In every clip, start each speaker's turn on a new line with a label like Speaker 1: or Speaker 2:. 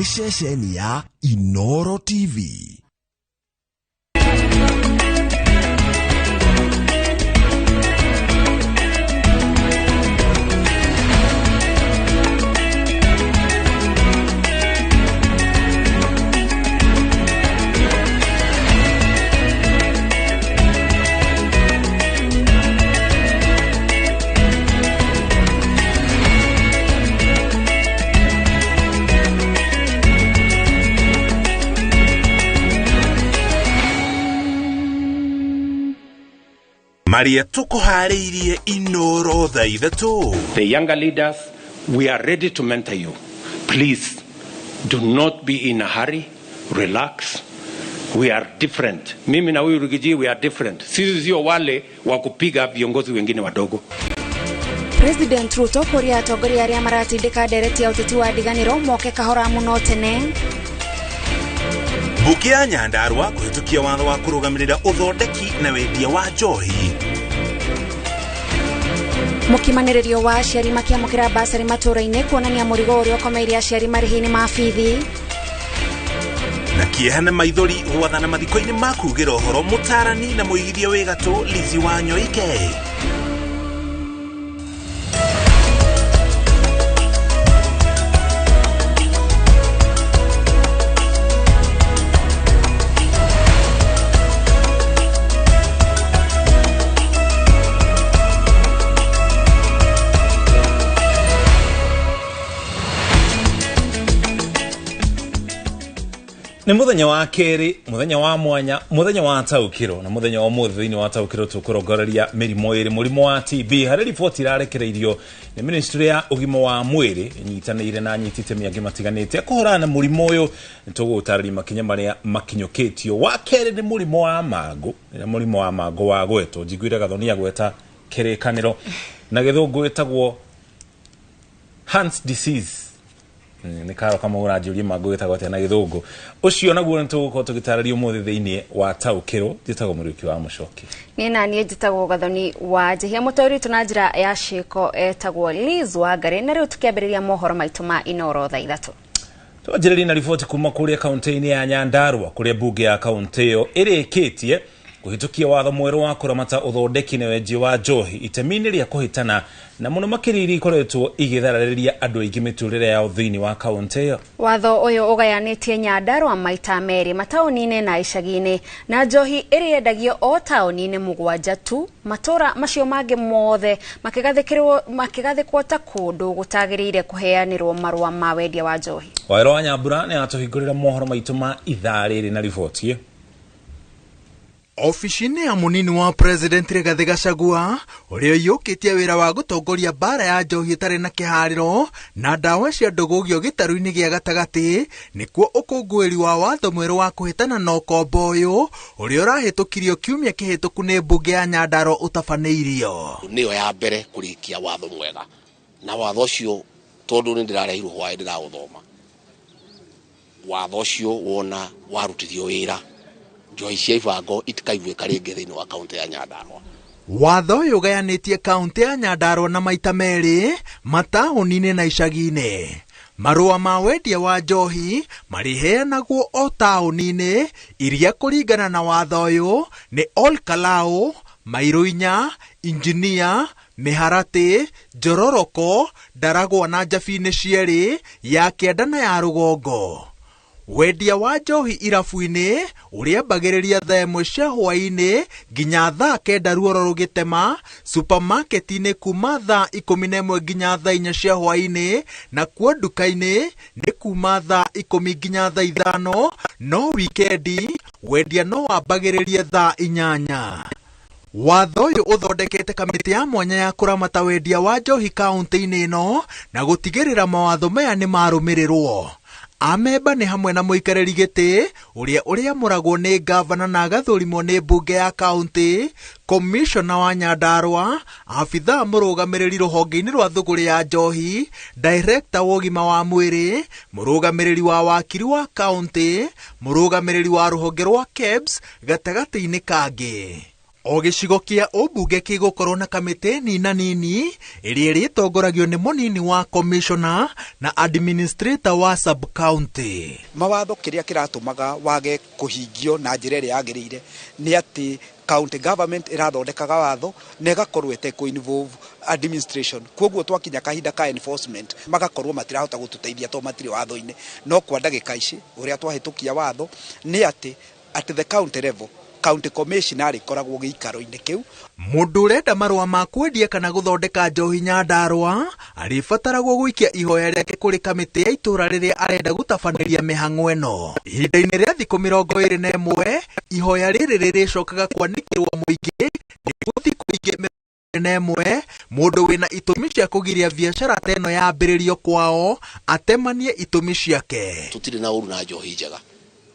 Speaker 1: ni ceceni ya Inooro TV.
Speaker 2: Maria tukuhariirie Inooro thaithatu.
Speaker 3: The younger leaders, we are ready to mentor you. Please, do not be in a hurry. Relax. We are different. Mimi na huyu Rigiji, we are different. Sisi sio wale wa kupiga viongozi wengine wadogo.
Speaker 4: President Ruto kuria atongoria aria maratindika ndereti ya uteti wa ndiganiro moke kahora muno tene.
Speaker 2: Bunge ya Nyandarua kuhitukia watho wa kurugamirira uthondeki na wendia wa njohi.
Speaker 4: Mukimaniririo wa aciari makiamukira basari matũra-inĩ kuonania mũrigo ũrĩa ũkomeire aciari marĩhi-inĩ ma bithi.
Speaker 2: Na kiehana maithori gwathana mathiko-inĩ ma kugira ũhoro mũtarani na mũigithia wĩ gatũ Lizi wa Nyoike.
Speaker 5: Ni muthenya wa keri, muthenya wa mwanya, muthenya wa taukiro na muthenya wa muthini wa taukiro tukurongoreria mirimo iri murimo wa TB. Hari ripoti irarekereirio ni Ministry ya Ugima wa Mwiri inyitanire na nyitite miangi matiganite kuhurana murimo uyu tugutariri makinya maria makinyukitio. Wa keri ni murimo wa mago, ni murimo wa mago wa gweto jigwira gathonia gweta kerekaniro na githungu etagwo Hans disease. Ni karo kama urajuria mago gitagwo atya na githungu ucio naguo nitugukorwo tugitararia umuthi thiini wa taukiro njitagwo Muriuki wa Mucoki
Speaker 4: ni nani njitagwo Gathoni wa Njihia mutori tuna njira ya ciko etagwo Liz wa Ngari na riu tukiambiriria mohoro maitu ma Inooro thaa ithatu.
Speaker 5: Twanjirĩria na riboti kuma kuria kaunti-inĩ ya Nyandarua kuria bunge ya kaunti iyo irikitie kuhitukia watho mweru wa kuramata uthondeki na wenji wa njohi itemi-inĩ ria kuhitana na muno makiriri ikoretwo igitharariria andu aingi miturire ya uthini wa kaunti iyo.
Speaker 4: Watho uyu ugayanitie Nyandarua maita meri mataoni-inĩ na icagi-inĩ na njohi iriendagio o taoni-inĩ mugwanja tu matura macio mangi mothe makigathikwo ta kundu gutagiriire kuheanirwo marua ma wendia wa njohi.
Speaker 5: Wairo wa Nyambura ni atuhingurira mohoro maitu ma ithaa riri na riboti.
Speaker 6: Ofisini ya munini wa President Rigathi Gachagua uria yukitie wira wa gutongoria bara ya njohi tare na kihariro na ndawa cia ndogogio gitaru-ini gia gatagati nikuo ukungwiri wa watho mweru wa kuhitana na ukombo uyu uria urahitukirio kiumia kihituku ni bunge ya Nyandarua utafaneirio
Speaker 7: niyo ya mbere kurikia watho mwega na watho ucio tondu ni ndirarehirwo hwae ndiraguthoma watho ucio wona warutithio wira njohi cia ibango itikaiguĩka rĩngĩ thĩinĩ wa kaunti ya Nyandarua.
Speaker 6: Watho ũyũ ũgayanĩtie kaunti ya Nyandarua na maita merĩ mataũni-inĩ na icagi-inĩ. Marũa ma wendia wa njohi mariheanagwo o taũni-inĩ iria kũringana na watho ũyũ nĩ Ol Kalou, Mairuinya, Injinia, Miharati, Njororoko, Ndaragwa na Njabi-inĩ cierĩ ya Kianda na ya Rũgongo. Wendia wa njohi irabu-inĩ uriambagĩrĩria thaa 1 cia hwaĩ-inĩ nginya thaa 9 ruoro rũgĩtema, supermarket-inĩ kuma thaa 11 nginya thaa 4 cia hwaĩ-inĩ, na kuo nduka-inĩ nĩ kuma thaa 10 nginya thaa 5, no wikendi wendia no wambagĩrĩrie thaa 8. Watho ũyũ ũthondekete kamĩtĩ ya mwanya ya kũramata wendia wa njohi kaunti-inĩ ĩno na gũtigĩrĩra mawatho maya nĩ marũmĩrĩrwo. Amemba ni hamwe na muikarĩri gĩtĩ uria muragwo ni gavana na agathũrimwo ni bunge ya kaunti, commissioner wa Nyandarua, afitha mũrũgamĩrĩri rũhonge-inĩ rwa thũgũrĩ ya njohi, director wa ũgima wa mwĩrĩ, mũrũgamĩrĩri wa wakiri wa kaunti, mũrũgamĩrĩri wa rũhonge rwa KEBS, gatagatĩ-inĩ kangĩ. O gĩcigo kĩa ũmbunge kĩgũkorwo na kamĩtĩ nina nini ĩrĩa ĩrĩtongoragio nĩ mũnini wa commissioner na administrator wa sub county.
Speaker 8: Mawatho kĩrĩa kĩratũmaga wage kũhingio na njĩra ĩrĩa yagĩrĩire nĩ atĩ county government irathondekaga watho na ĩgakorwo ĩtekũ-involve administration. Kwoguo twakinya kahinda ka enforcement magakorwo matirahota gũtũteithia to matirĩ watho-inĩ. No kwa ndagĩka ici ũrĩa twahĩtũkia watho nĩ atĩ at the county level county commissioner ikoragwo gĩikaro-inĩ kĩu.
Speaker 6: Mũndũ ũrenda marũa ma kwendia kana gũthondeka njohi Nyandarua arĩbataragwo gũikia ihoya rĩake kũrĩ kamĩtĩ ya itũra rĩrĩa arenda gũtabanĩria mĩhang'o ĩno. Ihinda-inĩ rĩa thikũ 21 ihoya rĩrĩ rĩrĩcokaga kwanĩkĩrwo mũingĩ nĩguo thikũ ingĩ 21 mũndũ wĩna itũmi cia kũgiria biacara ta ĩno yambĩrĩrio kwao atemanie itũmi ciake.
Speaker 7: Tutirĩ na ũru na njohi njega.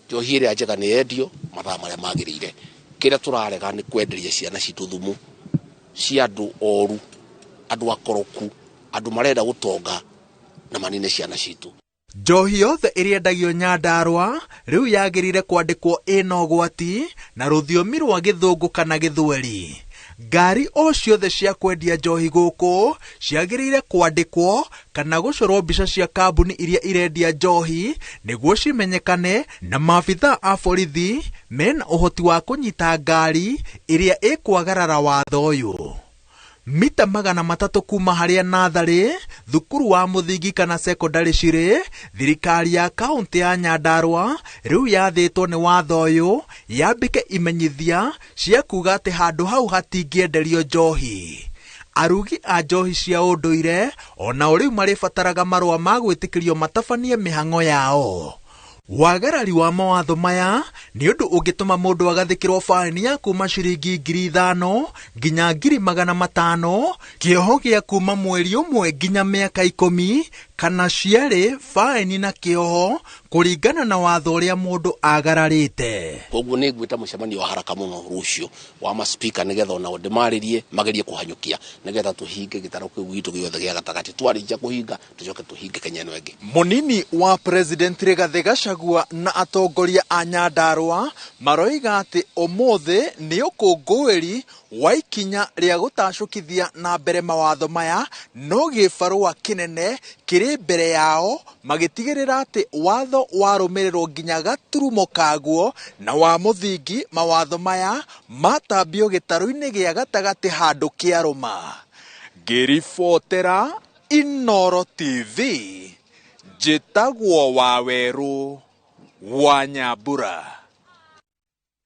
Speaker 7: Njohi ĩrĩa njega nĩ yendio mathaa marĩa magĩrĩire. Kĩrĩa tũrarega nĩ kwenderia ciana citũ thumu cia andũ oru, andũ akoroku, andũ marenda gũtonga na manine ciana citũ.
Speaker 6: Njohi yothe ĩrĩendagio Nyandarua rĩu yagĩrĩire kwandĩkwo ĩna ũgwati na rũthiomi rwa Gĩthũngũ kana Gĩthweri. Ngari o ciothe cia kwendia njohi gũkũ ciagĩrĩire kwandĩkwo kana gũcorwo mbica cia kambuni iria irendia njohi nĩguo cimenyekane na maabithaa a borithi mena ũhoti wa kũnyita ngari ĩrĩa ĩkwagarara watho ũyũ. Mita 300 kuma harĩa natharĩ, thukuru wa mũthingi kana secondary cirĩ, thirikari ya kaunti ya Nyandarua rĩu yathĩtwo nĩ watho ũyũ yambĩke imenyithia cia kuga atĩ handũ hau hatingĩenderio njohi. Arugi a njohi cia ũndũire ona rĩu marĩbataraga marũa ma gwĩtĩkĩrio matabanie mĩhang'o yao. Wagarari wa mawatho maya nĩ ũndũ ũngĩtũma mũndũ agathĩkĩrwo faini ya kuma ciringi 5,000 nginya 500,000, kĩoho gĩa kuma mweri ũmwe nginya mĩaka 10 kana ciarĩ faini na kĩoho kũringana na watho ũrĩa mũndũ agararĩte.
Speaker 7: Koguo nĩ ngwĩta mũcemanio wa haraka mũno rũciũ wa maspika nĩgetha ona ndĩmarĩrie magerie kũhanyũkia nĩgetha tũhinge gĩtaro kĩu gitũ gĩothe gĩa gatagatĩ. Twarĩkia kũhinga tũcoke tũhinge Kenya ĩno ĩngĩ.
Speaker 6: Mũnini wa President Rigathĩ Gachagua na atongoria a Nyandarua maroiga atĩ ũmũthĩ nĩ ũkũngũĩri wa ikinya rĩa gũtacũkithia na mbere mawatho maya, no gĩbarũa kĩnene kĩrĩ mbere yao magĩtigĩrĩra atĩ watho warũmĩrĩrwo nginya gaturumo kaguo na wa mũthingi mawatho maya matambio gĩtarũ-inĩ gĩa gatagatĩ handũ kĩarũma. Ngĩribotera Inooro TV, njĩtagwo Wawerũ wa Nyambura.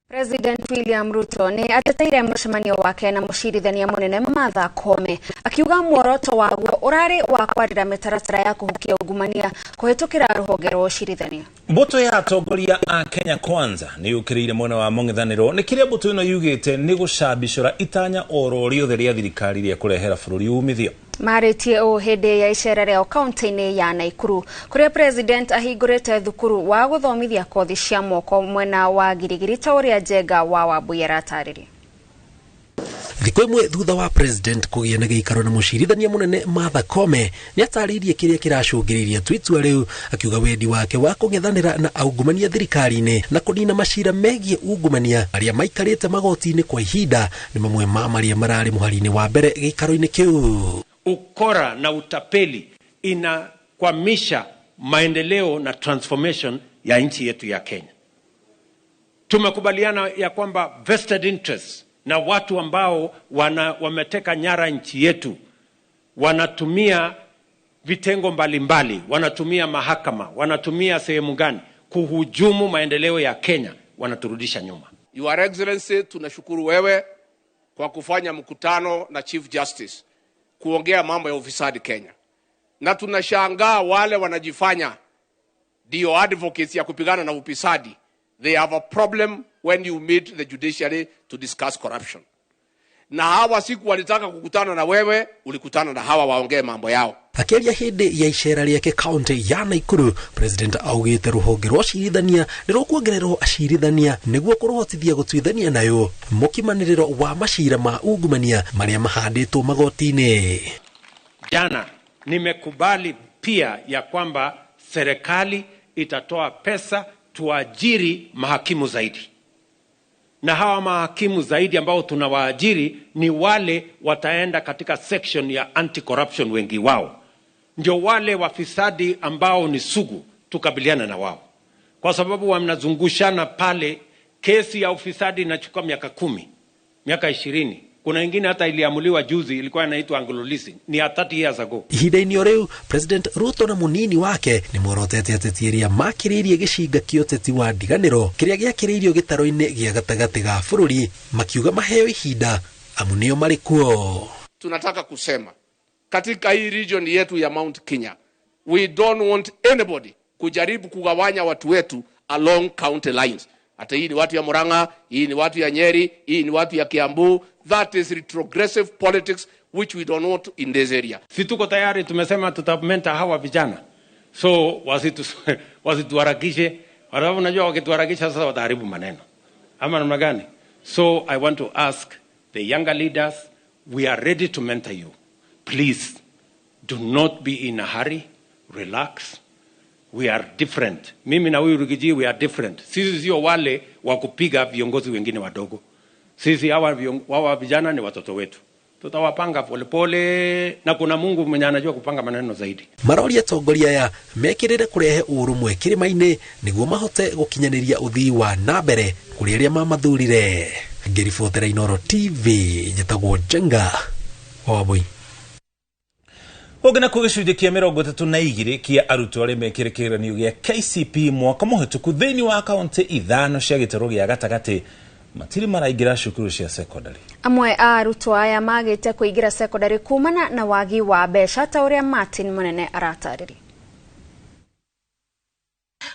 Speaker 4: President William Ruto nĩ ateteire mũcemanio wake na mũcirithania mũnene Martha Koome, akiuga muoroto waguo ũrarĩ wa kwarĩra mĩtaratara ya kũhukia ungumania kũhetũkĩra rũhonge rwa ũcirithania.
Speaker 5: Mbũtũ ya atongoria a Kenya Kwanza nĩ yũkĩrĩire mwena wa mũng'ethanĩro nĩ kĩrĩa mbũtũ ĩno yugĩte nĩ gũcambicũra itanya oro rĩothe rĩa thirikari rĩa kũrehera bũrũri umithio.
Speaker 4: Marĩtie ũũ hĩndĩ ya icera rĩao kaunti-inĩ ya Naikuru, kũrĩa president ahingũrĩte thukuru wa gũthomithia kothi cia moko mwena wa Girigiri ta ũrĩa Njenga wa Wambui aratarĩria.
Speaker 9: Thikũ ĩmwe thutha wa president kũgĩa na gĩikaro na mũcirithania mũnene Martha Koome nĩ atarĩirie kĩrĩa kĩracũngĩrĩria itua rĩu, akiuga wendi wake wa kũng'ethanĩra na aungumania thirikari-inĩ na kũnina macira megiĩ ungumania arĩa maikarĩte magoti-inĩ kwa ihinda nĩ mamwe ma marĩa mararĩ mũhari-inĩ wa mbere gĩikaro-inĩ kĩu.
Speaker 3: Ukora na utapeli inakwamisha maendeleo na transformation ya nchi yetu ya Kenya. Tumekubaliana ya kwamba vested interests na watu ambao wameteka nyara nchi yetu wanatumia vitengo mbalimbali, wanatumia mahakama, wanatumia sehemu gani kuhujumu maendeleo ya Kenya, wanaturudisha nyuma.
Speaker 10: Your Excellency, tunashukuru wewe kwa kufanya mkutano na Chief Justice kuongea mambo ya ufisadi Kenya. Na tunashangaa wale wanajifanya ndio advocates ya kupigana na ufisadi. They have a problem when you meet the judiciary to discuss corruption. Na hawa siku walitaka kukutana na wewe, ulikutana na hawa waongee mambo yao.
Speaker 9: Akĩaria hĩndĩ ya icera rĩake kaunti ya Naikuru, president augĩte rũhonge rwa acirithania nĩ rũkuongererwo acirithania nĩguo kũrũhotithia gũtuithania nayo mũkimanĩrĩro wa macira ma ungumania marĩa mahandĩtwo magoti-inĩ.
Speaker 3: Jana nimekubali pia ya kwamba serikali itatoa pesa tuajiri mahakimu zaidi. na hawa mahakimu zaidi ambao tunawaajiri ni wale wataenda katika section ya anti-corruption, wengi wao ndio wale wafisadi ambao ni sugu, tukabiliana na wao, kwa sababu wanazungushana pale. Kesi ya ufisadi inachukua miaka 10, miaka 20. Kuna ingine hata iliamuliwa juzi, ilikuwa inaitwa Anglo-Leasing, ni 30 years ago.
Speaker 9: Ihinda-inĩ rĩu President Ruto na munini wake ni morotete ateti arĩa makĩrĩirie gĩcinga kĩa ũteti wa ndiganĩro kĩrĩa gĩakĩrĩirio gĩtaro-inĩ gĩa gatagatĩ ga bũrũri, makiuga maheo ihinda amu nĩo marĩ kuo.
Speaker 10: Tunataka kusema katika hii region yetu ya Mount Kenya, we don't want anybody kujaribu kugawanya watu wetu along county lines. Hata hii ni watu ya Murang'a, hii ni watu ya Nyeri, hii ni watu ya Kiambu. That is retrogressive politics which we don't want in this area.
Speaker 3: Si tuko tayari, tumesema tutamenta hawa vijana. So wasituharakishe, wala unajua wakituharakisha sasa wataharibu maneno. Ama namna gani? So I want to ask the younger leaders, we are ready to mentor you. Please do not be in a hurry, relax. We are different. Mimi na huyu Rigiji, we are different. Sisi sio wale wa kupiga viongozi wengine wadogo. Sisi hawa vijana ni watoto wetu. Tutawapanga polepole, na kuna Mungu mwenye anajua kupanga maneno zaidi.
Speaker 9: Marori atongoria aya mekirire kurehe urumwe kirima-ini niguo mahote gukinyaniria uthii wa nambere kuri aria mamathurire. Ngiribotera Inooro TV, njitagwo Jenga Wabui.
Speaker 5: Ogena kugicunjĩ kia 32 kia arutwo arĩa mekĩrĩkĩranio gĩa KCPE mwaka mũhĩtũku thĩinĩ wa kaunti 5 cia gĩtarũ gĩa gatagatĩ matiri maraingĩra cukuru cia secondary.
Speaker 4: Amwe a arutwo aya magĩte kũingĩra secondary kumana na wagi wa mbeca ta ũrĩa Martin Munene aratarĩria.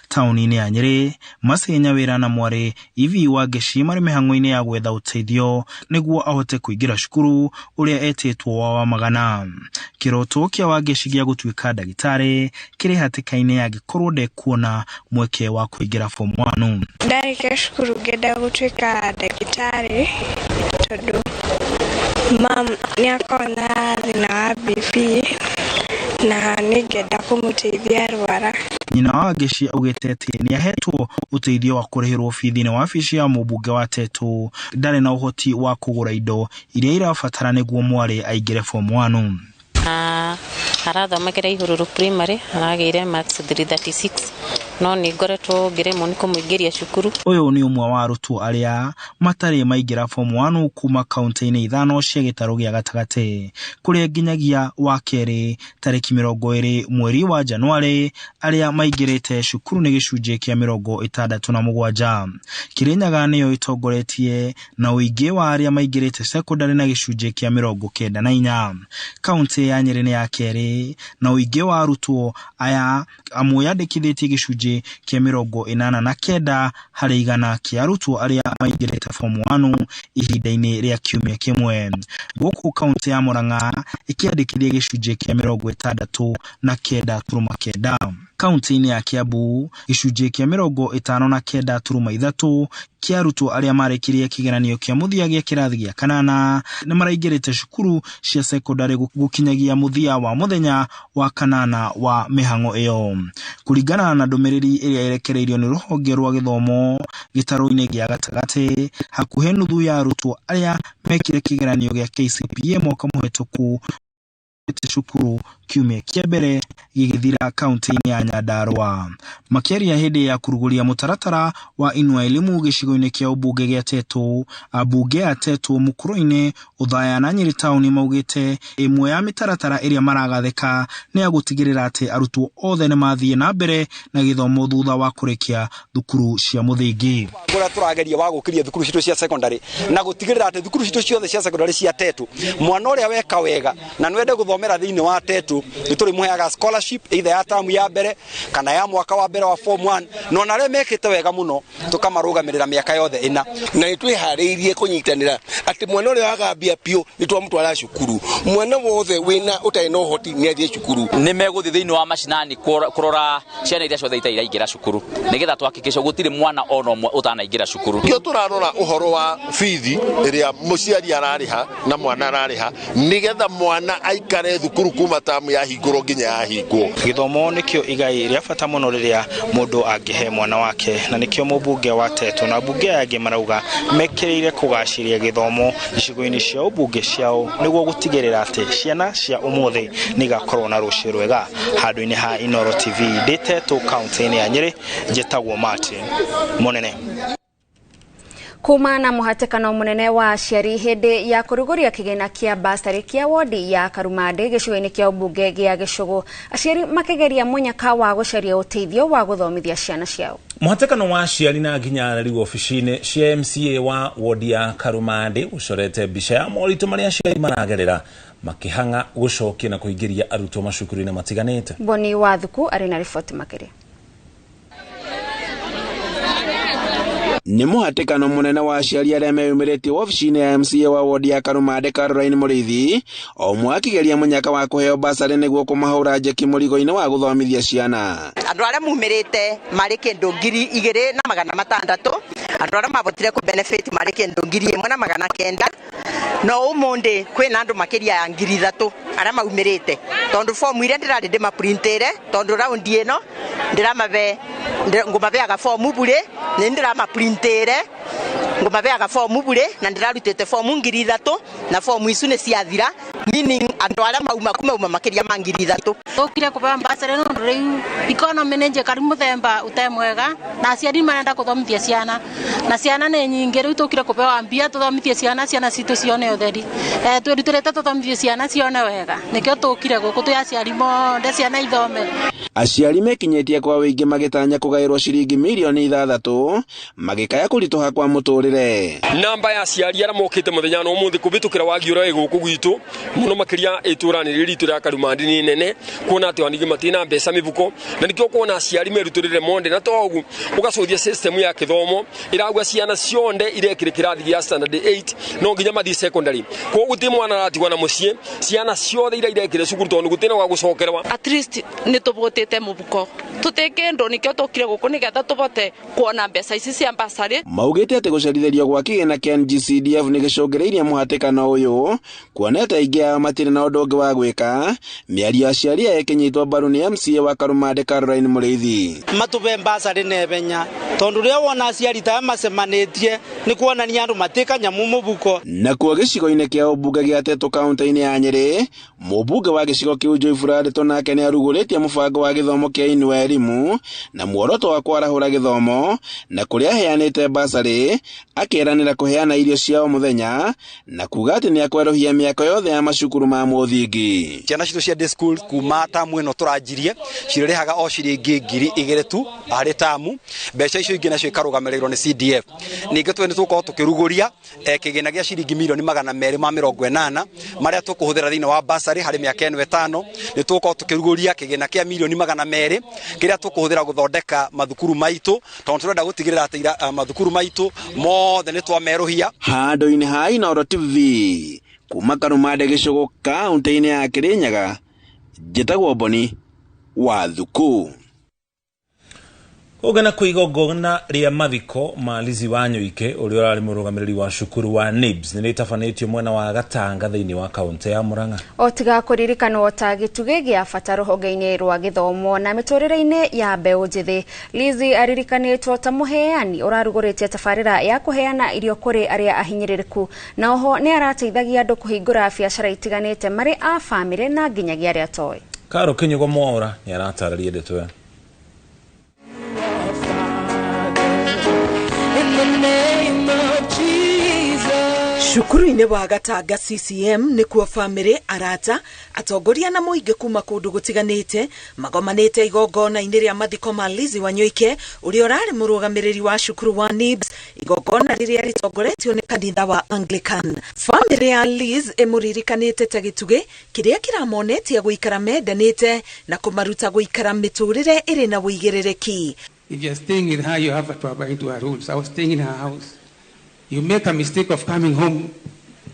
Speaker 11: Tauni-inĩ ya Nyeri, Masenya wĩra na mwarĩ Ivi wa Geci marĩ mĩhang'o-inĩ ya gwetha ũteithio nĩguo ahote kũingĩra cukuru ũrĩa etĩtwo wa Magana. Kĩroto kĩa wa Geci gĩa gũtuĩka ndagĩtarĩ kĩrĩ hatĩka-inĩ ya gĩkorwo ndekuona mweke wa kũingĩra form 1.
Speaker 12: Ndarĩkia cukuru ngenda gũtuĩka ndagĩtarĩ tondũ mam nĩakona thĩna wa BP na nĩngenda kũmũteithia arwara.
Speaker 11: Nyina wa Geci augĩte atĩ nĩahetwo ũteithio wa kũrĩhĩrwo bithi na wabici ya mũmbunge wa Tetu, ndarĩ na ũhoti wa kũgũra indo iria irabatara nĩguo mwarĩ aingĩre form 1.
Speaker 13: Arathomagĩra Igũrũrũ primary, aragĩire marks 336, no nĩ ngoretwo ngĩremwo nĩ kũmũingĩria cukuru.
Speaker 11: Ũyũ nĩ ũmwe wa arutwo arĩa matarĩ maingĩra form 1 kuma kaunti-inĩ 5 cia gĩtarũ gĩa gatagatĩ, kũrĩa nginyagia wa kerĩ tarĩki 20 mweri wa Januari arĩa maingĩrĩte cukuru nĩ gĩcunjĩ kĩa 67. Kirinyaga nĩyo itongoretie na ũingĩ wa arĩa maingĩrĩte secondary na gĩcunjĩ kĩa 94. Kaunti ya Nyeri nĩ ya kerĩ na ũingĩ wa arutwo aya amwe yandĩkithĩtie gĩcunjĩ kĩa 89 harĩ igana kĩa arutwo arĩa maingĩrĩte form 1 ihinda-inĩ rĩa kiumia kĩmwe. Gũkũ kaunti ya Murang'a ĩkĩandĩkithia gĩcunjĩ kĩa 59.9. Kaunti-inĩ ya Kiambu gĩcunjĩ kĩa 59.3 kia arutwo arĩa marĩkirie kĩgeranio kĩa mũthia gĩa kĩrathi gĩa 8 nĩ maraingĩrĩte cukuru cia secondary gũkinyagia mũthia wa mũthenya wa 8 wa mĩhang'o ĩyo. Kũringana na ndũmĩrĩri ĩrĩa ĩrekereirio nĩ rũhonge rwa gĩthomo gĩtarũ-inĩ gĩa gatagatĩ, hakuhĩ nuthu ya arutwo arĩa mekire kĩgeranio gĩa KCPE mwaka mũhĩtũku cukuru kiumia kĩa mbere gĩgĩthira kaunti-inĩ ya Nyandarua. Makĩaria hĩndĩ ya kũrugũria mũtaratara wa Inua Elimu gĩcigo-inĩ kĩa ũmbunge gĩa Tetu, ambunge a Tetu Mũkũrũ-inĩ, Othaya na Nyeri taũni maugĩte ĩmwe ya mĩtaratara ĩrĩa maragathĩka nĩ ya gũtigĩrĩra atĩ arutwo othe nĩ mathiĩ na mbere na gĩthomo thutha wa kũrĩkia thukuru cia mũthingi.
Speaker 14: Ngũra tũrageria wa gũkĩria thukuru citũ cia secondary na gũtigĩrĩra atĩ thukuru citũ ciothe cia secondary cia Tetu, mwana ũrĩa weka wega na nĩwende gũthomera thĩinĩ wa Tetu nĩtũrĩ mũheaga scholarship either ya tamu ya mbere kana ya mwaka wa mbere wa form 1, no na arĩa mekĩte wega mũno tũkamarũgamĩrĩra mĩaka yothe ĩna,
Speaker 15: na nĩtwĩharĩirie kũnyitanĩra atĩ mwana ũrĩa wagambia piũ nĩtwamũtwara cukuru, mwana wothe wĩna ũtarĩ na ũhoti nĩathiĩ cukuru.
Speaker 16: Nĩ megũthiĩ thĩinĩ wa macinani kũrora ciana iria ciothe iraingĩra cukuru nĩgetha twahakikisha gũtirĩ mwana ona ũmwe ũtanaingĩra cukuru.
Speaker 15: Kĩo tũrarora ũhoro wa bithi ĩrĩa mũciari ararĩha na mwana ararĩha nĩgetha mwana aikare matware thukuru kuma tamu ya hingũrwo nginya ya hingwo.
Speaker 11: Githomo nikio igai ria bata muno riria mundu angihe mwana wake, na nikio mubunge wa Tetu na bunge yangi marauga mekireire kugaciria githomo icigo-ini cia ubunge ciao niguo gutigirira ati ciana cia umuthi nigakorwo na rucio rwega. Handu-ini ha Inooro TV Tetu kaunti-ini ya Nyeri, njitagwo Martin Munene.
Speaker 4: Kuma na muhatekano munene wa aciari hindi ya kuruguria kigina kia basari kia wodi ya Karumande gicigo-ini kia ubunge gia Gicugu, aciari makigeria munyaka wa gucaria uteithio wa guthomithia ciana ciao.
Speaker 5: Muhatekano wa aciari na nginyarari ofisini cia MCA wa wodi ya Karumande ucorete mbica ya moritu maria aciari maragerera makihanga gucokia na kuingiria arutwo macukuru-ini matiganite.
Speaker 4: Boni Wathuku ari na riboti makiria.
Speaker 17: Ni muhatekano munene wa aciari aria meyumirite ofisini ya MCA wa wodi ya Karumande Caroline Muriithi o mwakigeria munyaka wa kuheo basari niguo kumahura njeki murigo-ini wa guthomithia ciana.
Speaker 18: Andu aria mumirite mari kindu 2,600, andu aria mabotire ku benefit mari kindu 1,900, no umundi kwina andu makiria ya 3,000 aria maumirite tondu form iria ndirari ndima printire tondu raundi ino ndiramabe ngumabeaga form bure ni ndirama printire ngumabeaga form bure na ndirarutite form 3,000 na form icu ni ciathira, meaning andu aria mauma makiria ma 3,000
Speaker 19: tukire kubewa basari no riu economy ni njekaru muthemba utemwega na aciari marenda kuthomithia ciana na ciana ni nyingi riu tukire kubewa mbia tuthomithie ciana citu cione utheri twirutirite tuthomithie ciana cione wega nikio tukire guku twi aciari monde ciana ithome.
Speaker 17: Aciari mekinyetie kwa wingi magitanya kugairwo ciringi milioni 6 magikaya kurituha kwa muturire.
Speaker 20: Namba ya aciari aria mokite muthenya no muthi kubitukira wagiura guku gwitu muno makiria iturani riritu ria Karumande ni nene kuona ati wanigi matina mbeca mibuko na nikio kuona aciari meruturire monde na togu ugacuthia system ya kithomo iragwa ciana cionde irekire kirathi gia standard 8 no nginya mathi secondary ko guti mwana ratigwa na mucie ciana ciothe irekire cukuru tondu gutina wa gucokerwa.
Speaker 21: At least ni tubotete mubuko tutekendo nikio tukire guku nigetha tubote kuona mbeca ici cia basari.
Speaker 17: Maugite ati gucerithirio gwa kigina kia NGCDF ni gicogereirie muhatekano uyu kuoneta ingi matire na undu ungi wa gwika. Miario aciari ekinyitwo mbaru ni MCA wa Karumande Caroline Muriithi.
Speaker 22: Matube basari nebenya tondu ria wona aciari ta macemanitie ni kuonania andu matika nyamu mubuko.
Speaker 17: Na kwa gicigo-ini kia ubunge gia Tetu kaunti-ini ya Nyeri, mubunge wa gicigo kiu Joy Furadeto nake ni aruguritie mubango wa githomo kia Inua Elimu na muoroto wa kwarahura githomo na kuria heanite basari akiranira kuheana irio ciao muthenya na kuga ati ni akwerohia miako yothe ya macukuru ma muthingi.
Speaker 14: Ciana citu cia day school kuma tamu ino turanjirie cirirehaga o ciringi 2,000 tu hari tamu. Mbeca icio ingi nacio ikarugamirwo ni CDF. Ningi twe ni tuko tukiruguria kigina gia ciringi milioni 280 maria tukuhuthira thiini wa basari hari miaka 5 ni tuko tukiruguria kigina kia milioni 200 kiria tukuhuthira guthondeka mathukuru maitu tondu turenda gutigirira ati mathukuru maitu mothe ni twameruhia.
Speaker 17: Handu-ini ha Inooro TV kuma Karumande Gicugu kaunti-ini ya Kirinyaga, njitagwo Boni Wathuku.
Speaker 5: Ogana kuigogona ria mathiko ma Lizi Wanyoike uria urari murugamiriri wa cukuru wa NIBS ni ritafanitio mwena wa Gatanga thiini wa kaunti ya Murang'a.
Speaker 4: Otiga kuririkano ta gituge gia bata ruhonge-ini rwa githomo na miturire-ini ya mbeu njithi. Lizi aririkanitwo ta muheani uraruguritie tabarira ya kuheana irio kuri aria ahinyiririku na oho ni arateithagia andu kuhingura biacara itiganite mari a family na nginyagia aria toi.
Speaker 5: Karo Kinyugo Mwaura ni aratararia ndetwe.
Speaker 23: Cukuru-ini wa Gatanga CCM ni kuo family arata atongoria na muingi kuma kundu gutiganite magomanite igongona-ini ria mathiko ma Lizi Wanyoike uria urari murugamiriri wa cukuru wa NIBS, igongona riria ritongoretio ni kanitha wa Anglican. Family ya Liz emuririkanite ta gituge kiria kiramonetie guikara mendanite na kumaruta guikara miturire iri na wigiririki.
Speaker 24: If you're staying in her, you have to abide to her rules. I was staying in her house. You make a mistake of coming home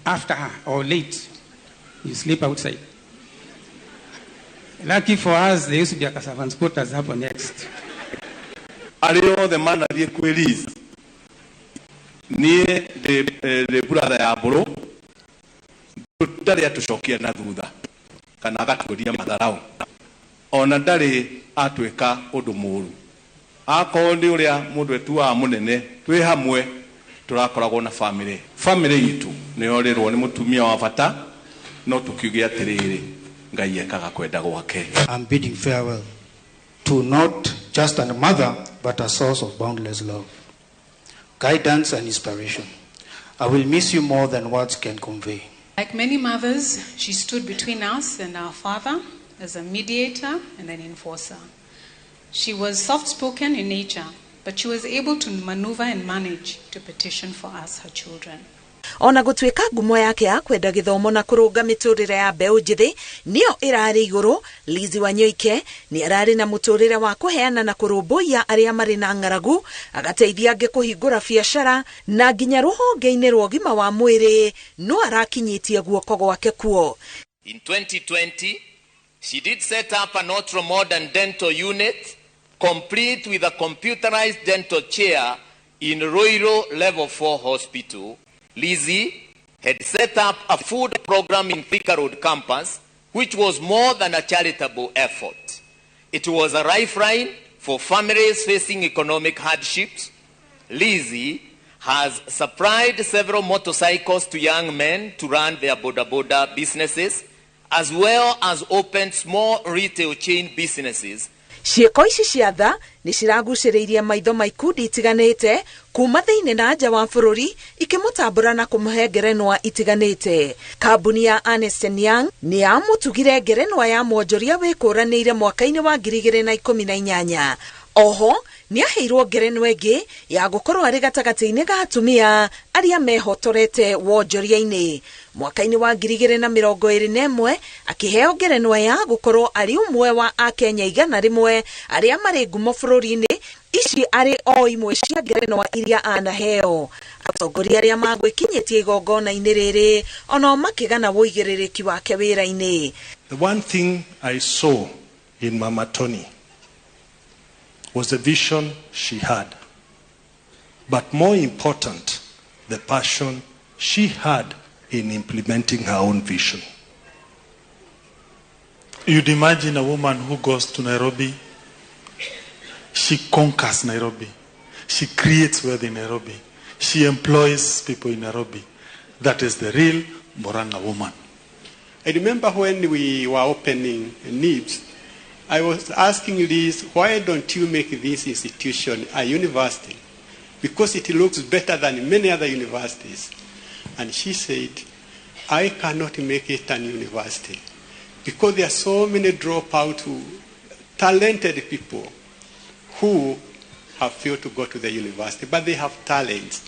Speaker 24: after her or late, you sleep outside. Lucky for us, there used to be a servants' quarters happen next.
Speaker 25: Alio the man of the Quelis near the brother Abro, put that to shock you another. kana agaturia matharau ona ndari atweka undu muru akorwo ndi uria mundu etuaga munene twi hamwe turakoragwo na family itu niyorirwo ni mutumia wa bata no tukiugia atiriri ngai ekaga kwenda gwake.
Speaker 1: I'm bidding farewell to not just a mother but a source of boundless love, guidance and inspiration. I will miss you more than words can convey.
Speaker 2: Like many mothers, she stood between us and our father as a mediator and an enforcer. She was soft-spoken in nature, but she was able to maneuver and manage to petition for us, her children.
Speaker 23: Ona gutwika ngumo yake ya kwenda githomo na kurunga miturire ya mbeu njithi niyo irari iguru, Lizi Wanyoike ni arari na muturire wa kuheana na kurumbuia aria mari na ngaragu, agateithia ange kuhingura biacara na nginya ruhonge-ini rwa ũgima wa mwiri no arakinyitie guoko gwake kuo.
Speaker 6: In 2020, she did set up an ultra-modern dental unit complete with a computerized dental chair in Roiro Level 4 Hospital. Lizzie had set up a food program in Thika Road campus, which was more than a charitable effort. It was a lifeline for families facing economic hardships. Lizzie has supplied several motorcycles to young men to run their boda businesses, as well as opened small retail chain businesses.
Speaker 23: Ciĩko ici cia tha nĩ ciragucĩrĩirie maitho ma ikundi itiganĩte kuma thĩinĩ na nja wa bũrũri ikĩmũtambũra na kũmũhe ngerenwa itiganĩte. Kambuni ya Ernst & Young nĩ yamũtugire ngerenwa ya mwonjoria wĩkũranĩire mwaka-inĩ wa 2018. Oho nĩ aheirwo ngerenwa ĩngĩ ya gũkorwo arĩ gatagatĩ-inĩ ga atumia arĩa mehotorete wonjoria-inĩ. Mwaka-inĩ wa 2021 akĩheo ngerenwa ya gũkorwo arĩ ũmwe wa Akenya 100 arĩa marĩ ngumo bũrũri-inĩ. Ici arĩ o imwe cia ngerenwa iria anaheo. Atongoria arĩa magwĩkinyĩtie igongona-inĩ rĩrĩ ona makĩgana wũigĩrĩrĩki wake wĩra-inĩ.
Speaker 25: The one thing I saw in Mama Tony was the vision she had, but more important, the passion she had in implementing her own vision.
Speaker 7: You'd imagine a woman who goes to Nairobi, she conquers Nairobi, she creates wealth in Nairobi, she employs people in Nairobi. That is the real Moranga woman.
Speaker 8: I remember when we were opening NIBS, I was asking Liz, why don't you make this institution a university? Because it looks better than many other universities. And she said, I cannot make it an university because there are so many dropout, talented people who have failed to go to the university, but they have talents.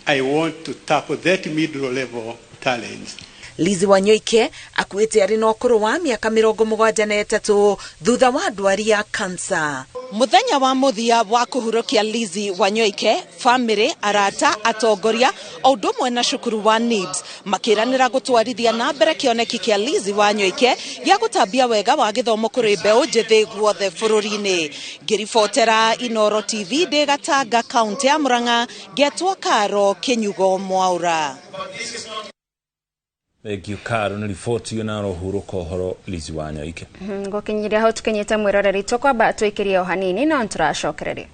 Speaker 8: I want to tap that middle level talents.
Speaker 23: Lizi Wanyoike akuĩte arĩ na ũkũrũ wa mĩaka 73 thutha wa ndwari ya kansa. Muthenya wa muthia wa kuhurukia Lizi Wanyoike, family, arata, atongoria o ũndũ ũmwe na cukuru wa NIBS makĩranĩra gũtwarithia na mbere kĩoneki kĩa Lizi Wanyoike gĩa gũtambia wega wa gĩthomo kũrĩ mbeũ njĩthĩ guothe bũrũri-inĩ. Ngĩribotera Inooro TV ndĩ Gatanga, kaunti ya Murang'a, ngetwo Karo Kinyugo Mwaura.
Speaker 5: Thank you, Karo. Nĩ riboti yo na rohuruka ũhoro Lizi Wanyoike.
Speaker 4: Gũkinyĩria ho tũkinyĩte mwĩroreri tũkwamba twĩkĩrie o hanini no tũracokereria.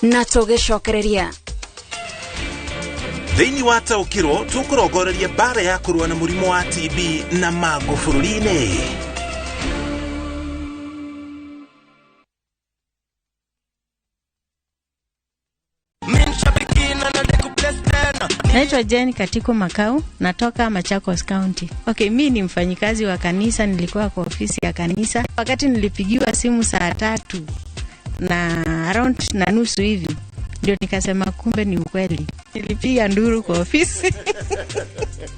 Speaker 4: Na tũgĩcokereria.
Speaker 26: Thĩinĩ wa taũkĩro tũkũrongoreria mbara ya kũrũa na mũrimũ wa TB na mango bũrũri-inĩ.
Speaker 27: Naitwa Jane Katiko Makau, natoka Machakos County. Okay, mimi ni mfanyikazi wa kanisa, nilikuwa kwa ofisi ya kanisa. Wakati nilipigiwa simu saa 3 na around na nusu hivi, ndio nikasema kumbe ni ukweli. Nilipiga nduru kwa ofisi.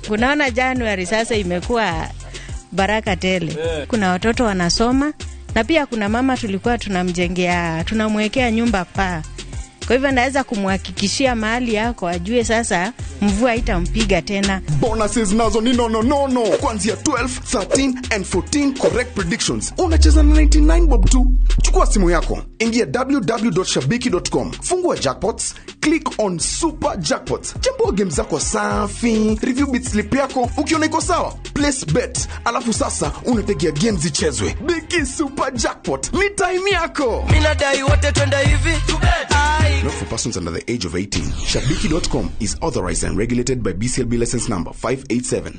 Speaker 27: Kunaona January sasa imekuwa baraka tele. Kuna watoto wanasoma na pia kuna mama tulikuwa tunamwekea nyumba paa. Kwa hivyo naweza kumhakikishia mahali yako ajue sasa mvua haitampiga tena.
Speaker 28: Bonuses nazo ni no. Kuanzia 12, 13 and 14 correct predictions. Unacheza na 99 bob tu. Chukua simu yako, ingia www.shabiki.com, fungua jackpots, click on super jackpots, chambua game zako safi, review bit slip yako, ukiona iko sawa, place bet, alafu sasa unategea games zichezwe. Biki super jackpot, ni time yako.
Speaker 3: Minadai wote twenda hivi.
Speaker 28: Not for persons under the age of 18. Shabiki.com is authorized and regulated by BCLB license number 587.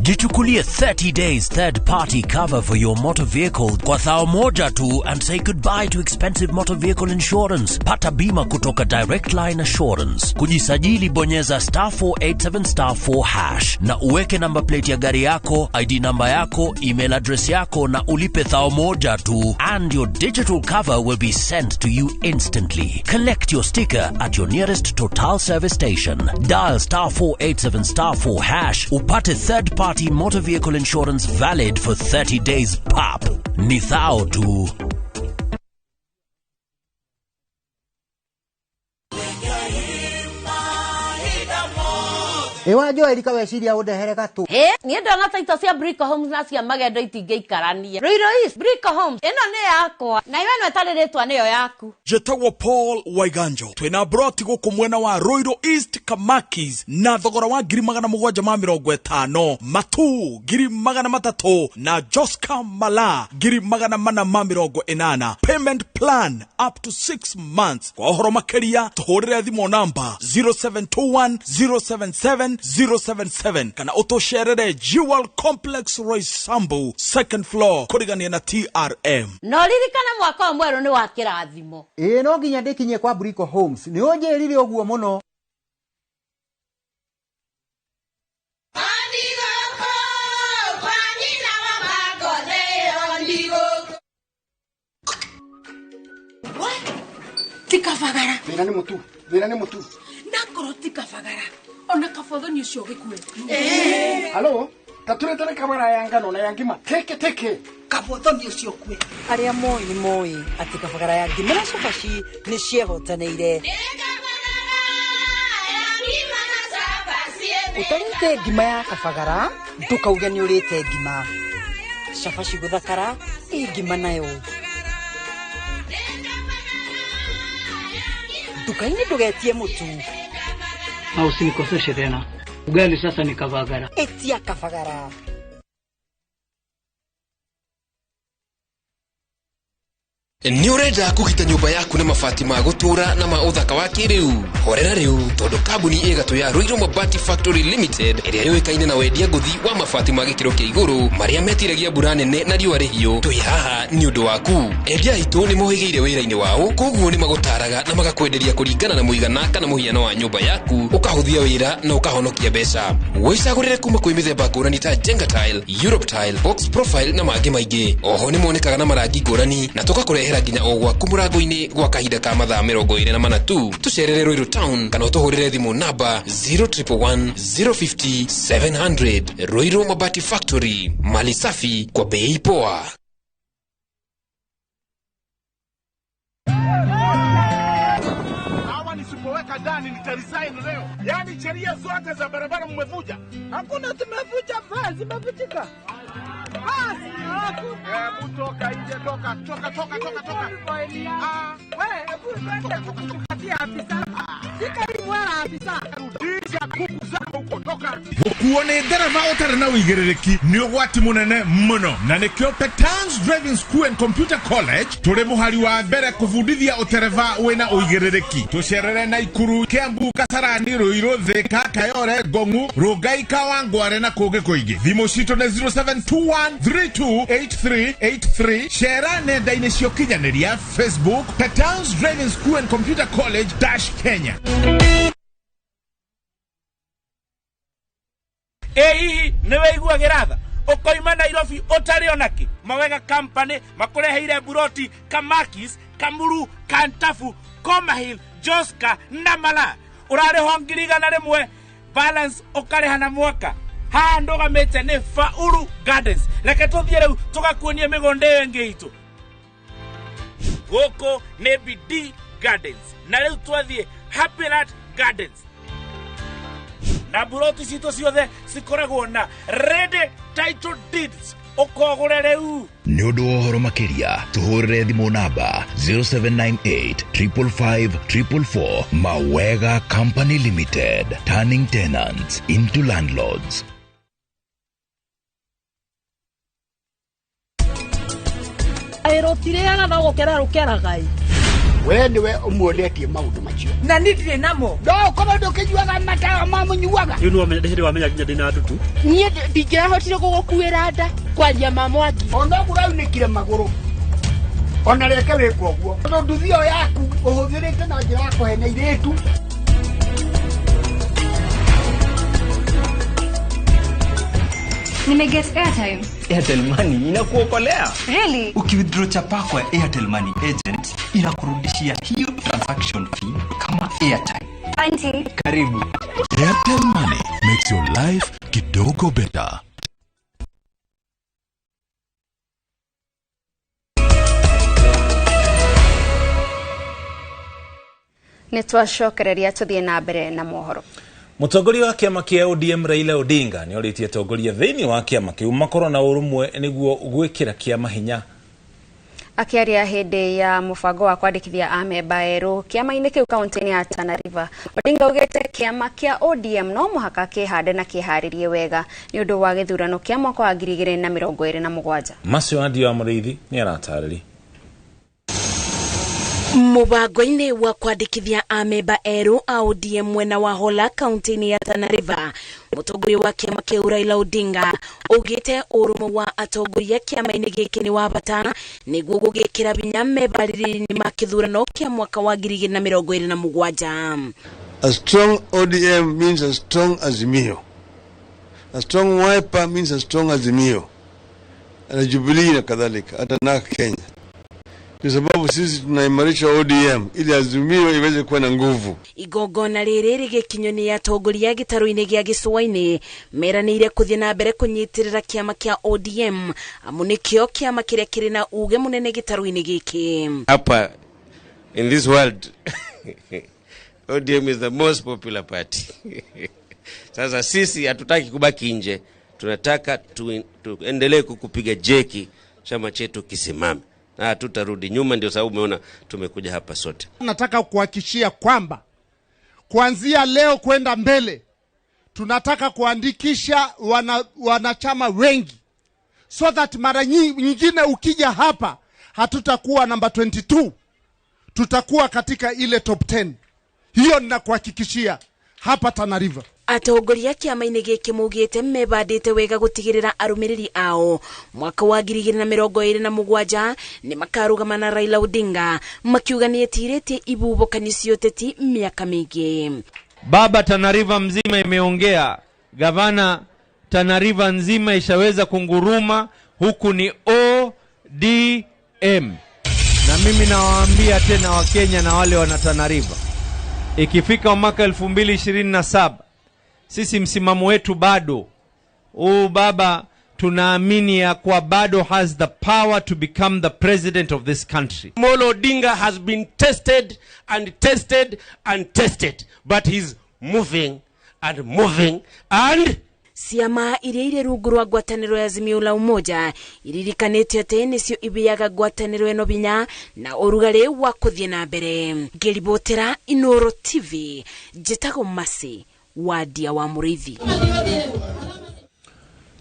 Speaker 9: Jichukulie 30 days third-party cover for your motor vehicle kwa thao moja tu and say goodbye to expensive motor vehicle insurance. Pata bima kutoka Direct Line Assurance. Kujisajili bonyeza *487*4# na uweke number plate ya gari yako, ID number yako, email address yako na ulipe thao moja tu, and your digital cover will be sent to you instantly. Collect your sticker at your nearest Total service station. Dial *487*4# upate third-party motor vehicle insurance valid for 30 days pop. Ni thao tu.
Speaker 10: Ewa jo erika weciria undehere gatu.
Speaker 11: Ni ndona taito cia Brico Homes na cia magendo itingeikarania. Roiro East Brico Homes ino ni yakwa na iwe no etarirĩtwa niyo yaku.
Speaker 12: Jetagwo Paul Waiganjo. Twina broti guku mwena wa Roiro East Kamakis na thogora wa 750 Matu 300 na Joska Mala 480. Payment plan up to 6 months. Kwa uhoro makeria tuhurire thimo namba 0721 077 077 kana utosherere Jewel Complex Roysambu second floor kurigania na TRM.
Speaker 11: No ririkana mwaka wa mweru ni wa kirathimo.
Speaker 10: No nginya ndikinye kwa Brico Homes ni unjirire oguo muno.
Speaker 11: Tikavagara.
Speaker 10: Vina ni mutu.
Speaker 11: Nakoro tikavagara. Ona kafodhoni ucio gikue.
Speaker 10: Halo, taturete kamera yanga no na yangima. Teke.
Speaker 11: Kafodhoni ucio kue.
Speaker 10: Aria moi ati kavagara yangi mena sofashi ni ciehotaneire. Utarite ngima ya kavagara, ndukauge ni urite ngima. Shafashi guthakara, ngima nayo. Dukaini ndugetie mutu.
Speaker 13: Na usinikoseshe tena. Ugali sasa ni kavagara.
Speaker 10: Etia kavagara.
Speaker 15: Ni urenda kugita nyumba yaku na mabati ma gutura na ma uthaka wa kiriu. Horera riu tondu kambuni igatu ya Roiro Mabati Factory Limited iria yoikaine na wendia nguthi wa mabati ma gikiro kia iguru maria metiragia mbura nene na riua rihio. Twi haha ni undu waku. Endia itu ni mohigeire wira-ini wao, koguo ni magutaraga na magakwenderia kuringana na muigana kana muhiano wa nyumba yaku, ukahuthia wira na ukahonokia mbeca. Wicagurire kuma kwi mithemba ngurani ta Jenga Tile, Europe Tile, Box Profile na mangi maingi. Oho ni monekaga na marangi ngurani na tukakurehera nginya o gwaku murango-ini gwa kahinda ka mathaa 24 tu. Tucerere Roiro Town kana utuhurire thimu namba 0111 050 700. Roiro Mabati Factory, mali safi kwa bei poa.
Speaker 16: Hawa nisipoweka ndani nitarisign leo. Yaani sheria zote za barabara mmevuja. Hakuna tumevuja basi, zimevujika. Basi, hebu toka nje, toka. Wewe, hebu tukatia afisa. Sika mwala afisa. Rudisha kuku zako huko, toka.
Speaker 29: Kuone dereva utare na wigerereki ni ugwati munene muno. Na nikio Petans Driving School and Computer College turi muhari wa mbere kuvundithia utereva wena uigerereki. Tucerere na Ikuru, Kiambu, Kasarani, Roiro, Thika, Kayore, Gongu, Rugai, Kawangware na kuge kuingi. Thimo cito ne 0721328383. Share nenda-ini cio kinyanĩria Facebook Petans Driving School and Computer College Kenya.
Speaker 30: Hihi niwe igua giratha ukoima Nairobi utari onaki mawega company makureheire buroti Kamakis, Kamuru, Kantafu, Komahil, Joska na Mala urare hongiriga na rimwe balance ukareha na mwaka ha ndugamite ni Faulu Gardens. Reke tuthie riu tugakuonie migonde ingi itu goko ni BD Gardens na riu twathie Happy Rat Gardens. Na buroti cito ciothe cikoragwo na ready title deeds ukogure riu.
Speaker 1: Nĩ ũndũ wa ũhoro makĩria tũhũrĩre thimũ namba 0798 555 444. Mawega Company Limited, turning tenants into landlords.
Speaker 10: Aerotireaga na gukera rukera gai.
Speaker 2: We niwe umuonetie maundu macio.
Speaker 10: Na nitire namo.
Speaker 2: Do koma ndukijuaga matawa mamunyuaga.
Speaker 14: Yu no ndehire wamenya nginya ndina ndutu.
Speaker 2: Nie ndingirahotire gugukuira nda kwaria mamwangi. Ona kuraunikire maguru. Ona reke wiko guo. Nduthio yaku uhuthirite na njira yako hene iretu.
Speaker 17: Nimeget airtime.
Speaker 18: Airtel Money inakuokolea.
Speaker 17: Really?
Speaker 18: Ukiwithdraw chapa kwa Airtel Money agent inakurudishia hiyo transaction fee kama airtime.
Speaker 17: Auntie.
Speaker 18: Karibu.
Speaker 1: Airtel Money makes your life kidogo better.
Speaker 4: Nitwacokereria tuthie na mbere na mohoro.
Speaker 5: Mutongoria wa kiama kia ODM Raila Odinga ni oritie atongoria thiini wa kiama kiu makorwo na urumwe niguo gwikira kiama hinya.
Speaker 4: Akiaria hindi ya mubango wa kwandikithia amemba eru kiama-ini kiu kaunti-ini ya Tana River, Odinga ugite kiama kia ODM no muhaka kihande na kiharirie wega ni undu wa githurano kia mwaka wa 2027.
Speaker 5: Macio Andio wa Muriithi ni aratarĩria.
Speaker 23: Mubango-ini wa kwandikithia amemba eru a ODM mwena wa Hola kaunti-ini ya Tana River, mutongoria wa kiama kia Raila Odinga ugite urumwe wa atongoria kiama-ini giki ni wa bata niguo gugikira binya mebarĩrĩri-inĩ ma kithurano kia mwaka wa 2027.
Speaker 19: A strong ODM means a strong Azimio. A strong Wiper means a strong Azimio. Na Jubilee na kadhalika hata na Kenya. Kwa sababu sisi tunaimarisha ODM ili Azimio iweze kuwa na nguvu.
Speaker 23: Igongona rĩrĩ rĩgĩkinywo nĩ atongoria gĩtarũ-inĩ gĩa gĩcũa-inĩ meranĩire kuthie na mbere kunyitirira kiama kia ODM amu nĩkĩo kiama kĩrĩa kĩrĩ na uge munene gĩtarũ-inĩ gĩkĩ.
Speaker 20: Hapa in this world ODM is the most popular party. Sasa sisi hatutaki kubaki nje, tunataka tuendelee kukupiga jeki chama chetu kisimame. Na tutarudi nyuma, ndio sababu umeona tumekuja hapa sote.
Speaker 16: Nataka kuhakikishia kwamba kuanzia leo kwenda mbele tunataka kuandikisha wanachama wengi so that mara nyingine ukija hapa hatutakuwa namba 22, tutakuwa katika ile top 10. Hiyo ninakuhakikishia hapa Tana River.
Speaker 23: Atongoria kiama-ini gĩkĩ mugĩte mebandĩte wega gũtigĩrĩra arũmĩrĩri ao mwaka wa 2027 nĩ makarũgama na Raila Odinga makiuga nĩ etirĩtie ibubũkanio cia ũteti miaka mĩingĩ.
Speaker 21: Baba, Tana River mzima imeongea, gavana Tana River nzima ishaweza kunguruma, huku ni ODM. Na mimi nawaambia tena Wakenya na wale wana Tana River, ikifika mwaka 2027 sisi msimamo wetu bado. Baba, tunaamini ya kwa bado has the power to become the president of this country.
Speaker 20: Molo Odinga has been tested and tested and tested, but he's moving and moving and
Speaker 23: ciama iria irĩ rungu rwa ngwatanĩro ya Azimio la Umoja iririkanĩtio atĩ nĩcio ibiaga ngwatanĩro ĩno binya na ũrugarĩ wa kũthie na mbere. Ngĩribotera Inooro TV, njĩtagwo Masi Wadia wa Muriithi.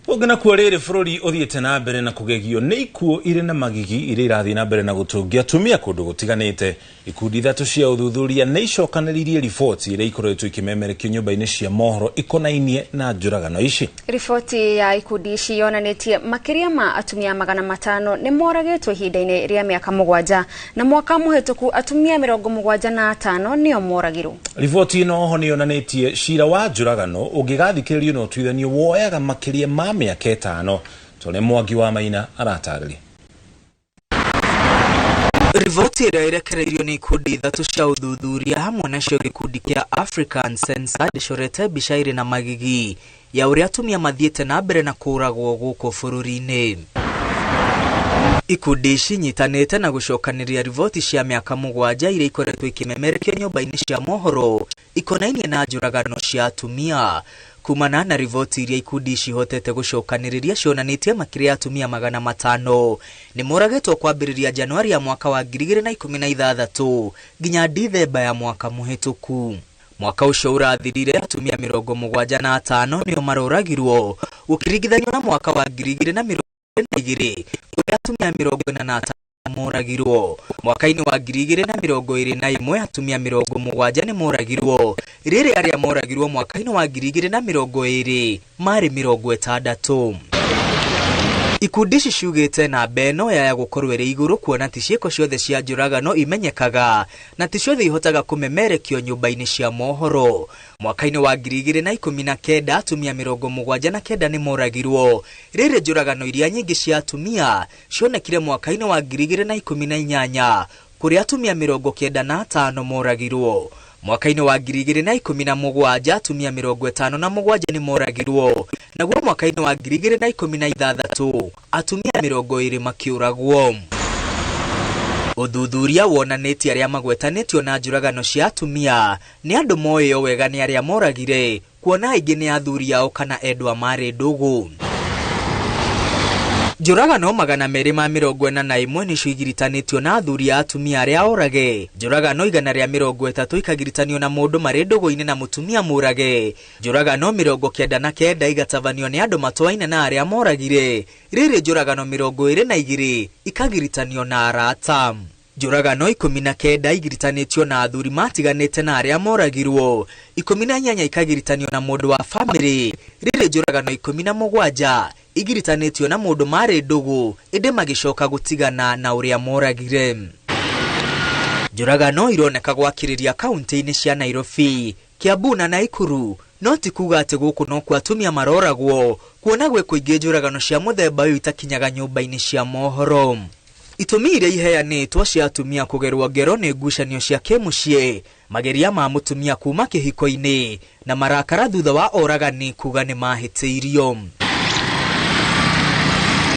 Speaker 5: Ugana kuarere bururi uthiete na mbere na kugegio nĩ ikuo ire na magigi ire irathi na mbere na gutungia tumia kundu gutiganite. Ikundi ithatu cia uthuthuria nĩ icokanĩrĩirie riboti ire ikoretwo ikimemerekio nyumba-inĩ cia mohoro ikonainie na njuragano ici. Riboti
Speaker 4: ya ikundi ici yonanĩtie makĩria ma atumia 500 nĩ moragĩtwo ihinda-inĩ rĩa mĩaka 7 na mwaka mũhĩtũku atumia 75 nĩo moragirwo. Riboti ĩno oho nĩ yonanĩtie cira wa njuragano ũngĩgathikĩrĩrio na ũtuithanio woyaga makĩria ma miaka 5. Tone Mwangi wa Maina aratarĩria.
Speaker 22: Riboti ĩrĩa irekereirio nĩ ikundi ithatu cia uthuthuria hamwe nacio gĩkundi kĩa African Census ndĩcorete mbica irĩ na magigi ya ũrĩa atumia mathiĩte na mbere na kũragwo gũkũ bũrũri-inĩ. Ikundi ici nyitanĩte na gũcokanĩrĩria riboti cia mĩaka 7 iria ikoretwo ikimemerekio nyũmba-inĩ cia mohoro ikonainie na njũragano cia atumia kumana na rivoti iria ikundi cihotete gucokaniriria cionanitie makĩria atumia 500 nĩ moragetwo kwambĩrĩria Januari ya mwaka wa 2016 nginya Dithemba ya mwaka mũhetũku. Mwaka ũcio ũrathirire atumia 75 nĩo maroragirwo gũkĩringithanio na mwaka wa 2022 kũrĩa atumia 45 moragirwo. Mwaka-inĩ wa 2021 atumia 70 nĩ moragirwo, rĩrĩ arĩa moragirwo mwaka-inĩ wa 2020 marĩ 60. Ikundi ciugĩte na beno ya gũkorwo ĩrĩ igũrũ kuona ti ciĩko ciothe cia njũragano imenyekaga na ti ciothe ihotaga kũmemerekio nyũmba-inĩ cia mohoro. Mwaka-inĩ wa 2019 atumia 79 nĩ moragirwo, rĩrĩ njũragano iria nyingĩ cia atumia cionekire mwaka-inĩ wa 2018 kũrĩa atumia 95 moragirwo. Mwaka-inĩ wa 2017 atumia 57 nĩ moragirwo, naguo mwaka-inĩ wa 2016 atumia 20 makĩũragwo. Ũthuthuria wonanĩtie arĩa magwetanĩtio na njũragano cia atumia nĩ andũ moĩo wega nĩ arĩa moragire, kuona aingĩ nĩ athuri ao kana endwa marĩ ndũgũ. Njũragano 241 nĩcio igiritanĩtio na athuri a atumia arĩa orage. Njũragano 130 ikagiritanio na mũndũ marĩ ndũgũ-inĩ na mũtumia mũrage. Njũragano 99 igatabanio nĩ andũ matwaine na arĩa moragire. Rĩrĩ njũragano 22 ikagiritanio na arata. Njũragano 19 igiritanĩtio na athuri matiganĩte na arĩa moragirwo. 18 ikagiritanio na mũndũ wa family. Rĩrĩ njũragano 17 igiritanĩtio na mũndũ marĩ ndũgũ ĩndĩ magĩcoka gũtigana na ũrĩa moragire. Njũragano ironeka gwakĩrĩria kaunti-inĩ cia Nairobi, Kiambu na Naikuru, no ti kuga atĩ gũkũ no kwa atumia maroragwo, kuona gwĩ kũingĩ njũragano cia mũthemba ũyũ itakinyaga nyũmba-inĩ cia mohoro. Itũmi iria iheanĩtwo cia atumia kũgerwo ngero nĩ ngucanio cia kĩmũciĩ, mageria ma mũtumia kuma kĩhiko-inĩ na marakara thutha wa oragani kuga nĩ mahĩtĩirio.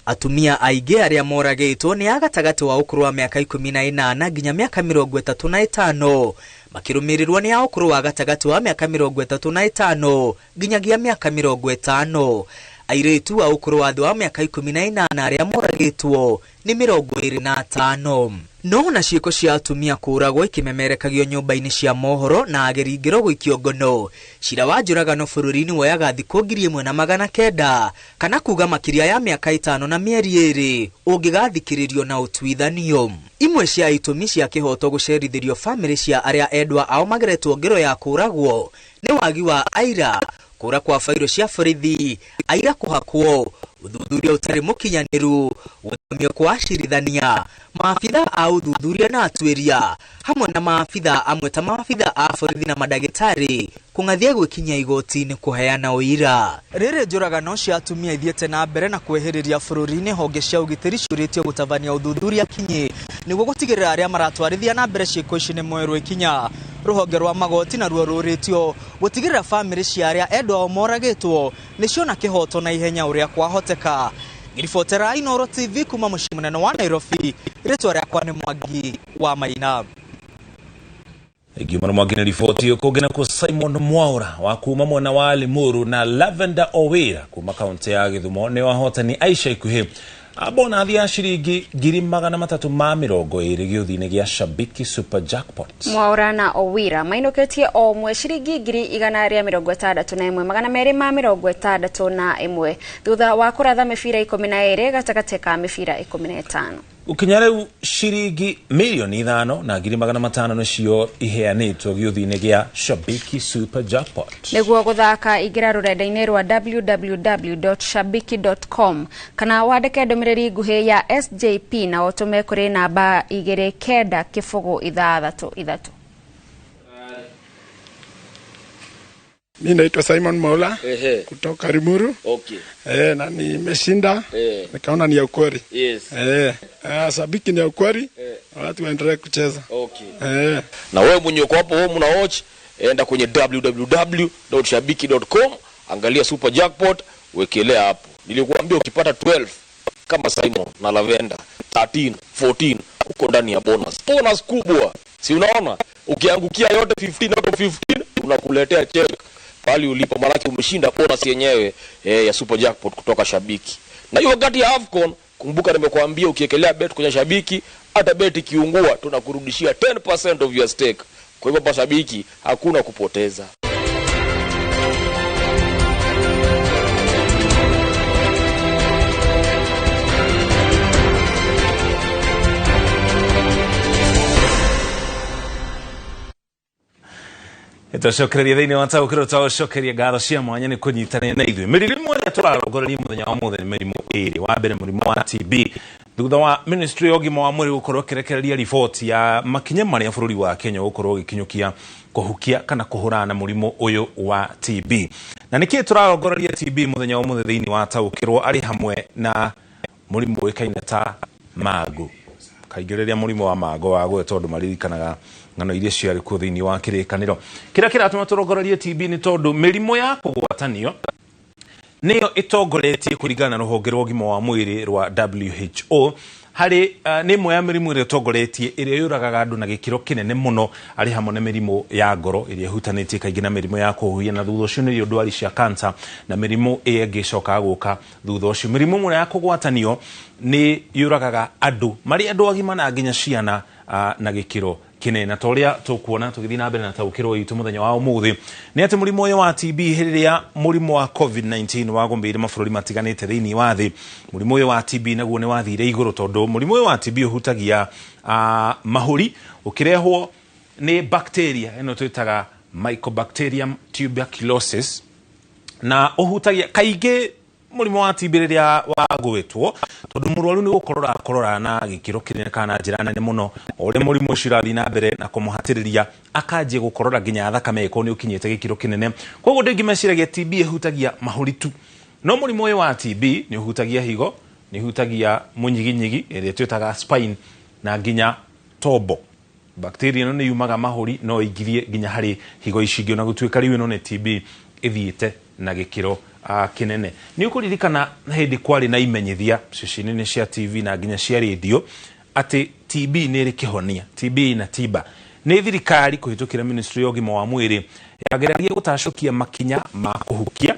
Speaker 22: Atumia aingĩ arĩa moragĩtwo nĩ agatagatĩ wa ũkũrũ wa mĩaka 18 nginya mĩaka 35, makĩrũmĩrĩrwo nĩ a ũkũrũ wa gatagatĩ wa mĩaka 35 nginyagia mĩaka 50. Airĩtu a ũkũrũ wa thĩ wa mĩaka 18 arĩa moragĩtwo nĩ 25. No na ciĩko cia atumia kũragwo ikimemerekagio nyũmba-inĩ cia mohoro na ageri ngero gũikio ngono. Cira wa njũragano bũrũri-inĩ woyaga thikũ 1900 kana kuga makĩria ya mĩaka 5 na mĩeri 2 ũngĩgathikĩrĩrio na ũtuithanio. Imwe cia itũmi cia kĩhoto gũcerithĩrio famĩlĩ cia arĩa endwa ao mageretwo ngero ya kũragwo nĩ wagi wa aira, kũra kwa fairo cia borithi, aira kũhakwo, ũthuthuria ũtarĩ mũkinyanĩru, gũthomio kwa acirithania, maabitha a ũthuthuria na atuĩria, hamwe na maabitha amwe ta maabitha a borithi na madagĩtarĩ kũng'athia gwĩkinyia igoti-inĩ kũheana ũira. Rĩrĩ njũragano cia atumia ithiĩte na mbere na kwehĩrĩria bũrũri-inĩ, honge cia ũgitĩri ciũrĩtio gũtabania ũthuthuria kinyi nĩguo gũtigĩrĩra arĩa maratwarithia na mbere ciĩko ici nĩ moerwo ikinya. Rũhonge rwa magoti naruo rũrĩtio gũtigĩrĩra famĩlĩ cia arĩa endwa ao moragĩtwo nĩciona kĩhoto na ihenya ũrĩa kwahoteka. Ngiribotera Inooro TV kuma mũciĩ mũnene wa Nairobi, rĩtwa rĩakwa nĩ Mwangi wa Maina.
Speaker 5: Igimana mwagina ripoti ukogena ku Simon Mwaura wa kuma mwena wa Limuru na Lavender Owira kuma kaunti ya Githumo ne wahotani Aisha Ikuhi abona thia ciringi 320 gĩuthi-inĩ gĩa Shabiki Super Jackpot.
Speaker 4: Mwaura na Owira mainoketie o mwe ciringi 161 thutha wa kũratha mĩbira 12 gatagatĩ ka mĩbira 15.
Speaker 5: Ukinya rĩu ciringi milioni 5 na 500 nĩcio iheanĩtwo gĩuthi-inĩ gĩa Shabiki Super Jackpot.
Speaker 4: Nĩguo gũthaka ingĩra rũrenda-inĩ rwa www.shabiki.com kana wandĩke ndũmĩrĩri nguhĩ ya SJP na ũtũme kũrĩ namba 2963.
Speaker 3: Mimi naitwa Simon Mwaura kutoka Limuru.
Speaker 6: Okay.
Speaker 3: Na nimeshinda. Nikaona ni ya ukweli.
Speaker 6: Yes.
Speaker 3: Shabiki ni ya ukweli. Watu waendelee kucheza.
Speaker 6: Okay.
Speaker 3: Na
Speaker 6: wewe mwenye uko hapo home na watch, enda kwenye www.shabiki.com, angalia Super Jackpot, wekelea hapo. Nilikuambia ukipata 12 kama Simon na Lavender, 13, 14 uko ndani ya bonus. Bonus kubwa. Si unaona? Ukiangukia yote 15 out of 15 unakuletea check pali ulipo, malaki umeshinda bonus yenyewe ya super jackpot kutoka Shabiki. Na hiyo wakati ya AFCON, kumbuka nimekuambia ukiekelea bet kwenye Shabiki, hata bet ikiungua tunakurudishia 10% of your stake. Kwa hivyo pa Shabiki hakuna kupoteza.
Speaker 5: Itocokereria thiini wa taukiro twacokeria ngatho cia mwanya ni kunyitanira na ithuĩ mĩrimũ ĩrĩa tũrarongoreria mũthenya wa mũthĩ nĩ mĩrimũ ĩrĩ. Wa mbere mũrimũ wa TB, thutha wa ministry ya ũgima wa mwĩrĩ gũkorwo ĩkĩrekereria riboti ya makinya marĩa bũrũri wa Kenya gũkorwo ũgĩkinyũkia kũhukia kana kũhũrana na mũrimũ ũyũ wa TB. Na nĩkĩĩ tũrarongoreria TB mũthenya wa mũthĩ thĩinĩ wa taukĩrwo arĩ hamwe na mũrimũ ũĩkaine ta magu. Kaingĩ rĩrĩa mũrimũ wa mago wagwe tondũ maririkanaga ngano iria ciarĩ kuo thĩinĩ wa kĩrĩkanĩro. Kĩrĩa kĩratũma tũrongorerie TB nĩ tondũ mĩrimũ ya kũgwatanio nĩyo ĩtongoretie kũringana na rũhonge rwa ũgima wa mwĩrĩ rwa WHO harĩ nĩ ĩmwe ya mĩrimũ ĩrĩa ĩtongoretie ĩrĩa yũragaga andũ na gĩkĩro kĩnene mũno, arĩ hamwe na mĩrimũ ya ngoro ĩrĩa ĩhutanĩtie kaingĩ na mĩrimũ ya kũhuhia, na thutha ũcio nĩyo ndwari cia cancer na mĩrimũ ĩngĩ ĩcokaga gũka thutha ũcio. Mĩrimũ ĩmwe ya kũgwatanio nĩ yũragaga andũ marĩ andũ agima na nginya ciana na gĩkĩro kinene. Na toria tukuona tugithii na mbere na taukiro itu muthenya wa umuthi ni ati murimo uyu wa TB hiriria murimo wa COVID-19 wagombeire mabũrũri matiganite thiini wa thi. Murimo uyu wa TB naguo ni wathire iguru tondu murimo uyu wa TB uhutagia mahuri ukirehwo ni bacteria ino twitaga Mycobacterium tuberculosis, na uhutagia kaingĩ murimo wa TB riria wagwetwo tondu murwaru ni gukorora na gikiro kinene kana njira nene muno ore murimo ucio rathi na mbere na kumuhatiriria akanjie gukorora nginya thakame ko ni ukinyete gikiro kinene. Koguo ndingimeciragia TB ihutagia mahuritu, no murimo uyu wa TB ni uhutagia higo, ni uhutagia munyiginyigi iria twitaga spine na nginya tombo. Bacteria no ni yumaga mahuri no igirie nginya hari higo icingio, na gutuika riu no ni TB ithiite na gikiro kinene. Ni ukuririkana hindi kwari na imenyithia ceceni cia TV na nginya cia radio ati TB ni iri kihonia, TB na tiba. Ni thirikari kuhitukira ministry ya ũgima wa mwĩrĩ yageragia gutacokia makinya ma kuhukia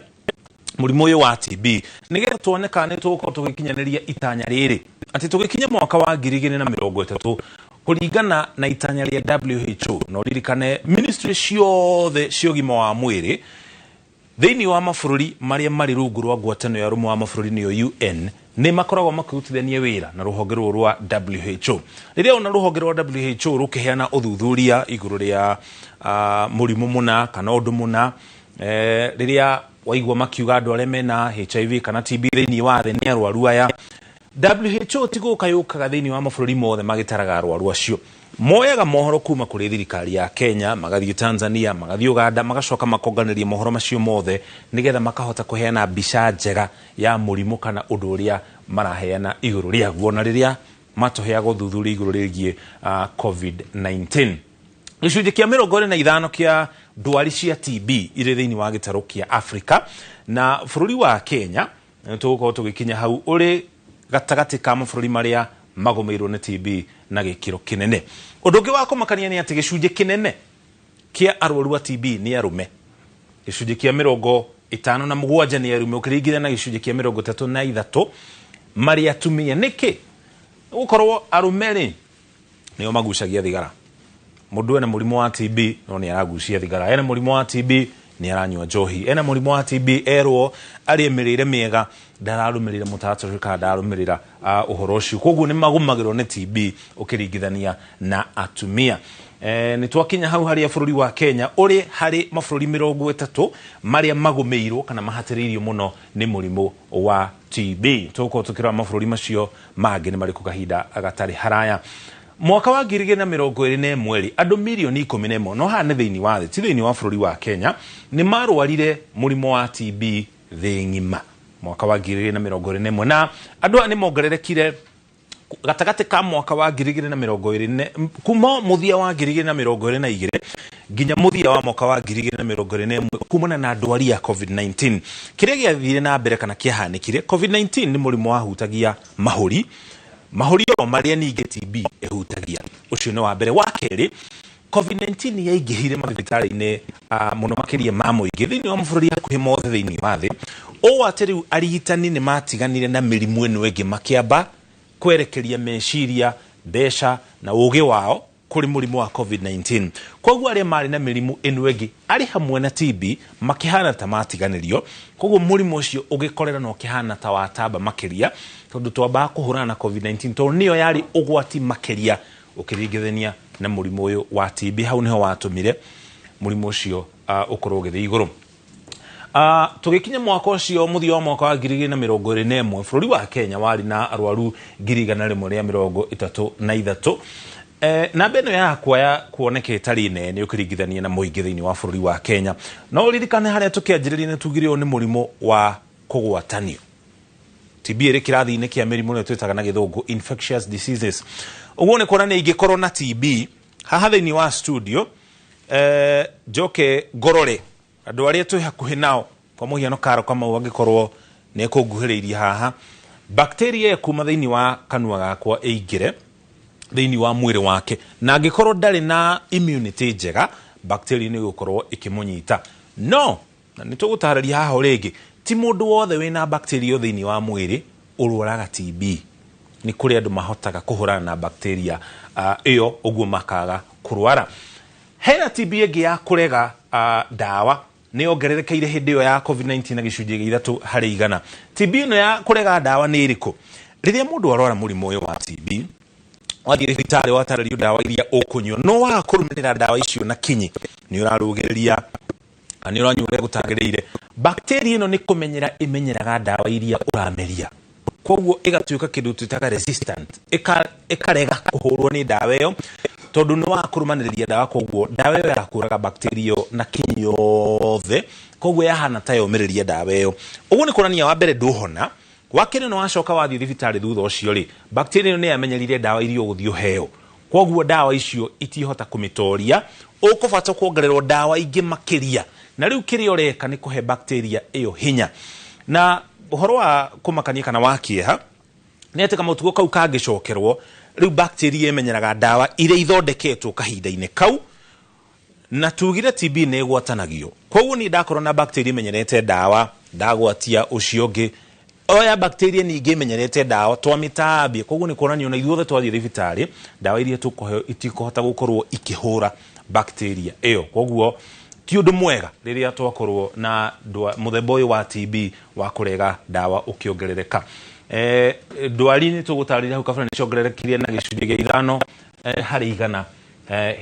Speaker 5: murimo uyu wa TB nigetha tuone kana ni tugukorwo tugikinyaniria itanya riri ati tugikinya mwaka wa 2030 kuringana na itanya ria WHO. No ririkane ministry ciothe cia ũgima wa mwĩrĩ thiini wa mabũrũri maria mari rungu rwa ngwatanĩro ya ũrũmwe wa mabũrũri niyo UN ni makoragwo makirutithania wira na ruhonge rwa WHO. Riria ona ruhonge rwa WHO rukiheana uthuthuria iguru ria murimu muna kana undu muna riria waigwa makiuga andu aria mena HIV kana TB thiini wa thi ni arwaru aya, WHO tiguka yukaga thiini wa mabũrũri mothe magitaraga arwaru acio, moyaga mohoro kuma kuri thirikari ya Kenya, magathie Tanzania, magathie Uganda, magacoka makonganiria mohoro macio mothe nigetha makahota kuheana mbica njega ya murimu kana undu uria maraheana iguru ria guo, na riria matoheaga uthuthuria iguru rigie COVID-19. Gicunjĩ kia 25 kia ndwari cia TB iri thiini wa gitaro kia Africa, na bũrũri wa Kenya tugukorwo tugikinya hau uri gatagati ka mabũrũri maria magomeirwo ni TB na gikiro kinene. Undu ungi wa kumakania ni ati gicunjĩ kinene kia arwaru a TB ni arume. Gicunjĩ kia 57 ni arume ukiringithania na gicunjĩ kia 33 mari atumia. Niki gukorwo arume ri nio magucagia thigara. Mundu ena murimu wa TB no ni aragucia thigara, ena murimu wa TB ni aranywa njohi, ena murimu wa TB erwo ari mirire miega ndararumirira mutaratara kana ndarumirira uhoro ucio. Koguo ni magumagirwo ni TB ukiringithania na atumia. Ni twakinya hau hari bũrũri wa Kenya uri hari mabũrũri 30 maria magumeirwo kana mahatĩrĩirio muno ni murimu wa TB. Tuko tukira mabũrũri macio mangĩ ni mari ku kahinda agatari haraya. Mwaka wa 2021 andu milioni 11 no ha ne thiini wa thi, ti thiini wa bũrũri wa Kenya, ni marwarire murimu wa TB thi ngima mwaka wa 2021, na andu ni mongererekire gatagati ka mwaka wa 2024 kuma muthia wa 2022 nginya muthia wa mwaka wa 2021 kumana na ndwari ya COVID-19. Kiria giathire na mbere kana kiahanikire, COVID-19 ni murimu wahutagia mahuri o maria ninge TB ehutagia. Ucio ni wa mbere. Wa keri, COVID-19 yaingĩhire mathibitarĩ-inĩ mũno makĩria ma mũingĩ thĩinĩ wa mabũrũri hakuhĩ mothe thĩinĩ wa thĩ ũũ atĩ rĩu arigitani nĩ matiganire na mĩrimũ ĩno ĩngĩ makĩamba kwerekeria meciria mbeca na ũgĩ wao kũrĩ mũrimũ wa COVID-19. Koguo arĩa marĩ na mĩrimũ ĩno ĩngĩ arĩ hamwe na TB makĩhana ta matiganĩrio, koguo mũrimũ ũcio ũgĩkorera na ũkĩhana ta watamba makĩria tondũ twambaga kũhũrana na COVID-19 tondũ nĩyo yarĩ ũgwati makĩria ũkĩringithania na mũrimũ ũyũ wa TB. Hau nĩho watũmire mũrimũ ũcio ũkorwo ũgĩthiĩ igũrũ. Tũgĩkinya mwaka ũcio mũthia wa mwaka wa 2021 bũrũri wa Kenya warĩ na arwaru 133. Namba ĩno yakwa ya kuoneka ĩtarĩ nene ũkĩringithania na mũingĩ thĩinĩ wa bũrũri wa Kenya. No ririkane harĩa tũkĩanjĩrĩria nĩ tugire ũyũ nĩ mũrimũ wa kũgwatanio. TB ĩrĩ kĩrathi-inĩ kĩa mĩrimũ ĩrĩa twĩtaga na gĩthũngũ infectious diseases. Ũguo nĩ kuona nĩ ingĩkorwo na TB haha thĩinĩ wa studio njoke ngorore andũ arĩa twĩ hakuhĩ nao kwa mũhiano Karo Kamau angĩkorwo nĩ kũnguhĩrĩirie haha bacteria kuma thĩinĩ wa kanua gakwa ĩingĩre thĩinĩ wa mwĩrĩ wake na angĩkorwo ndarĩ na immunity njega bacteria nĩ gũkorwo ĩkĩmũnyita. No na nĩ tũgũtarĩria haha rĩngĩ ti mũndũ wothe wĩna bacteria thĩinĩ wa mwĩrĩ ũrwaraga TB. Nĩ kũrĩ andũ mahotaga kũhũrana na bacteria ĩyo ũguo makaga kũrwara. Hena TB ĩngĩ ya kũrega ndawa nĩ ongererekeire hĩndĩ ĩyo ya COVID-19 na gĩcunjĩ 3 harĩ 100. TB ĩno ya kũrega ndawa nĩ ĩrĩkũ? Rĩrĩa mũndũ arwara mũrimũ ũyũ wa TB wathiĩ thibitarĩ watarĩrio ndawa iria ũkũnyua no waga kũrũmĩrĩra ndawa icio na kinyi nĩ ũrarũgĩrĩria nĩ ũranyua ũrĩa gũtagĩrĩire bacteria ĩno nĩ kũmenyera ĩmenyeraga ndawa iria ũrameria, koguo ĩgatuĩka kĩndũ twĩtaga resistant, ĩkarega kũhũrwo nĩ ndawa ĩyo tondũ nĩ waga kũrũmanĩrĩria ndawa, koguo ndawa ĩyo yakũraga bacteria na kinyi yothe, koguo yahana ta yomĩrĩria ndawa ĩyo. Ũguo nĩ kuonania wa mbere ndũhona, wakĩrĩ no wacoka wathiĩ thibitarĩ thutha ũcio rĩ bacteria ĩyo nĩ yamenyerire ndawa iria ũgũthiĩ ũheo, koguo ndawa icio itihota kũmĩtoria, ũkũbata kuongererwo ndawa ingĩ makĩria, na rĩu kĩrĩa ũreka nĩ kũhe bacteria ĩyo hinya. Na ũhoro wa kũmakania kana wa kĩeha nĩ atĩ kamũtugo kau kangĩcokerwo rĩu bacteria ĩmenyeraga ndawa iria ithondeketwo kahinda-inĩ kau, na tugire TB nĩ ĩgwatanagio. Koguo ni ndakorwo na bacteria imenyerete ndawa ndagwatia ũcio ũngĩ, oya bacteria ningĩ imenyerete ndawa twamĩtambia, koguo nĩ kuonania ona ithuothe twathiĩ thibitarĩ ndawa iria tũkũheo itikũhota gũkorwo ikĩhũra bacteria ĩyo. Koguo ti ũndũ mwega rĩrĩa twakorwo na mũthemba ũyũ wa TB wa kũrega ndawa ũkĩongerereka. Ndwari nĩ tũgũtarĩria hau kabere nĩ ciongererekire na gĩcunjĩ 5 harĩ 100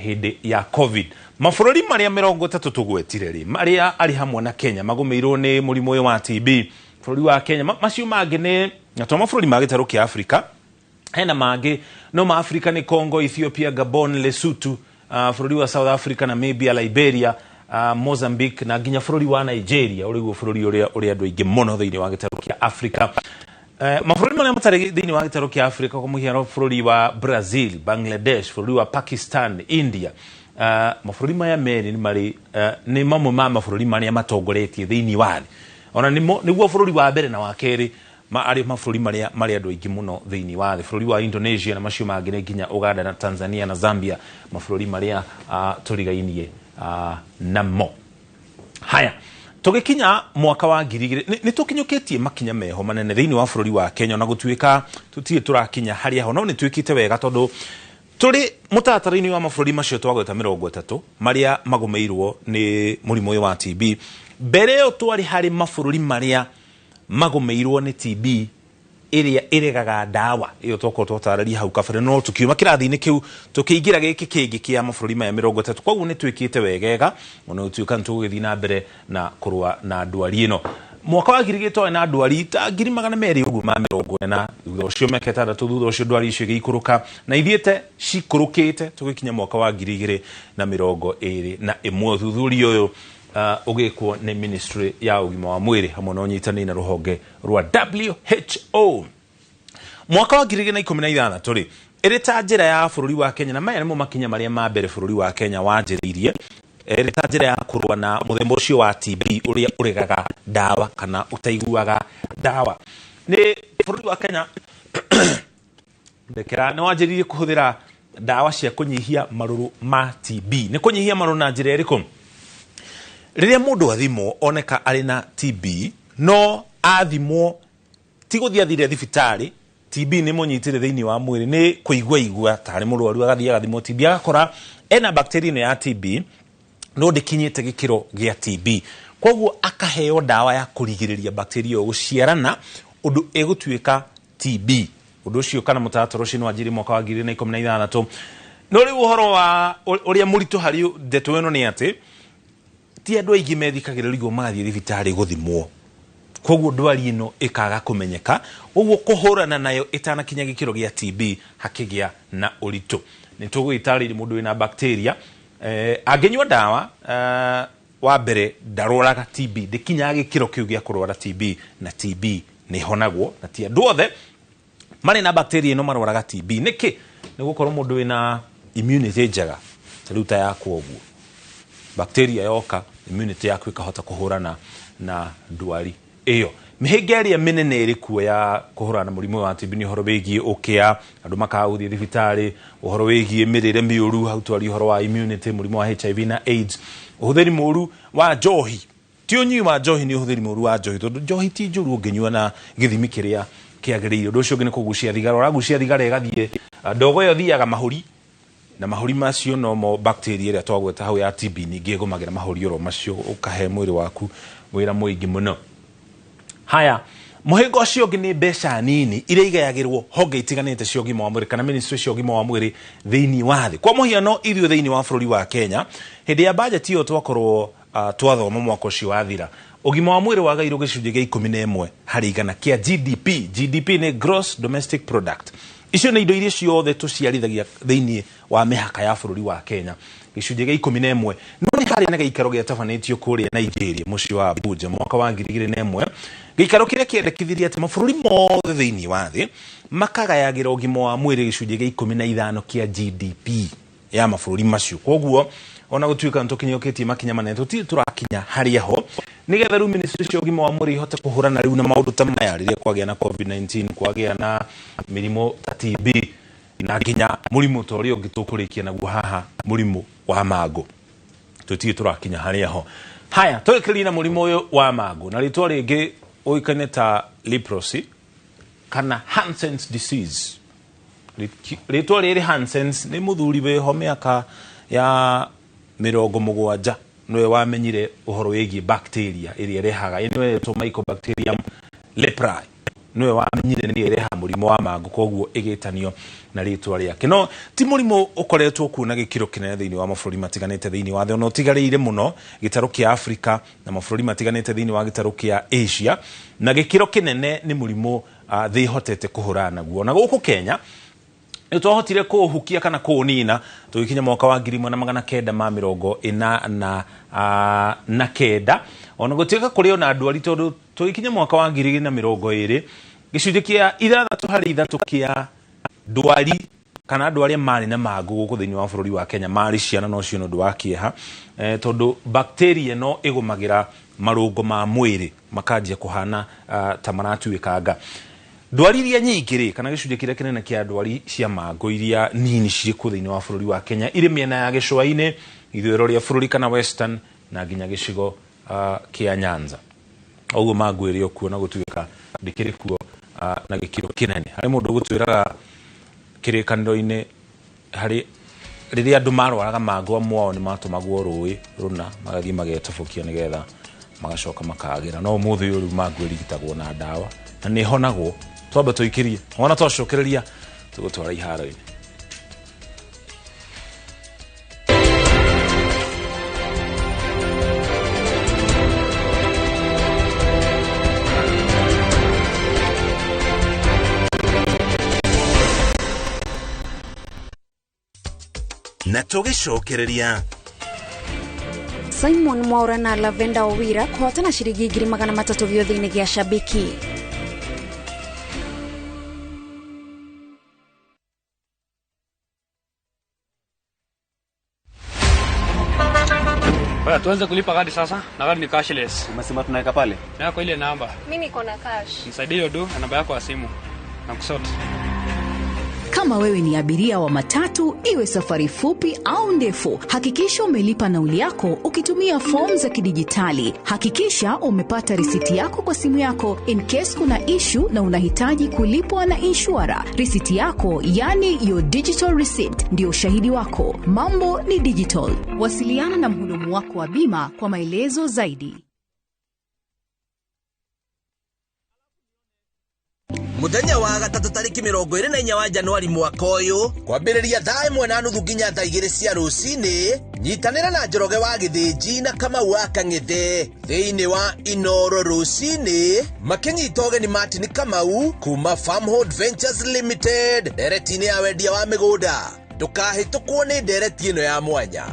Speaker 5: hĩndĩ ya COVID. Mabũrũri marĩa 30 tũgwetire rĩ marĩa arĩ hamwe na Kenya magũmĩirwo nĩ mũrimũ ũyũ wa TB. Bũrũri wa Kenya macio mangĩ nĩ to mabũrũri ma gĩtarũ kĩa Afrika, hena mangĩ no ma Afrika nĩ Congo, Ethiopia, Gabon, Lesotho, bũrũri wa South Africa, Namibia, Liberia, Mozambique na nginya bũrũri wa Nigeria ũrĩguo bũrũri ũrĩa andũ aingĩ mũno thĩinĩ wa gĩtarũ kĩa Afrika. Mabũrũri marĩa matarĩ thĩinĩ wa gĩtarũ kĩa Afrika kwa mũhiano bũrũri wa Brazil, Bangladesh, bũrũri wa Pakistan, India, mabũrũri maya merĩ nĩ mamwe ma mabũrũri marĩa matongoretie thĩinĩ wa thĩ, ona nĩguo bũrũri wa mbere na wa kerĩ arĩ mabũrũri marĩa andũ aingĩ mũno thĩinĩ wa thĩ. Bũrũri wa Indonesia na macio mangĩ nĩ nginya Uganda na Tanzania na Zambia, mabũrũri marĩa tũrigainie namo. Haya, tũgĩkinya mwaka wa 2000 nĩ tũkinyũkĩtie makinya meho manene thĩinĩ wa bũrũri wa Kenya, na gũtuĩka tũtirĩ tũrakinya harĩa ho, no nĩ twĩkĩte wega tondũ tũrĩ mũtaratara-inĩ wa mabũrũri macio twagweta 30 marĩa magũmĩirwo nĩ mũrimũ ũyũ wa TB. Mbere ĩyo twarĩ harĩ mabũrũri marĩa magũmĩirwo nĩ TB ĩrĩa ĩregaga ndawa ĩyo twakorwo twatarĩria hau kabere, no tukiuma kĩrathi-inĩ kĩu tũkĩingĩra gĩkĩ kĩngĩ kĩa mabũrũri maya 30. Koguo nĩ twĩkĩte wegega ona gũtuĩka nĩ tũgũgĩthiĩ na mbere na kũrũa na ndwari ĩno. Mwaka wa 2000 twarĩ na ndwari ta 200 ũguo ma 40, thutha ũcio mĩaka 6 thutha ũcio ndwari icio igĩikũrũka na ithiĩte cikũrũkĩte tũgĩkinya mwaka wa 2021. Ũthuthuria ũyũ ũgĩkwo nĩ Ministry ya ũgima wa mwĩrĩ hamwe na ũnyitanĩri na rũhonge rwa WHO. Mwaka wa 2016 rĩ ĩrĩ ta njĩra ya bũrũri wa Kenya, na maya nĩmo makinya marĩa ma mbere bũrũri wa Kenya wanjĩrĩirie, ĩrĩ ta njĩra ya kũrũa na mũthemba ũcio wa TB ũrĩa ũregaga ndawa kana ũtaiguaga ndawa. Nĩ bũrũri wa Kenya ndekera nĩ wanjĩrĩirie kũhũthĩra dawa cia kunyihia maruru ma TB. Ni kunyihia maruru na njira iriku? Riria mundu athimwo oneka ari na TB, no athimwo ti guthia thire thibitari, TB ni munyitire thiini wa mwiri, ni kuigua tari murwaru agathia gathimwo TB agakora ena bacteria no ya TB, no ndikinyite gikiro gia TB. Koguo akaheo dawa ya kurigiriria bacteria guciarana undu egutuika TB. Undu ucio kana mutataro ucio no ajiri mwaka wa 2016. No riu uhoro wa uria muritu hari ndeto eno ni ati ti andu aigi methikagiririo magathie thibitari guthimwo. Koguo ndwari ino ikaga kumenyeka, uguo kuhurana nayo itanakinya gikiro gia TB hakigia na uritu. Nitugwitariri mundu wina bacteria agenywa dawa wa mbere ndarwaraga TB, ndikinya gikiro kiu gia kurwara TB, na TB ni honagwo, na ti andu othe mari na bacteria ino marwaraga TB. Niki ni gukorwo mundu wina immunity njega taruta yaku oguo, bacteria yoka immunity yaku ikahota kuhurana na ndwari iyo. Mihigeria minene iriku ya kuhurana murimu wa TB ni uhoro wigie ukia, andu makaguthie thibitari, uhoro wigie mirire miuru, hau twari uhoro wa immunity, murimu wa HIV na AIDS, uhuthiri muru wa njohi. Ti unyi wa njohi ni uhuthiri muru wa njohi, tondu njohi ti njuru ungenyua na githimi kiria kiagiriire. Undu ucio ngi ni kugucia thigara, uragucia thigara igathie ndogo yo thiaga mahuri, na mahuri macio no mo bacteria ria twagweta hau ya TB ningi igumagira mahuri oro macio, ukahe mwiri waku wira muingi muno. Haya, muhigo ucio ngi ni mbeca nini iria igayagirwo honge itiganite cia ugima wa mwiri kana ministry cia ugima wa mwiri thiini wa thi. Kwa muhiano ithuĩ thiini wa bururi wa Kenya, hindi ya budget iyo twakorwo twathoma mwaka ucio wathira, ugima wa mwiri wagairwo gicunjĩ gia 11 harĩ igana kia GDP. GDP ni gross domestic product. Icio ni indo iria ciothe tuciarithagia thiini wa mihaka ya bururi wa Kenya, gicunjĩ gia 11. No ni hari na gĩikaro gĩa tabanĩtio kũrĩa Nigeria mũciĩ wa Abuja mwaka wa 2001, gĩikaro kĩrĩa kĩendekithirie atĩ mabũrũri mothe thĩinĩ wa thĩ makagayagira ũgima wa mwĩrĩ gĩcunjĩ gia 15 kia GDP ya mabũrũri macio. Koguo ona gũtuĩka nĩtũkinyũkĩtie makinya manene, tũtirĩ tũrakinya harĩa ho nigetha rĩu ministry cia ũgima wa mwĩrĩ ihote kũhũrana rĩu na maũndũ ta maya rĩrĩa kwagĩa na COVID-19, kwagĩa na mĩrimũ ta TB, na nginya mũrimũ ta ũrĩa ũngĩ tũkũrĩkia naguo haha, mũrimũ wa mango. Tũtirĩ tũrakinya harĩa ho. Haya, tũrĩkĩrĩrie na mũrimũ ũyũ wa mango, na rĩtwa rĩngĩ ũĩkaine ta leprosy kana Hansen's disease. Rĩtwa rĩrĩ Hansen's nĩ mũthuri wĩho mĩaka ya 70 niwe wamenyire uhoro wĩgie bacteria ĩrĩa irehaga, niwe to Mycobacterium leprae, niwe wamenyire nĩ ireha mũrimũ wa mango, koguo ĩgĩtanio na rĩtwa rĩake. No ti mũrimũ ũkoretwo kuona gĩkĩro kĩnene thĩinĩ wa mabũrũri matiganĩte thĩinĩ wa thĩ, ona ũtigarĩire mũno gĩtarũ kĩa Afrika na mabũrũri matiganĩte thĩinĩ wa gĩtarũ kĩa Asia, na gĩkĩro kĩnene nĩ mũrimũ thĩ ihotete kũhũrana naguo. Na gũkũ Kenya nĩtwahotire kũũhukia kana kũũnina tũgĩkinya mwaka wa 1949, ona gũtuĩka kũrĩ ona ndwari, tondũ tũgĩkinya mwaka wa 2020 gĩcunjĩ kĩa 6/3 kĩa ndwari kana andũ arĩa marĩ na mango gũkũ thĩinĩ wa bũrũri wa Kenya marĩ ciana, no cio nĩ ũndũ wa kĩeha, tondũ bacteria no ĩgũmagĩra marũngo ma mwĩrĩ makanjia kũhana ta maratuĩkanga. Ndwari iria nyingĩ rĩ kana gĩcunjĩ kĩrĩa kĩnene kĩa ndwari cia mango iria nini cirĩ kũ thĩinĩ wa bũrũri wa Kenya irĩ mĩena ya gĩcũa-inĩ, ithũĩro rĩa bũrũri kana western, na nginya gĩcigo kĩa Nyanza. Ũguo mango ĩrĩ okuo na gũtuĩka ndĩkĩrĩ kuo na gĩkĩro kĩnene. Harĩ mũndũ gũtwĩraga kĩrĩkanĩro-inĩ harĩ rĩrĩa andũ marwaraga mango amwe ao nĩ matũmagwo rũĩ rũna magathiĩ magetobokia nĩgetha magacoka makagĩra. No ũmũthĩ ũyũ rĩu mango ĩrigitagwo na ndawa na nĩ honagwo. Twamba tũikĩrie ona twacokereria tũgũtwara iharo-inĩ.
Speaker 1: Na tũgĩcokereria.
Speaker 4: Simon Mwaura na Lavenda Owira kũhotana ciringi 300 gĩothe-inĩ gĩa Shabiki.
Speaker 14: Baya, tuanze kulipa kadi sasa, na kadi ni cashless.
Speaker 7: Umesema tunaweka pale?
Speaker 14: Na kwa ile namba.
Speaker 8: Mimi niko na cash.
Speaker 14: Nisaidie hiyo do na namba yako ya simu. Na kusort.
Speaker 7: Kama wewe ni abiria wa matatu, iwe safari fupi au ndefu, hakikisha umelipa nauli yako ukitumia fomu za kidijitali. Hakikisha umepata risiti yako kwa simu yako in case kuna issue na unahitaji kulipwa na insurer. Risiti yako, yani your digital receipt, ndio ushahidi wako. Mambo ni digital. Wasiliana na mhudumu wako wa bima kwa maelezo zaidi.
Speaker 8: Muthenya wa gatatu tariki 24 wa Januari mwaka uyu kwambiriria thaa 1:30 nginya thaa 2 cia rucini, nyitanira na Njoroge wa Githĩnji na Kamau wa Kang'ethe thiini wa Inooro rucini, makinyita ũgeni Martin Kamau kuma Farmhold Ventures Limited, nderetini ya wendia wa migunda. Ndũkahĩtũkwo nĩ ndereti ĩno ya mwanya.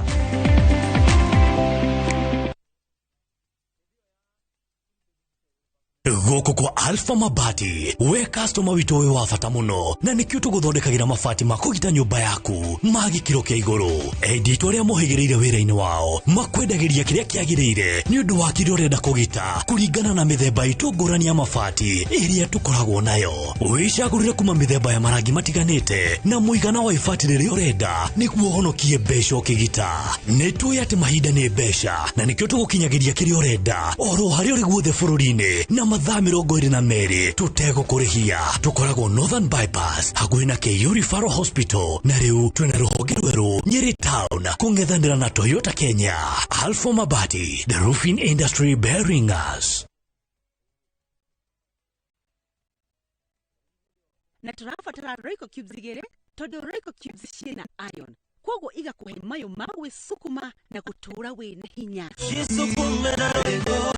Speaker 9: Goko kwa Alpha Mabati, we customer wito we wa bata muno, na nikio tuguthondekagira mabati makugita nyumba yaku magikiro kia iguru. Edit aria mohigireire wira-ini wao makwendagiria kiria kiagirire ni undu wa kiria urenda kugita kuringana na mithemba itu ngurani ya mabati iria tukoragwo nayo. Wicagurire kuma mithemba ya marangi matiganite na muigana wa ibati riria urenda niguo honokie mbeca ukigita. Nitui ati mahinda ni mbeca na nikio tugukinyagiria kiria urenda oro hari uri guothe bururi-ini na mathaa 22 tutegũkũrĩhia. Tukoragwo Northern Bypass hakuhĩ na KU Referral Hospital, na rĩu twĩna rũhonge rwerũ Nyeri Town kũng'ethanĩra na Toyota Kenya. Alpha Mabati, the roofing industry bearing us.
Speaker 12: Na tũrabatara Royco Cubes igĩrĩ tondũ Royco Cubes ciĩna iron, kwoguo igakuhe mayo ma gwĩsukuma na gũtũũra wĩna hinya.
Speaker 17: Sukuma na Royco,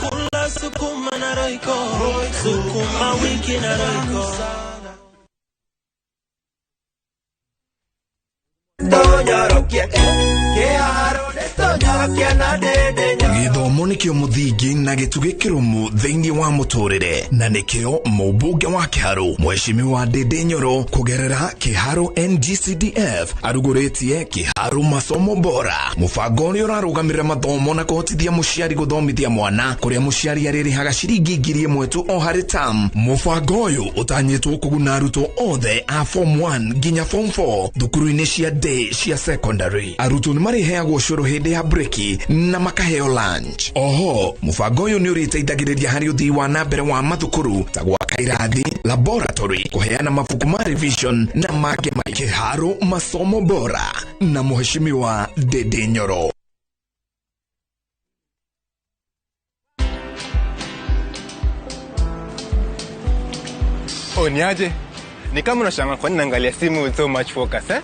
Speaker 17: kula sukuma na Royco, sukuma wiki na Royco.
Speaker 1: Githomo nikio muthingi na gitugi kirumu thiini wa muturire, na nikio mubunge wa Kiharu Mheshimiwa Ndindi Nyoro kugerera Kiharu NGCDF aruguritie Kiharu masomo bora, mubango uria urarugamirira mathomo na kuhotithia muciari guthomithia mwana kuria muciari aririhaga ciringi 1,000 tu o hari tam. Mubango uyu utanyitwo kuguna arutwo othe a form 1 nginya form 4 thukuru-ini cia day cia secondary. Arutwo ni mariheagwo curu hindi ya breki na makaheo lunch. Oho, mubango uyu ni uriteithagiriria hari uthii wa nambere wa mathukuru ta gwaka irathi, laboratory, kuheana mabuku ma revision na mangĩ maingĩ. Kiharu masomo bora na Mheshimiwa Ndindi Nyoro.
Speaker 24: Niaje? Ni kama unashangaa kwa nini naangalia simu with so much focus, eh?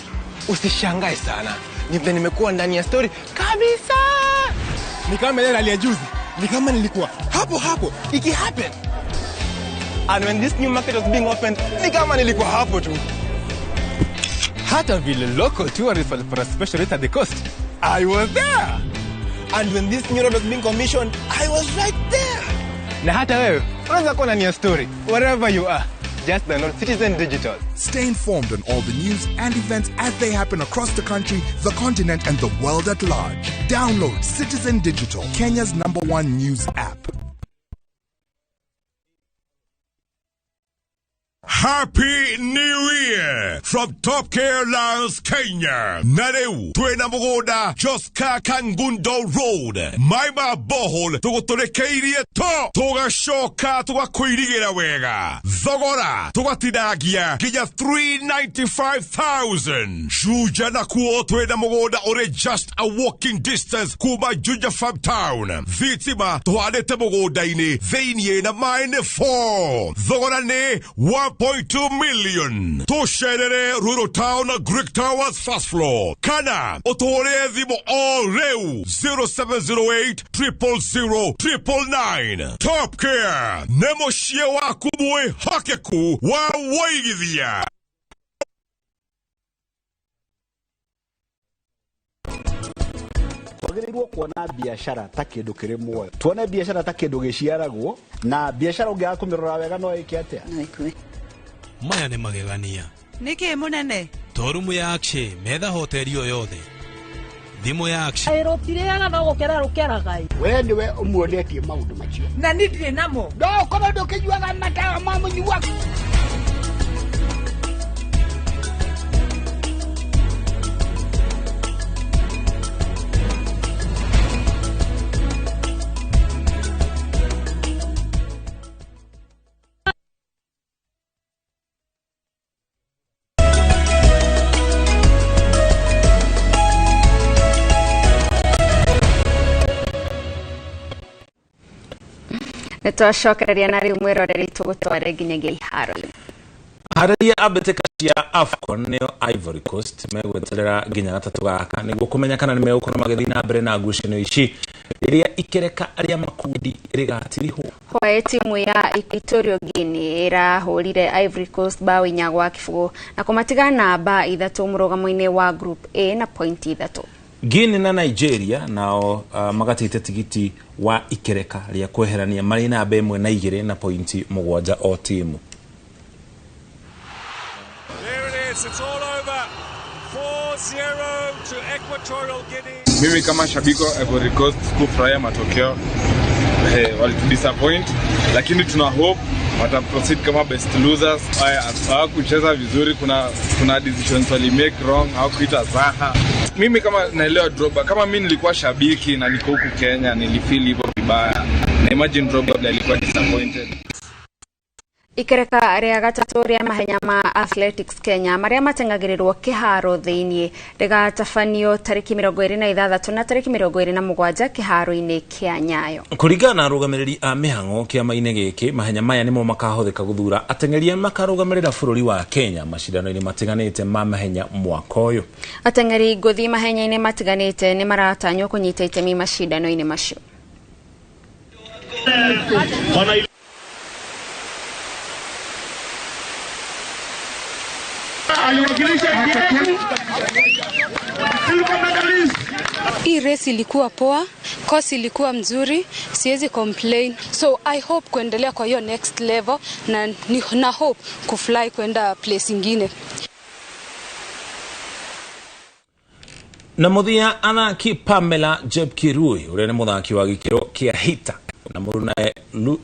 Speaker 24: Usishangae sana. Nimekuwa ndani ya story kabisa. Ni kama ile hali ya juzi. Ni kama nilikuwa hapo iki happen. And when this new market was being opened, ni kama nilikuwa hapo tu. Hata vile local tourists for a special rate at the coast, I was there. And when this new road was being commissioned, I was right there. Na hata wewe unaweza kuwa ndani ya story wherever you are. Just download Citizen Digital.
Speaker 25: Stay informed on all the news and events as they happen across the country, the continent, and the world at large. Download Citizen Digital, Kenya's #1 news app.
Speaker 29: Happy New Year from Top Care Lines, Kenya. Nareu, twena mugoda, Joska Kangundo Road. Maima bohol, tuguturekeirie to. Tuga shoka, tuga kuirigira wega. Zogora, tuga tinagia, kija 395,000. Juja na kuo, twena mugoda, ore just a walking distance, kuba Juja Farm Town. Vitima, tuadete mugoda ini, theinye na mine 4. Zogora ne, 1.2 million. Tosherere Rural Town Greek Towers first floor. Kana otore dhimo all reu 0708 000 999. Top Care nemoshie wa kubwe hakeku wa waigithia.
Speaker 26: Twagĩrĩirwo kuona biashara ta kĩndũ kĩrĩ muoyo, tuone biashara ta kĩndũ gĩciaragwo, na biashara ũngĩaga kũmĩrora wega no ĩke atĩa.
Speaker 27: Maya nĩ magegania.
Speaker 23: Nĩkĩ mũnene?
Speaker 27: Torumu ya Akshe metha hoteli yo yothe. Thimo ya Akshe.
Speaker 23: Aerotiriaga no gũkera rũkera gai.
Speaker 2: We ndiwe ũmuonetie maũndũ macio.
Speaker 23: Na nĩ ndirĩ namo.
Speaker 2: No koma ndũkĩnyuaga matawa ma mũnyuaga.
Speaker 4: Nitwacokereria na riu mwiroreri tugutware nginyagia iharo.
Speaker 5: Hararia abeteka cia AFCON neo Ivory Coast megweterera nginya gatatu gaka niguo kumenya kana ni megukora magethi na mbere na ngucanio ici iria ikereka aria makundi rigatiriho.
Speaker 4: Hwae timu ya Equatorial Guinea irahurire Ivory Coast bao 4 gwa kibugu na kumatiga namba 3 murugamo-ini wa group A na point 3.
Speaker 5: Guinea na Nigeria nao magatite tigiti wa ikereka ria kweherania mari namba 1 na 2 na point 7 o timu.
Speaker 10: It's all over. 4-0 to Equatorial Guinea.
Speaker 24: Mimi kama shabiki wa Ivory Coast kufurahia matokeo. Walidisappoint, lakini tuna hope wataproceed kama best losers. Hawakucheza vizuri, kuna decisions wali make wrong, hawakuita Zaha. Mimi kama naelewa Drogba, kama mimi nilikuwa shabiki na niko huku Kenya, nilifeel hivyo vibaya. Na imagine Drogba alikuwa disappointed.
Speaker 4: Ikereka ria gatatu ria mahenya ma Athletics Kenya maria matengagirirwo kiharo thiini rigatafanio tariki 26 na tariki 27 kiharo-ini kia Nyayo.
Speaker 5: Kuringana na arugamiriri a mihango kiama-ini giki mahenya maya nimo makahotheka guthura atengeria makarugamirira bururi wa Kenya mashindano-ini matiganite ma mahenya mwaka uyu.
Speaker 4: Atengeri nguthi mahenya-ini matiganite ni maratanywo kunyita itemi mashindano-ini macio.
Speaker 11: Hii race ilikuwa poa, course ilikuwa mzuri, siwezi complain. So I hope kuendelea kwa hiyo next level na hope kufly kwenda place ingine.
Speaker 5: Na muthia athaki Pamela Jepkirui uria ni muthaki wa gikiro kia hita na muruna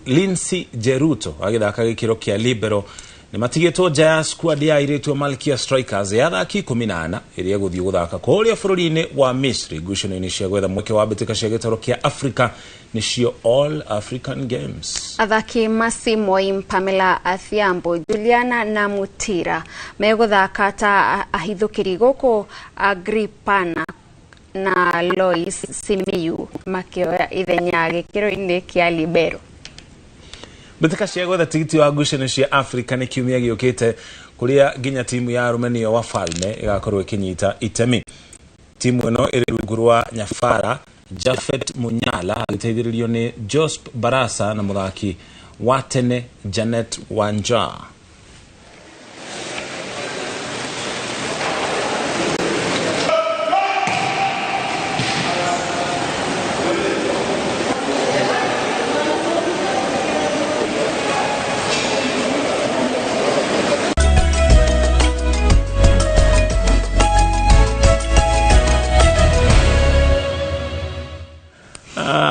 Speaker 5: Lindsay Jeruto agithaka gikiro kia libero ni matigitwo nja squad ya iretu Malkia Strikers ya athaki 18 iria guthii guthaka kuria bururi-ini wa Misri ngucanio-ini cia gwetha mweke wa mbĩtĩka cia gĩtaro kia Africa nicio All African Games.
Speaker 4: Athaki Masi Moim, Pamela Athiambo, Juliana na Mutira meguthaka ta ahithukiri guku Agripana na Lois Simiyu makioya ithenya gĩkĩro-inĩ kia libero.
Speaker 5: Mbĩtĩka cia gwetha tigiti wa ngucanio cia Africa ni kiumia giukite kuria nginya timu ya Armenia wa Falme igakorwo ikinyita itemi. Timu ino iri rungu rwa Nyafara Jafet Munyala agiteithĩrĩrio ni Josp Barasa na muthaki wa tene Janet Wanja.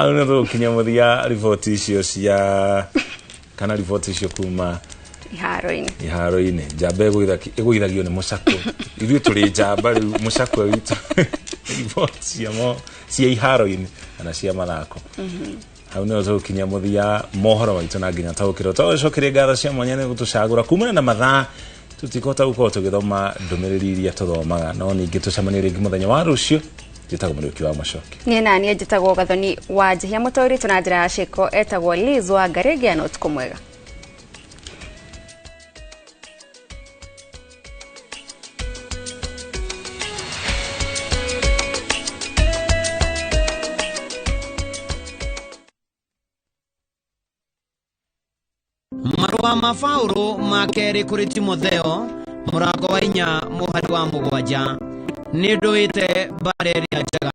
Speaker 5: Unathu kinyamuthia ripoti icio cia kana ripoti icio kuma iharo-ini njamba iguithagio ni mucakwe ithuĩ tũrĩ njamba rĩu mucakwe witũ ripoti cia iharo-ini kana cia mathako. Hau nĩho tũkinyamuthia mohoro maitũ na nginya taũkĩro tũcokerie ngatho cia mwanya nĩ gũtũcagũra kumana na mathaa tũtikũhota gũkorwo tũgĩthoma ndũmĩrĩri iria tũthomaga no ningĩ tũcemanie rĩngĩ mũthenya wa rũciũ. Jitagwo Mũriũki wa Macoki.
Speaker 4: Niĩ naniĩ njĩtagwo Gathoni wa Njihia mũtũũri na njĩra ya ciko etagwo Liz wa Ngarĩgia na ũtukũ mwega.
Speaker 13: Marũa ma Paulo ma kerĩ kũrĩ Timotheo mũrango wa 4 mũhari wa 7 nĩndũĩte mbara ĩrĩa njega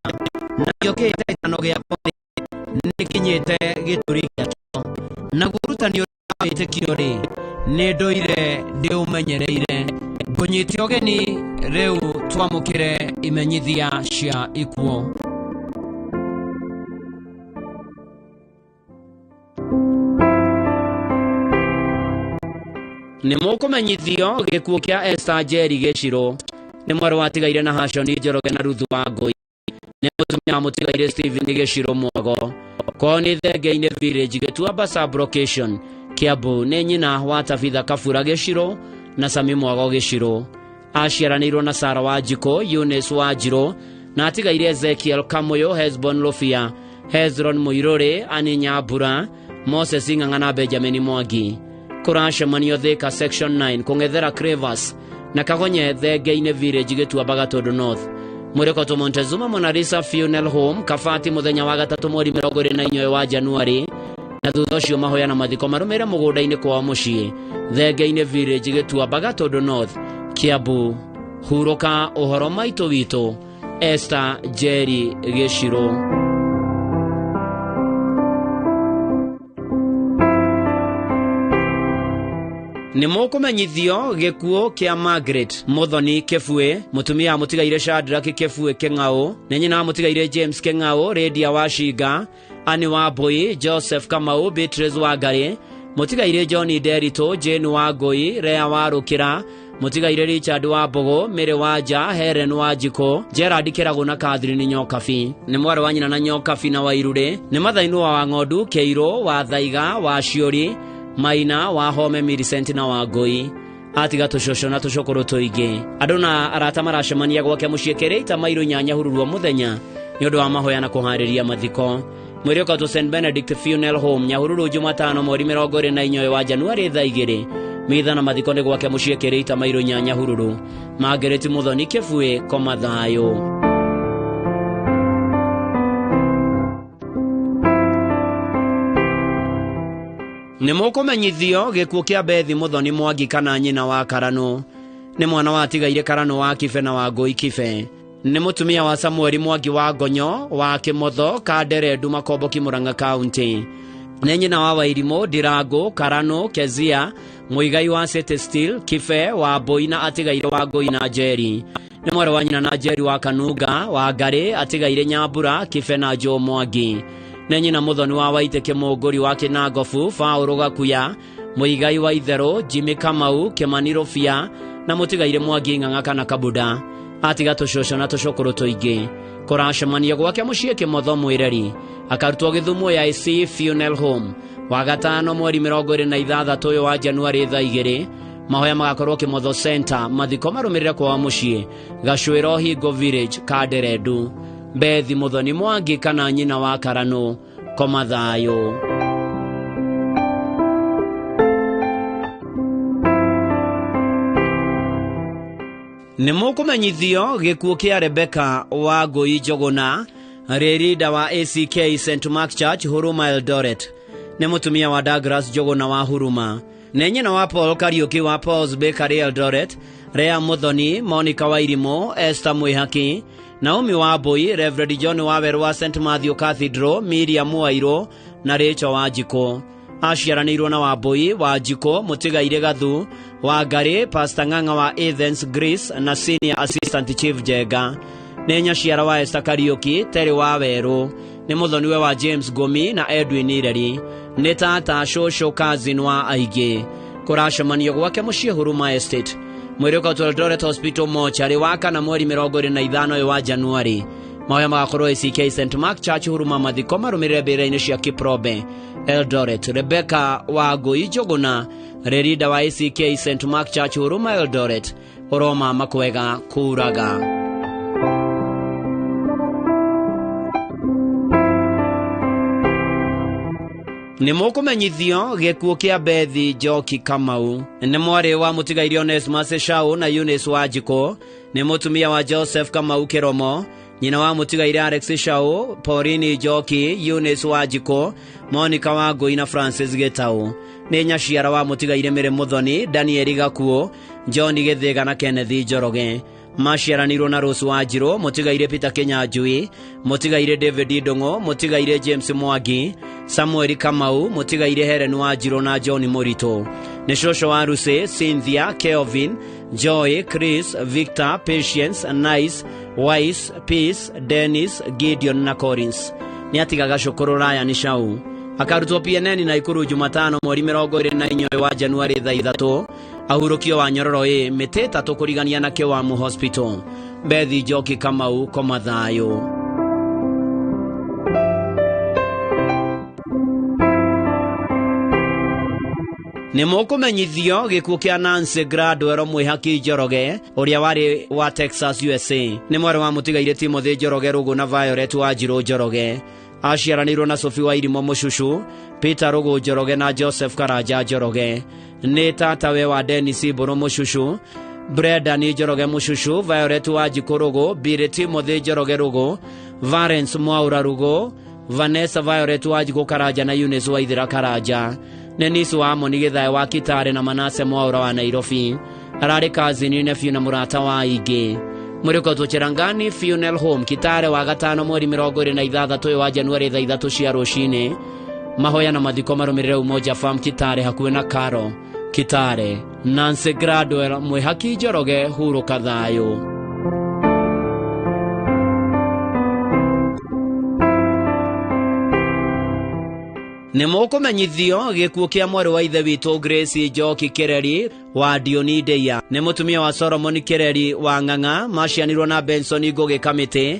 Speaker 13: na gĩũkĩte gĩtano gĩakwa nĩkinyĩte gĩtũri gĩakwa naguo ũrutani ũrĩa wĩtĩkio-rĩ nĩndũire ndĩũmenyereire ngũnyite ũgeni rĩu twamũkĩre imenyithia cia ikuo. Nĩ mũkũmenyithio gĩkuũ kĩa Esther Njeri Gĩchirũ nĩ mwarĩ watigaire na Hashoni Njoroge na Ruthu wa Ngũi nĩ mũtumia mũtigaire Stephen Gĩchirũ Mwago ko nĩ Thenge-inĩ Village Gĩtuamba Sub-location Kiambu nĩ nyina wa Tabitha Kabura Gĩchirũ na Sami Mwago Gĩchirũ aciaranĩirwo na Sara Wanjikũ, Eunice Wanjirũ na atigaire Ezekiel Kamoyo, Hezbon Lofia, Hezron Muirore, Ani Nyambura, Moses Ng'ang'a na Benjamin Mwangi. Kũracemanio Thika section 9 kũng'ethera Crevas na Kagonye Thenge-inĩ village gĩtuamba Gatũndũ North. Mũrĩko Montezuma Monalisa Funeral Home Kabati mũthenya wa gatatũ mweri 24 wa Januari, na thutha ũcio mahoya na mathiko marũmĩrĩre mũgũnda-inĩ kwa mũciĩ Thenge-inĩ village gĩtuamba Gatũndũ North, Kiambu. Hurũka ũhoro maitũ witũ Esther Jerry Gĩchirũ. Nĩ mũkũmenyithio gĩkuũ kĩa Margaret Muthoni Kĩbue, mũtumia mũtigaire Shadrack Kĩbue Kĩng'aũ, na nyina mũtigaire James Kĩng'aũ, Lydia Washinga, Anne Wambui, Joseph Kamau, Beatrice Wangari, mũtigaire John Derito, Jane Wangui, Rea Warũkĩra, mũtigaire Richard Wambogo, Mary Wanja, Helen Wanjiko, Gerard Kĩragũ na Catherine Nyokabi. Nĩ mwarĩ wa nyina na Nyokabi na Wairũrĩ. Nĩ mathainũ wa Ng'ondu, Kĩirũ, wa Thaiga, wa Ciori, Maina, wa Home, Millicent na Wangui. Atiga tũcũcũ na tũcũkũrũ tũingĩ. Andũ na arata maracemania gwake mũciĩ Kĩrĩita Mairũ Nyanya hururwo mũthenya nĩ ũndũ wa mahoya na kũharĩria mathiko. Mwĩrĩ ũkatũ St Benedict Funeral Home Nyahururu Jumatano mweri 24 wa Januari thaa 2. Mitha na mathiko nĩ gwake mũciĩ Kĩrĩita Mairũ Nyanya hururu. Margaret Muthoni Kĩbue koma thayũ. Nĩ mũkũmenyithio gĩkuũ kĩa Bethi Muthoni Mwangi kana nyina wa Karanũ. Nĩ mwana wa tigaire Karanũ wa Kibe na Wangui Kibe. Nĩ mũtumia wa Samuel Mwangi wa Ngonyo wa Kĩmotho Kanderendu Makomboki Murang'a County. Nĩ nyina wa Wairimũ Ndirangu Karanũ Kezia Muigai wa City Steel Kibe wa Mbui na atigaire wa Ngui na Njeri. Nĩ mwarĩ wa nyina na Njeri wa Kanunga wa Ngari atigaire Nyambura Kibe na Joe Mwangi. Nĩ nyina Muthoni wa Waitĩkĩ Mũngũri wa Kĩnangobu Paũlũ Gakuya Muigai wa Itherũ Jimmy Kamau Kĩmani Rũbia na mũtigaire Mwangi Ng'ang'a kana Kabuda. Atiga tũcũcũ na tũcũkũrũ tũingĩ. Kũracemania gwake mũciĩ Kĩmotho Mwĩreri. Akarutwo Gĩthumo ya IC Funeral Home wa gatano mweri 26 wa Januari thaa 2. Mahoya magakorwo Kĩmotho Center, mathiko marũmĩrĩre kwa mũciĩ Gacũĩro Hingo Village Kanderendu. Bethi Muthoni Mwangi kana nyina wa Karanũ koma thayũ. Nĩ mũkũmenyithio gĩkuũ kĩa Rebecca wa Ngui Njũgũna, rĩrida wa ACK St Mark Church Huruma Eldoret. Nĩ mũtumia wa Douglas Njũgũna wa Huruma. Nĩ nyina wa Paul Kariuki wa Paul's Bakery Eldoret, Rea Muthoni, Monica Wairimũ, Esther Mwĩhaki, Naomi Wambui, Reverend John Waweru wa St Matthew Cathedral, Miriam Wairũ na Rachel Wanjiko. Aciaranĩirwo na Wambui, Wanjiko, mũtigaire Gathu, Wangari, Pastor Ng'ang'a wa Athens Grace na Senior Assistant Chief Jenga. Nĩ nyaciara wa Esther Kariuki, Terry Waweru. Nĩ mũthoniwe wa James Gomi na Edwin Ireri. Nĩ tata cũcũ cousin wa aingĩ. Kũracemanio gwake mũciĩ Huruma Estate. Mwĩrĩ ũkatũ Eldoret Hospital Mortuary wa kana mweri 25 wa Januari. Mahoya magakorwo ACK St Mark Church Huruma, mathiko marũmĩrĩre mbĩrĩra-inĩ cia Kiprobe Eldoret. Rebecca wa Ngui Njũgũna, rĩrida wa ACK St Mark Church Huruma Eldoret, ũroma makwega kuraga. Nĩ mũkũmenyithio gĩkuũ kĩa Bethi Njoki Kamau. Nĩ mwarĩ wa mũtigaire Onesmus Shau na Eunice Wanjiko. Nĩ mũtumia wa Joseph Kamau Kĩromo. Nyina wa mũtigaire Alex Shau, Pauline Njoki, Eunice Wanjiko, Monica Wangui na Francis Gĩtaũ. Nĩ nyaciara wa mũtigaire Mĩrĩ Muthoni, Daniel Gakuo, John Gĩthĩga na Kenneth Njoroge. Maciaranĩirwo na Rose Wanjirũ, mũtigaire Peter Kĩnyanjui, mũtigaire David Ndung'u, mũtigaire James Mwangi, Samuel Kamau, mũtigaire Helen Wanjirũ na John Mũritũ. Nĩ cũcũ wa Lucy, Cynthia, Kelvin, Joy, Chris, Victor, Patience, Nice, Wise, Peace, Dennis, Gideon na Collins. Nĩ atigaga cũkũrũ Ryan Shau. Akarutwo PNN na Ikuru Jumatano mweri 24 wa Januari thaa 3. Ahurũkio wa Nyororo mĩtĩ 3 kũrigania na Kĩwamu Hospital. Bethi Njoki Kamau koma thayũ. Nĩ mũkũmenyithio gĩkuũ kĩa Nancy Gradwell Mwĩhaki Njoroge, ũrĩa warĩ wa Texas USA. Nĩ mwarĩ wa mũtigaire Timothy Njoroge Rũgũ na Violet Wanjirũ Njoroge. aciaranirwo na Sophie Wairimo Mushushu, Peter Rugo Njoroge na Joseph Karanja Njoroge. Nĩ tatawe wa Dennis Mburu Mushushu, Brenda ni Njoroge Mushushu, Violet Wanjiku Rugo, Billy Timothy Njoroge Rugo, Valence Mwaura Rugo, Vanessa Violet Wanjiku Karanja na Eunice Waithira Karanja. Nenis wa Amoni Githae wa Kitare na Manase Mwaura wa Nairobi. Ararĩ kazini nephew na mũrata wa Ingĩ. Mũrĩko tũcherangani Funeral Home Kitare wa gatano mweri 26 wa Januari 3 cia rũcinĩ. Mahoya na mathiko marũmĩrĩre Umoja Farm Kitare hakuhĩ na Karo Kitare. Nancy Gradwell Mwĩhaki Njoroge hurũka thayũ. Nĩmũkũmenyithio gĩkuũ kĩa mwarĩ wa ithe witũ Grace Njoki Kereri wa Dioni Ndeia. Nĩ mũtumia wa Solomon Kereri wa Ng'ang'a, macianirwo na Benson Ngũgĩ Kamĩtĩ,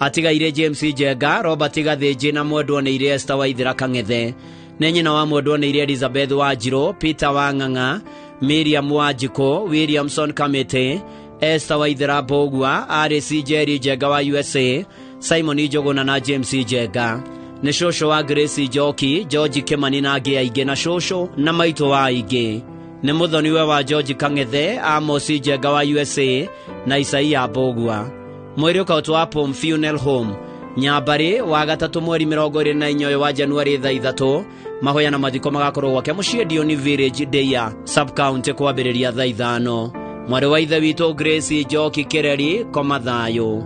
Speaker 13: atigaire James Njenga, Robert Gathĩnji na mwendwo nĩ ire Esther Waithira Kang'ethe. Nĩ nyina wa mwendwo nĩ ire Elizabeth Wanjirũ, Peter wa Ng'ang'a, Miriam Wanjikũ, Williamson Kamĩtĩ, Esther Waithira Mbũgua, Alice Jerry Njenga wa USA, Simon Njũgũna na James Njenga. Nĩ shosho wa Grace Njoki, George Kimani na angĩ aingĩ na shosho na maitũ wa aingĩ. Nĩ mũthoniwe wa George Kang'ethe, Amos Njenga wa USA na Isaia Mbũgua. Mwĩrĩ ũkaũtwa Palm Funeral Home Nyambarĩ wa gatatũ mweri 24 wa Januari 3. Mahoya na mathiko magakorwo gwake mũciĩ Dioni Village Ndeia sub-county kwambĩrĩria 5. Mwarĩ wa ithe witũ Grace Njoki Kereri, koma thayũ.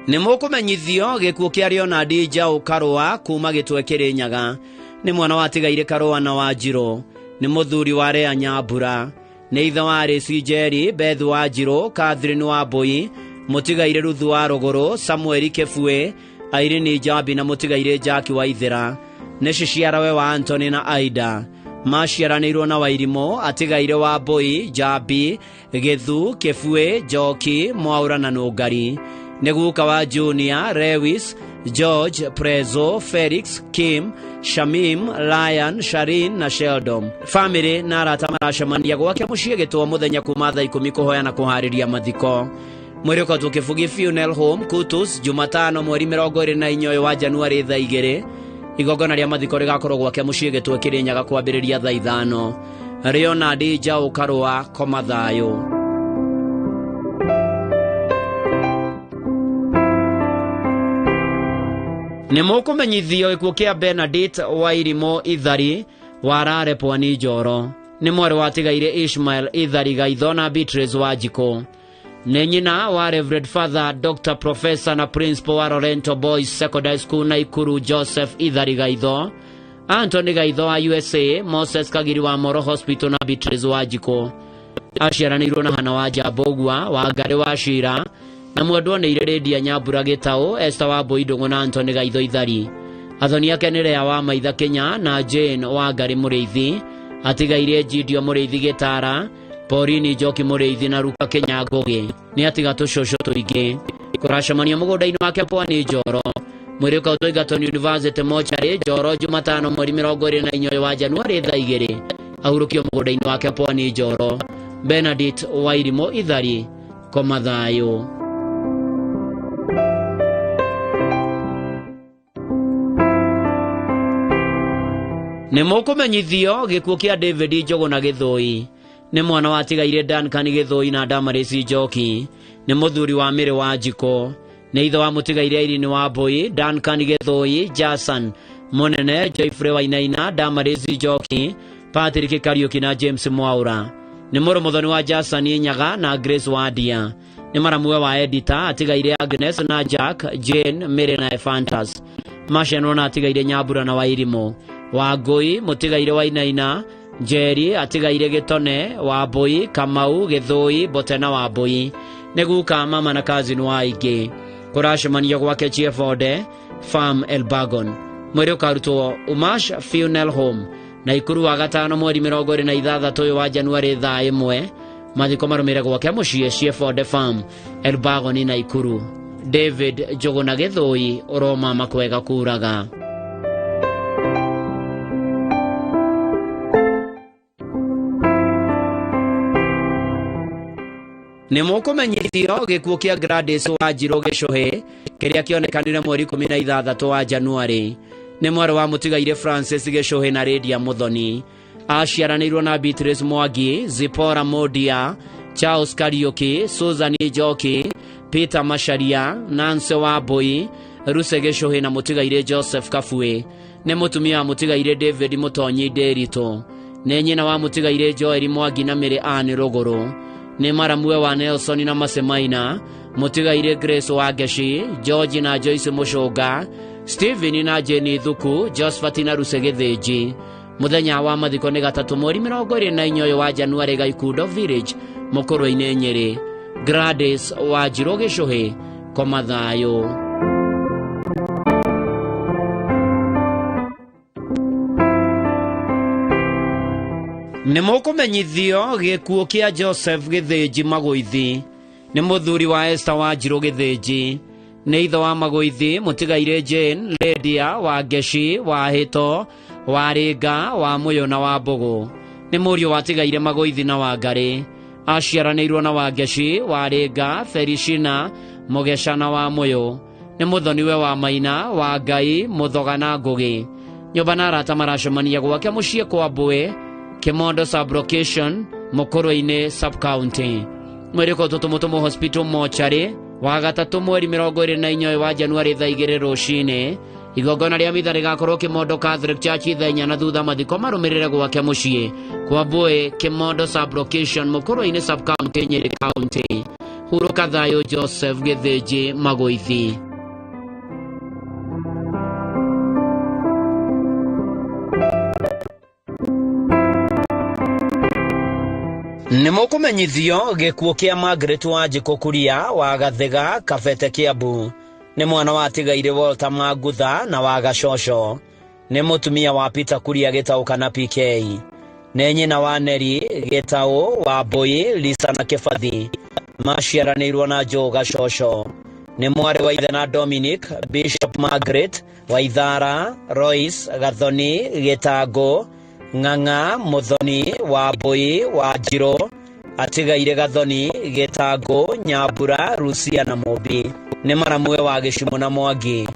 Speaker 13: Nĩmũkũmenyithio gĩkuũ kĩa Leonard Njaũ Karũa kuma Gĩtwe Kĩrĩnyaga. Nĩ mwana wa tigaire Karũa na Wanjirũ. Nĩ mũthuri wa Rea Nyambura. Nĩ ithe wa Alice Njeri, Beth Wanjirũ, Catherine Wambui, mũtigaire Ruthu wa Rũgũrũ, Samuel Kĩbue, Irene Njambi na mũtigaire Jackie Waithira. Nĩ ciciarawe wa Anthony na Aida. Maciaranĩirwo na Wairimũ, atigaire Wambui, Njambi, Gĩthu, Kĩbue, Njoki, Mwaura na Nũngari. Nĩ guka wa Junior, Lewis, George, Prezo, Felix, Kim, Shamim, Ryan, Sharin na Sheldon. Family na arata maracemania gwake mũciĩ Gĩtwe mũthenya kuma thaa 10 kũhoya na kũharĩria mathiko. Mwĩrĩ ũkatwo Kĩbugi Funeral Home Kutus Jumatano mweri 24 wa Januari 2. Igongona rĩa mathiko rĩgakorwo gwake mũciĩ Gĩtwe Kĩrĩnyaga kwambĩrĩria 5. Leonard Njaũ Karũa, koma thayũ. Nĩmũkũmenyithio gĩkuũ kĩa Benedict Wairimo Ithari wa Rare Pwani Njoro. Nĩ mwarĩ wa tigaire Ishmael Ithari Gaitho na Beatrice Wanjikũ. Nĩ nyina wa Reverend Father Dr. Professor na Principal wa Lorento Boys Secondary School Naikuru Joseph Ithari Gaitho, Anthony Gaitho wa USA, Moses Kagiri wa Moro Hospital na Beatrice Wanjikũ. Aciaranĩirwo na Hana wa Mbũgua, wa Ngari wa Shira, na mwendwo nĩ ire Lydia Nyambura Gĩtaũ, Esther Wambui Ndũng'ũ na Anthony Gaitho Ithari. Athoni ake nĩ Lea wa Maitha Kenya na Jane wa Ngari Mũrĩithi, atigaire Gideon Mũrĩithi Gĩtara, Pauline Njoki Mũrĩithi na Ruka Kenya Ngũgĩ. Nĩ atiga tũcũcũ tũingĩ. Kũracemania mũgũnda-inĩ wake Pwani Njoro. Mwĩrĩ ũkaũtwo Egerton University Mochari Njoro Jumatano mweri 24 wa Januari 2. Ahurũkio mũgũnda-inĩ wake Pwani Njoro. Benedict Wairimo Ithari, koma thayũ. Nĩmũkũmenyithio gĩkuũ kĩa David Njũgũna Gĩthũi. Nĩ mwana wa tigaire Duncan Gĩthũi na Damaris Njoki. Nĩ mũthuri wa Mĩrĩ Wanjikũ. Nĩ ithe wa mũtigaire Irene Wambui, Duncan Gĩthũi, Jason Mũnene, Joyfrey Wainaina, Damaris Njoki, Patrick Kariuki na James Mwaura. Nĩ mũrũ mũthoni wa Jason Nyaga na Grace Wadia. Nĩ maramwe wa editor atigaire Agnes na Jack, Jane, Mary na Ephantus. Macianwo na atigaire Nyambura na Wairimũ. Wangui mũtigaire Wainaina, Jerry atigaire Gĩtone, Wambui, Kamau, Gĩthũi, Botena Wambui. Nĩ guka mama na cousin wa aingĩ. Kũracemania gwake Chiefode Farm Elbagon. Mwĩrĩ ũkarutwo Umash Funeral Home Naikuru wa gatano mweri 26 wa Januari 1. Mathiko marũmĩrĩre gwake mũciĩ Chiefode Farm Elbagon Naikuru. David Njũgũna Gĩthũi, ũroma makwega kuraga. nĩ mũkũmenyithio gĩkuũ kĩa Gladys Wanjiru Gĩchũhĩ kĩrĩa kĩonekanire mweri 16 wa Januari nĩ mwarĩ wa mũtigaire Francis Gĩchũhĩ na Lydia Muthoni. Aciaranĩirwo na Beatrice Mwangi, Zipora Modia, Charles Kariuki, Susan Njoki, Peter Macharia, Nancy Wambui, Ruse Gĩchũhĩ na mũtigaire Joseph Kabui. Nĩ mũtumia wa mũtigaire David Mutonyi Nderitu. Nĩ nyina wa mũtigaire Joel Mwangi na Mary Ann Rũgũrũ. Nĩ maramwe wa Nelson na Masemaina, mũtigaire Grace Wangeci, George na Joyce Mucunga, Stephen na Jenny Thuku, Josephat na Ruse Gĩthĩnji. Muthenya wa mathiko nĩ 3 mweri 28 wa Januari Gaikundo Village, Mũkũrũ-inĩ Nyĩrĩ. Gladys Wanjiru Gĩchũhĩ, koma thayũ. Nĩ mũkũmenyithio gĩkuũ kĩa Joseph Gĩthĩnji Magũithi. Nĩ mũthuri wa Esther Wanjiru Gĩthĩnji. Nĩ ithe wa Magũithi mũtigaire Jane, Lydia, Wangeci, Wahĩto, Warĩnga, Wamũyũ na Wambũgũ. Nĩ mũriũ watigaire Magũithi na Wangarĩ. Aciaranĩirwo na Wangeci, Warĩnga, Feliciana, Mũgeca na Wamũyũ. Nĩ mũthoniwe wa Maina, Wangai, Mũthoga na Ngũgĩ. Nyũmba na arata maracemania gwake mũciĩ kwa Mbũĩ, Kimondo Sub-Location, Mũkũrũ-inĩ Sub-County. Mweri tũtũmũtũmũ Hospital Mortuary wa 3 mweri 24 wa Januari thaa 2 rũcinĩ. Igongona rĩa mitha rĩgakorwo Kimondo Catholic Church thaa 4 na thutha mathiko marũmĩrĩre gwake mũciĩ kwa Mbũĩ, Kimondo Sub-Location, Mũkũrũ-inĩ Sub-County, Nyĩrĩ County. Hurũka thayũ Joseph Gĩthĩnji Magũithi. Nĩ mũkũmenyithio gĩkuũ kĩa Margaret Wanjiru Kuria wa Gathega, Kabete, Kiambu. Nĩ mwana wa tigaire Walter Magutha na wa Gacoco. Nĩ mũtumia wa Peter Kuria Gĩtaũ kana PK. Nĩ nyina wa Neri Gĩtaũ, wa Mbũi, Lisa na Kĩbathi. Maciaranĩirwo na Joe Gacoco. Nĩ mwarĩ wa ithe na Dominic, Bishop Margaret, wa Ithara, Royce, Gathoni, Gĩtango, Ng'ang'a, Muthoni, wa Mbũi, Wanjiru, atigaire Gathoni, Gĩtango, Nyambura, Rusia na Mũmbi. Nĩ maramwe wa Gĩcimo na Mwangi.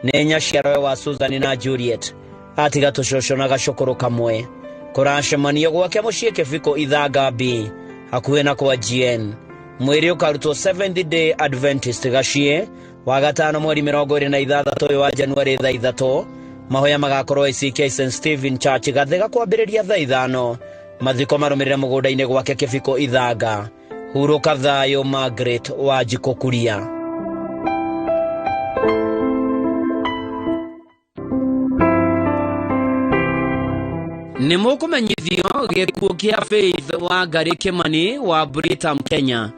Speaker 13: Nĩ nyaciarawe wa Susan na Juliet. Atiga tũcũcũ na gacũkũrũ kamwe. Kũracemanio gwake mũciĩ Kĩbiko Ithanga B, hakuhĩ na kwa GN. Mwĩrĩ ũkarutwo Seventh Day Adventist Gaciĩ wa 5 mweri 26 wa Januari thaa 3. Mahoya magakorwo ICK St Stephen Church Gathega kwambĩrĩria thaa 5. Mathiko marũmĩrĩre mũgũnda-inĩ gwake Kĩbiko Ithanga. Hurũka thayũ Margaret Wanjiru Kuria. Nĩ mũkũmenyithio gĩkuũ kĩa Faith Wangarĩ Kĩmani wa Brigham, Kenya.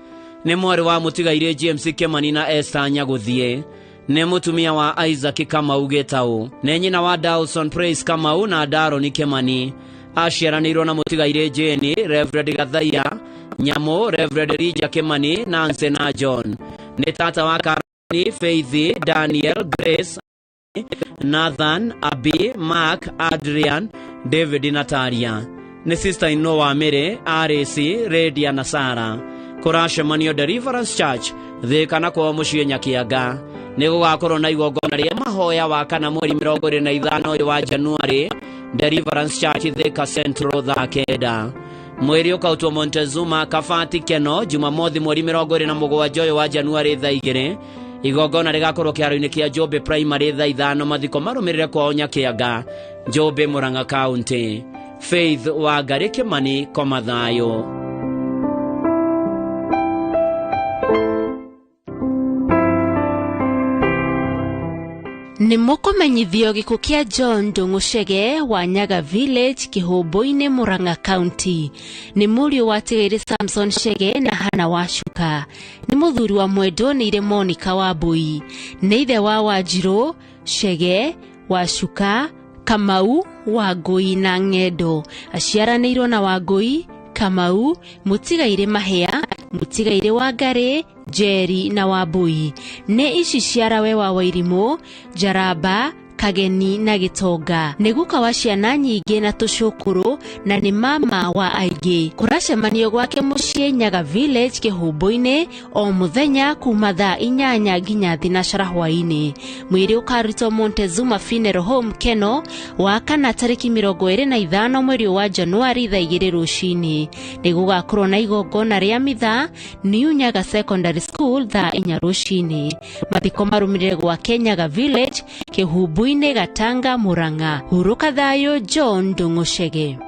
Speaker 13: Nĩ mwarĩ wa mũtigaire James Kĩmani na Esther Nyagũthiĩ. Nĩ mũtumia wa Isaac Kamau Gĩtaũ. Nĩ nyina wa Dawson Praise Kamau na Daroni Kĩmani. Aciaranĩirwo na mũtigaire Jane, Reverend Gathaiya, Nyamũ, Reverend Rija Kĩmani, Nancy na John. Nĩ tata wa Karani, Faith, Daniel, Grace, Nathan, Abi, Mark, Adrian, David na Taria. Nĩ sister ino wa Mary, Arisi, Lydia na Sarah. Kũracemanio Deliverance Church Thĩka na kwa mũciĩ Nyakĩanga. Nĩ gũgakorwo na igongona rĩa mahoya wa kana mweri 25 wa Januari, Deliverance Church Thĩka Central thaa 9. Mweri ũkautwo Montezuma Kabati Keno Jumamothi mweri 27 wa Januari thaa 2. Igongona rĩgakorwo kĩharo-inĩ kĩa Njũmbĩ Primary thaa 5. Mathiko marũmĩrĩre kwao Nyakĩanga, Njũmbĩ, Murang'a County. Faith Wangarĩ Kĩmani, koma thayũ.
Speaker 3: Nĩ mũkũmenyithio gĩkuũ kĩa John Ndũng'ũ wa Nyaga Village, Kĩhũmbũ-inĩ, Murang'a County. Nĩ mũriũ wa tigaire Samson Chege na Hana Wacuka. Nĩ mũthuri wa Mwendwa Nĩire Monica Wambui. Nĩ ithe wa Wanjiru, Chege, Wacuka, Kamau, Wangui na Ng'endo. Aciaranĩirwo na Wangui, Kamau, mũtigaire Mahĩa, mũtigaire Wangarĩ, Jerry na Wambui. Nĩ ici ciarawe wa Wairimũ, Jaramba, Kageni na Gitonga. Niguka wa ciana nyingi na tucukuru na ni mama wa aigi. Kuracemanio gwake mucii Nyaga Village Kihumbu-ini o muthenya kuma thaa 8 nginya thinacara hwaini. Mwiri ukarutwo Montezuma Funeral Home Keno wa kana tariki 25 mweri wa Januari thaa 2 rucini. Nigugakorwo na igongona ria mitha New Nyaga Secondary School thaa 4 rucini. Mathiko marumirire gwake Nyaga Village Kihumbu-ini Gatanga Murang'a. Huruka thayo John Ndung'ucege.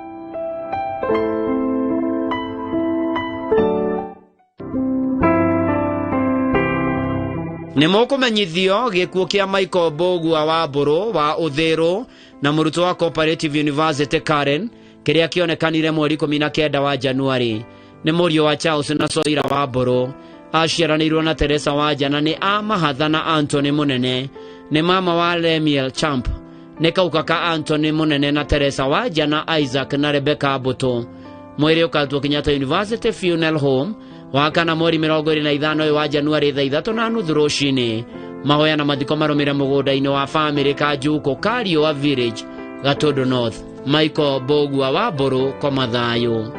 Speaker 13: Nimukumenyithio gikuo kia Michael Bogua wa Mburu wa Uthiru na murutwo wa Cooperative University Karen kiria kionekanire mweri 19 wa Januari. Ni murio wa Charles na Soira wa Mburu. Aciaranirwo na Teresa Wanja na ni a mahatha na Anthony Munene. Ni mama wa Lemiel Champ. Ni kauka ka Anthony Munene na Teresa Wanja na Isaac na Rebecca Buto. Mweri ukatwo Kenyatta University Funeral Home wakana mweri 25 wa Januari thaa 3:30 rucini. Mahoya na mathiko marumire mugunda-ini wa family Kajuko Kario wa Village Gatodo North. Michael Bogua wa Mburu Komathayo.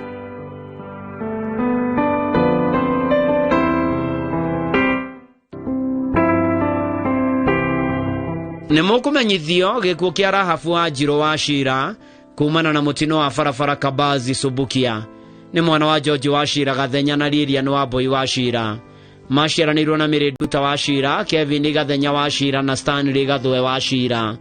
Speaker 13: Nimukumenyithio gikuo kia Rahafu wa Njiro wa Shira kumana na mutino wa barabara Kabazi Subukia. Ni mwana wa George wa Shira Gathenya na Lilian wa Boy wa Shira. Maciaranirwo na Miriduta wa Shira, Kevin Gathenya wa Shira na Stanley Gathwe wa Shira.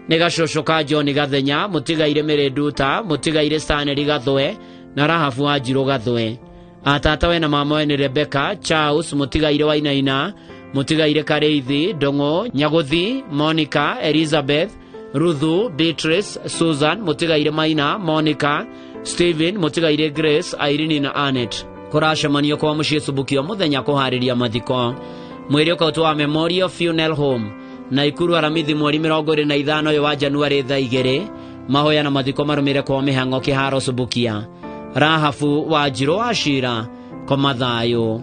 Speaker 13: Ni gacocå ka John Gathenya mutigaire Miriduta, mutigaire Stanley Gathwe na Rahafu wa Njiro Gathwe. Atata we na mama we ni Rebecca Charles mutigaire wa Inaina, mutigaire Kareithi Dongo Nyaguthi Monica Elizabeth Ruthu Beatrice Susan mutigaire Maina Monica Steven mutigaire Grace Irene na Annette. Kuracemanio kwa mucii Subukio muthenya kuhariria mathiko. Mwiri ukautwo wa Memorial Funeral Home na Ikuru Aramithi mweri 25 wa Januari thaa 2. Mahoya na mathiko marumire kwa mihango kiharo Subukia. Rahafu wa Njiro wa Shira Komathayo.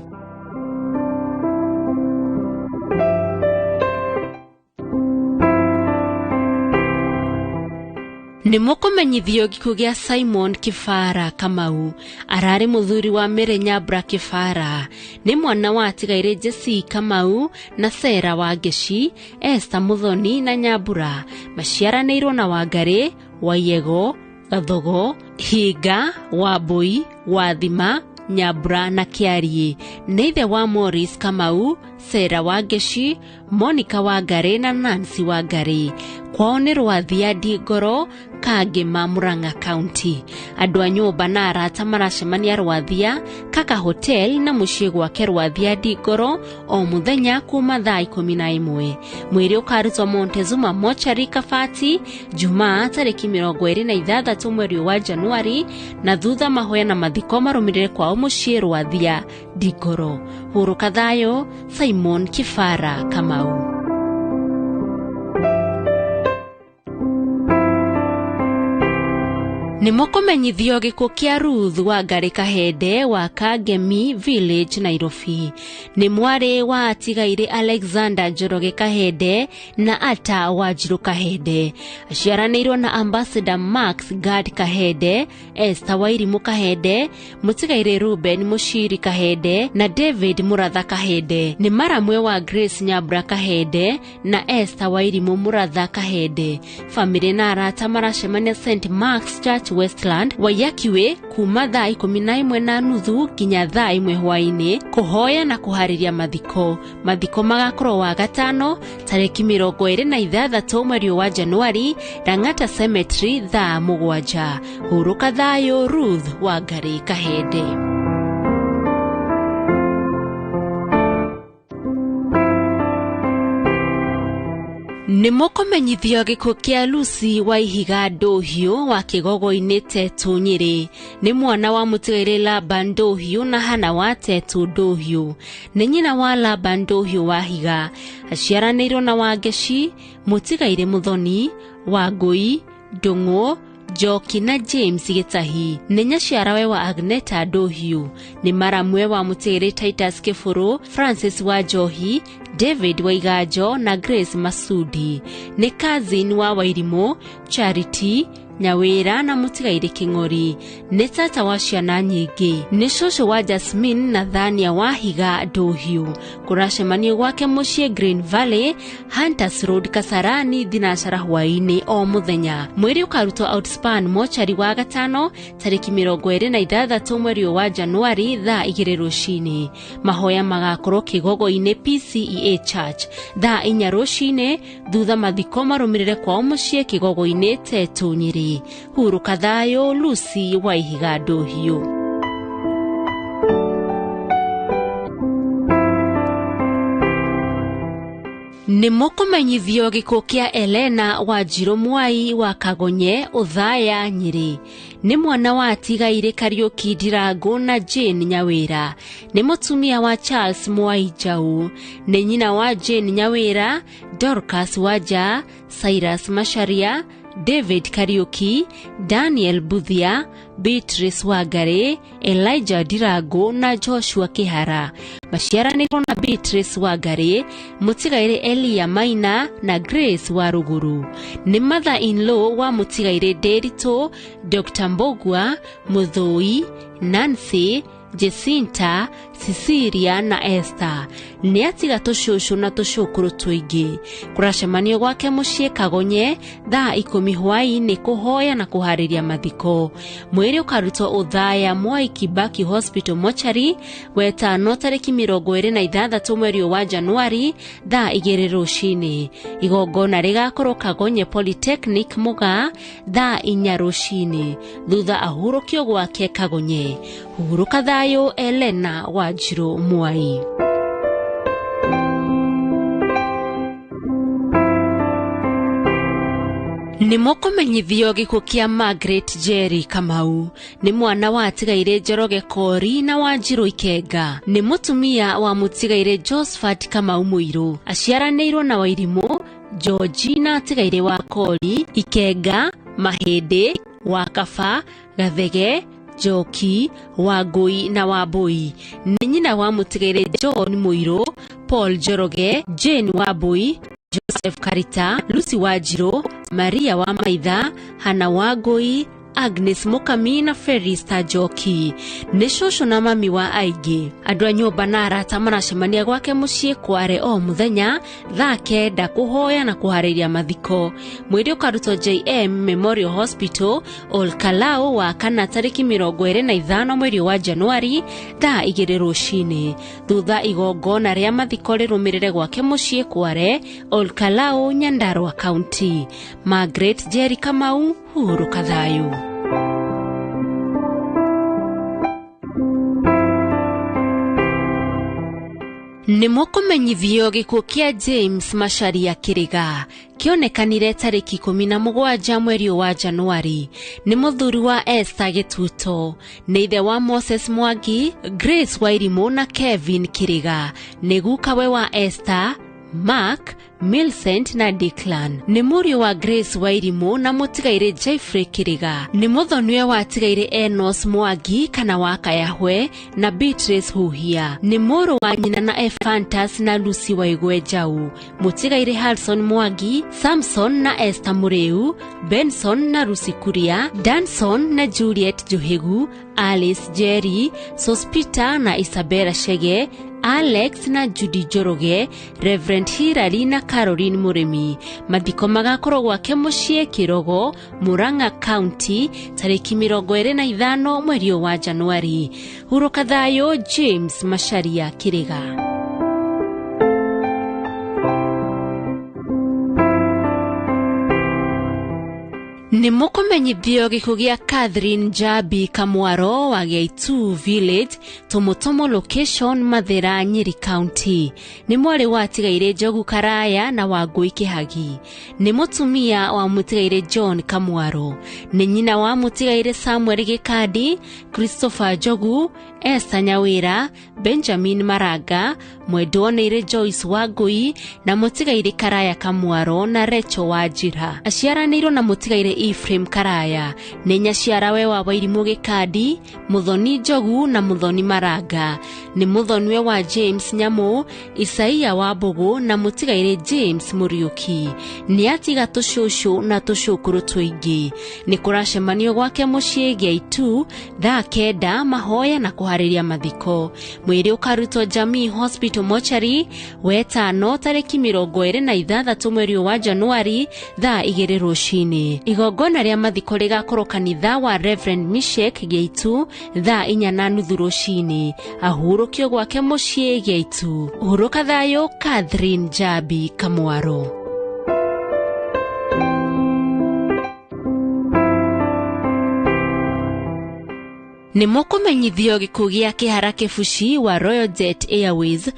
Speaker 3: Nimukumenyithio gikuo gia Simon Kifara Kamau. Arari muthuri wa Mere Nyambura Kifara. Ni mwana wa atigaire Jesse Kamau na Sera wa Geshi, Esther Muthoni na Nyambura. Maciaranirwo na Wangari, Wayego, Gathogo, Higa, Wambui, Wathima, Nyambura na Kiarie. Ni ithe wa Morris Kamau, Sera wa Geshi, Monica Wangari na Nancy Wangari. Kwao ni Rwathia Ndigoro Kagema Murang'a County. Andu a nyumba na arata maracemania Rwathia Kaka Hotel na mucii gwake Rwathia Ndigoro o muthenya kuma thaa 11. Mwiri ukarutwo Montezuma Mochari Kabati Jumaa tariki 26 mweri wa Januari na thutha mahoya na mathiko marumirire kwao mucii Rwathia Ndigoro. Huruka thayo Simon Kifara Kamau. Nimukumenyithio gikuo kia Ruth wa Ngari Kahende wa Kagemi Village Nairobi. Ni mwari wa atigaire Alexander Njoroge Kahende na Ata wa Njiro Kahende. Aciaranirwo na Ambassador Max Gad Kahende, Esther Wairimu Kahende, mutigaire Ruben Mushiri Kahende na David Muratha Kahende. Ni maramwe wa Grace Nyambura Kahende na Esther Wairimu Muratha Kahende. Family na arata maracemania St. Mark's Church Westland Wayakiwe kuma thaa 11:30 nginya thaa 1 hwaini kuhoya na kuhariria mathiko. Mathiko magakorwo wa gatano tariki 26 mweri wa Januari Lang'ata Cemetery thaa 7. Huruka thayo Ruth wa Ngari Kahende. Nimukumenyithio gikuo kia Lucy wa Ihiga Ndohio wa Kigogo-ini Tetu Nyeri. Ni mwana wa mutigaire Laban Ndohio na Hana wa Tetu Ndohio. Ni nyina wa Laban Ndohio wa Higa. Aciaranirwo na Wangeshi, mutigaire Muthoni, Wangui, Ndung'u, Joki na James Gitahi nĩ nyaciarawe wa Agneta Dohiu nĩ maramwe wa Mutere Titus Kifuru, Francis wa Johi, David Waigajo na Grace Masudi. Nĩ cousin wa Wairimo, Charity Nyawira na Mutigaire King'ori. Nĩ tata wa ciana nyingĩ. Nĩ cũcũ wa Jasmine na Thania wa Higa Dohiu. Kũracemanio gwake mũciĩ Green Valley, Hunters Road, Kasarani thinacara hwaĩ-inĩ o mũthenya. Mwĩrĩ ũkarutwo Outspan mochari wa gatano tarĩki 26 mweri wa Januari thaa 2 rũcinĩ. Mahoya magakorwo kĩgogo-inĩ PCEA Church thaa 4 rũcinĩ, thutha mathiko marũmĩrĩre kwao mũciĩ kĩgogo-inĩ Tetu Nyeri. Huruka thayo, Lucy wa Ihiga Dohiu. Nĩ mũkũmenyithio gĩkuũ kĩa Elena Wanjiru Mwai wa Kagonye, Uthaya, Nyeri. Nĩ mwana wa Tigaire Kariuki Ndirangu na Jane Nyawira. Nĩ mũtumia wa Charles Mwai Jau. Nĩ nyina wa Jane Nyawira, Dorcas Waja, Cyrus Masharia, David Kariuki, Daniel Buthia, Beatrice Wangari, Elijah Ndirangu na Joshua Kihara. Maciaranĩirwo na Beatrice Wangari, Mutigaire Elia Maina na Grace Waruguru. Nĩ mother-in-law wa Mutigaire Nderitu, Dr. Mbogwa, Muthoi, Nancy, Jacinta, Cecilia na Esther. Nĩ atiga tũcũcũ na tũcũkũrũ tũingĩ. Kũracemanio gwake mũciĩ Kagonye thaa 10 hwaĩ-inĩ kũhoya na kũharĩria mathiko. Mwĩrĩ ũkarutwo Uthaya Mwai Kibaki Hospital mochari wetano tarĩki 26 mweri wa Januari thaa 2 rũcinĩ. Igongona rĩgakorwo Kagonye Polytechnic Muga thaa 4 rũcinĩ, thutha ahurũkio gwake Kagonye. Huruka thayo, Elena Wanjiru Mwai. Nĩ mũkũmenyithio gĩkuũ kĩa Margaret Jerry Kamau. Nĩ mwana wa Tigaire Njoroge Kori na Wanjiru Ikenga. Nĩ mũtumia wa Mutigaire Josephat Kamau Muiru. Aciaranĩirwo na Wairimo, Georgina Tigaire wa Kori, Ikenga, Mahĩndĩ, Wakaba, Gathege, Joki, Wangui na Wambui. Nĩ nyina wa Mutigaire John Muiru, Paul Njoroge, Jane Wambui, Joseph Karita, Lucy Wanjiru, Maria wa Maitha, Hana Wangui, Agnes Mukami na Ferista Joki. Nĩ cũcũ na mami wa aingĩ. Andũ a nyũmba na arata maracemania gwake mũciĩ Kware o mũthenya thaa 9 kũhoya na kũharĩria mathiko. Mwĩrĩ ũkarutwo JM Memorial Hospital Olkalau wa kana tarĩki 25 mweri wa Januari thaa 2 rũcinĩ, thutha igongona rĩa mathiko rĩrũmĩrĩre gwake mũciĩ Kware Olkalau, Nyandarua County. Margaret Jerry Kamau, huruka thayo. Nĩ mũkũmenyithio gĩkuũ kĩa James Masharia Kĩrĩga kĩonekanire tarĩki 17 mweri wa Januari. Nĩ mũthuri wa Esther Gĩtuto. Nĩ ithe wa Moses Mwangi, Grace Wairimo na Kevin Kĩrĩga. Nĩ gukawe wa Esther, Mark, Millicent na Declan. Nĩ mũriũ wa Grace Wairimo na Mutigaire Jeffrey Kĩrĩga. Nĩ mũthoniwe wa Tigaire Enos Mwangi kana wa Kayahwe na Beatrice Huhia. Nĩ mũrũ wa nyina na Ephantus na Lucy Waigwe Jau. Mutigaire Harrison Mwangi, Samson na Esther Mureu, Benson na Lucy Kuria, Danson na Juliet Johegu, Alice Jerry, Sospita na Isabella Shege, Alex na Judy Njoroge, Reverend Hilary na Caroline Muremi. Mathiko magakorwo gwake mũciĩ Kirogo, Murang'a County tarĩki 25 mweri wa Januari. Huruka thayo, James Masharia Kĩrĩga. Nĩ mũkũmenyithio gĩkuũ gĩa Catherine Njabi Kamwaro wa Gaitu Village, Tomotomo Location, Mathera, Nyeri County. Nĩ mwarĩ wa Tigaire Njogu Karaya na Wangui Kĩhagi. Nĩ mũtumia wa Mutigaire John Kamwaro. Nĩ nyina wa Mutigaire Samuel Gĩkandi, Christopher Njogu, Esther Nyawira, Benjamin Maraga, Mwedwoneire Joyce Wangui na Mutigaire Karaya Kamwaro na Recho Wajira. Aciaranĩirwo na Mutigaire Ephraim Karaya, nĩ nyaciarawe wa Wairimu Gĩkandi, Muthoni Njogu na Muthoni Maraga. Nĩ muthoniwe wa James Nyamu, Isaia wa Mbogo na Mutigaire James Muriuki. Nĩ atiga tũcũcũ na tũcũkũrũ tũingĩ. Nĩ kũracemanio gwake mũciĩ Gĩaitu thaa 9 mahoya na kuharĩria mathiko. Mwĩrĩ ũkarutwo Jamii Hospital Mortuary wetano tarĩki 26 mweri wa Januari thaa 2 rũcinĩ. Igongona rĩa mathiko rĩgakorwo kanitha wa Reverend Mishek Gĩaitu thaa 4:30 rũcinĩ. Ahurũkio gwake mũciĩ Gĩaitu. Ũhurũka thayũ Catherine Jabi Kamwaro. Nĩ mũkũmenyithio gĩkuũ gĩa kĩhara Kibushi wa Royal Jet Airways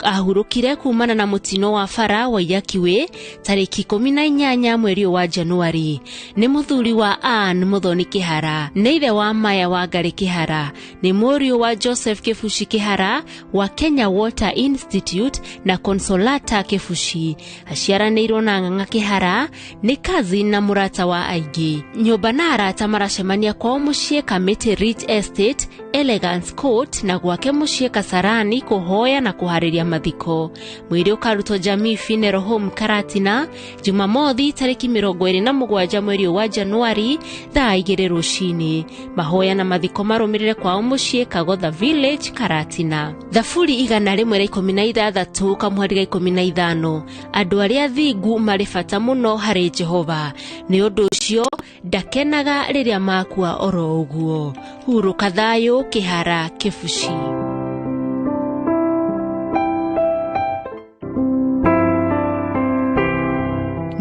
Speaker 3: ahurũkire kumana na mutino wa bara wa Yakiwe tarĩki 18 mweri wa Januari. Nĩ muthuri wa Ann Muthoni Kihara, nĩ ithe wa Maya wa Ngari Kihara, nĩ mũriũ wa Joseph Kibushi Kihara wa Kenya Water Institute na Consolata Kibushi. Aciaranĩirwo na Ng'ang'a Kihara, nĩ cousin na murata wa aingĩ. Nyũmba na arata maracemania kwao mũciĩ Kamiti Rich Estate, Elegance Court na gwake mũciĩ Kasarani kuhoya na kuharĩria mathiko. Mwĩrĩ ũkarutwo Jamii Funeral Home Karatina Jumamothi tarĩki 27 mweri wa Januari thaa 2 rũcinĩ. Mahoya na mathiko marũmĩrĩre kwao mũciĩ Kagotha Village Karatina. Thaburi 116 kamweri 15. Andũ arĩa thingu marĩ bata mũno harĩ Jehova. Nĩ ũndũ ũcio ndakenaga rĩrĩa makua oro ũguo. Hurũka thayũ Kihara Kibushi.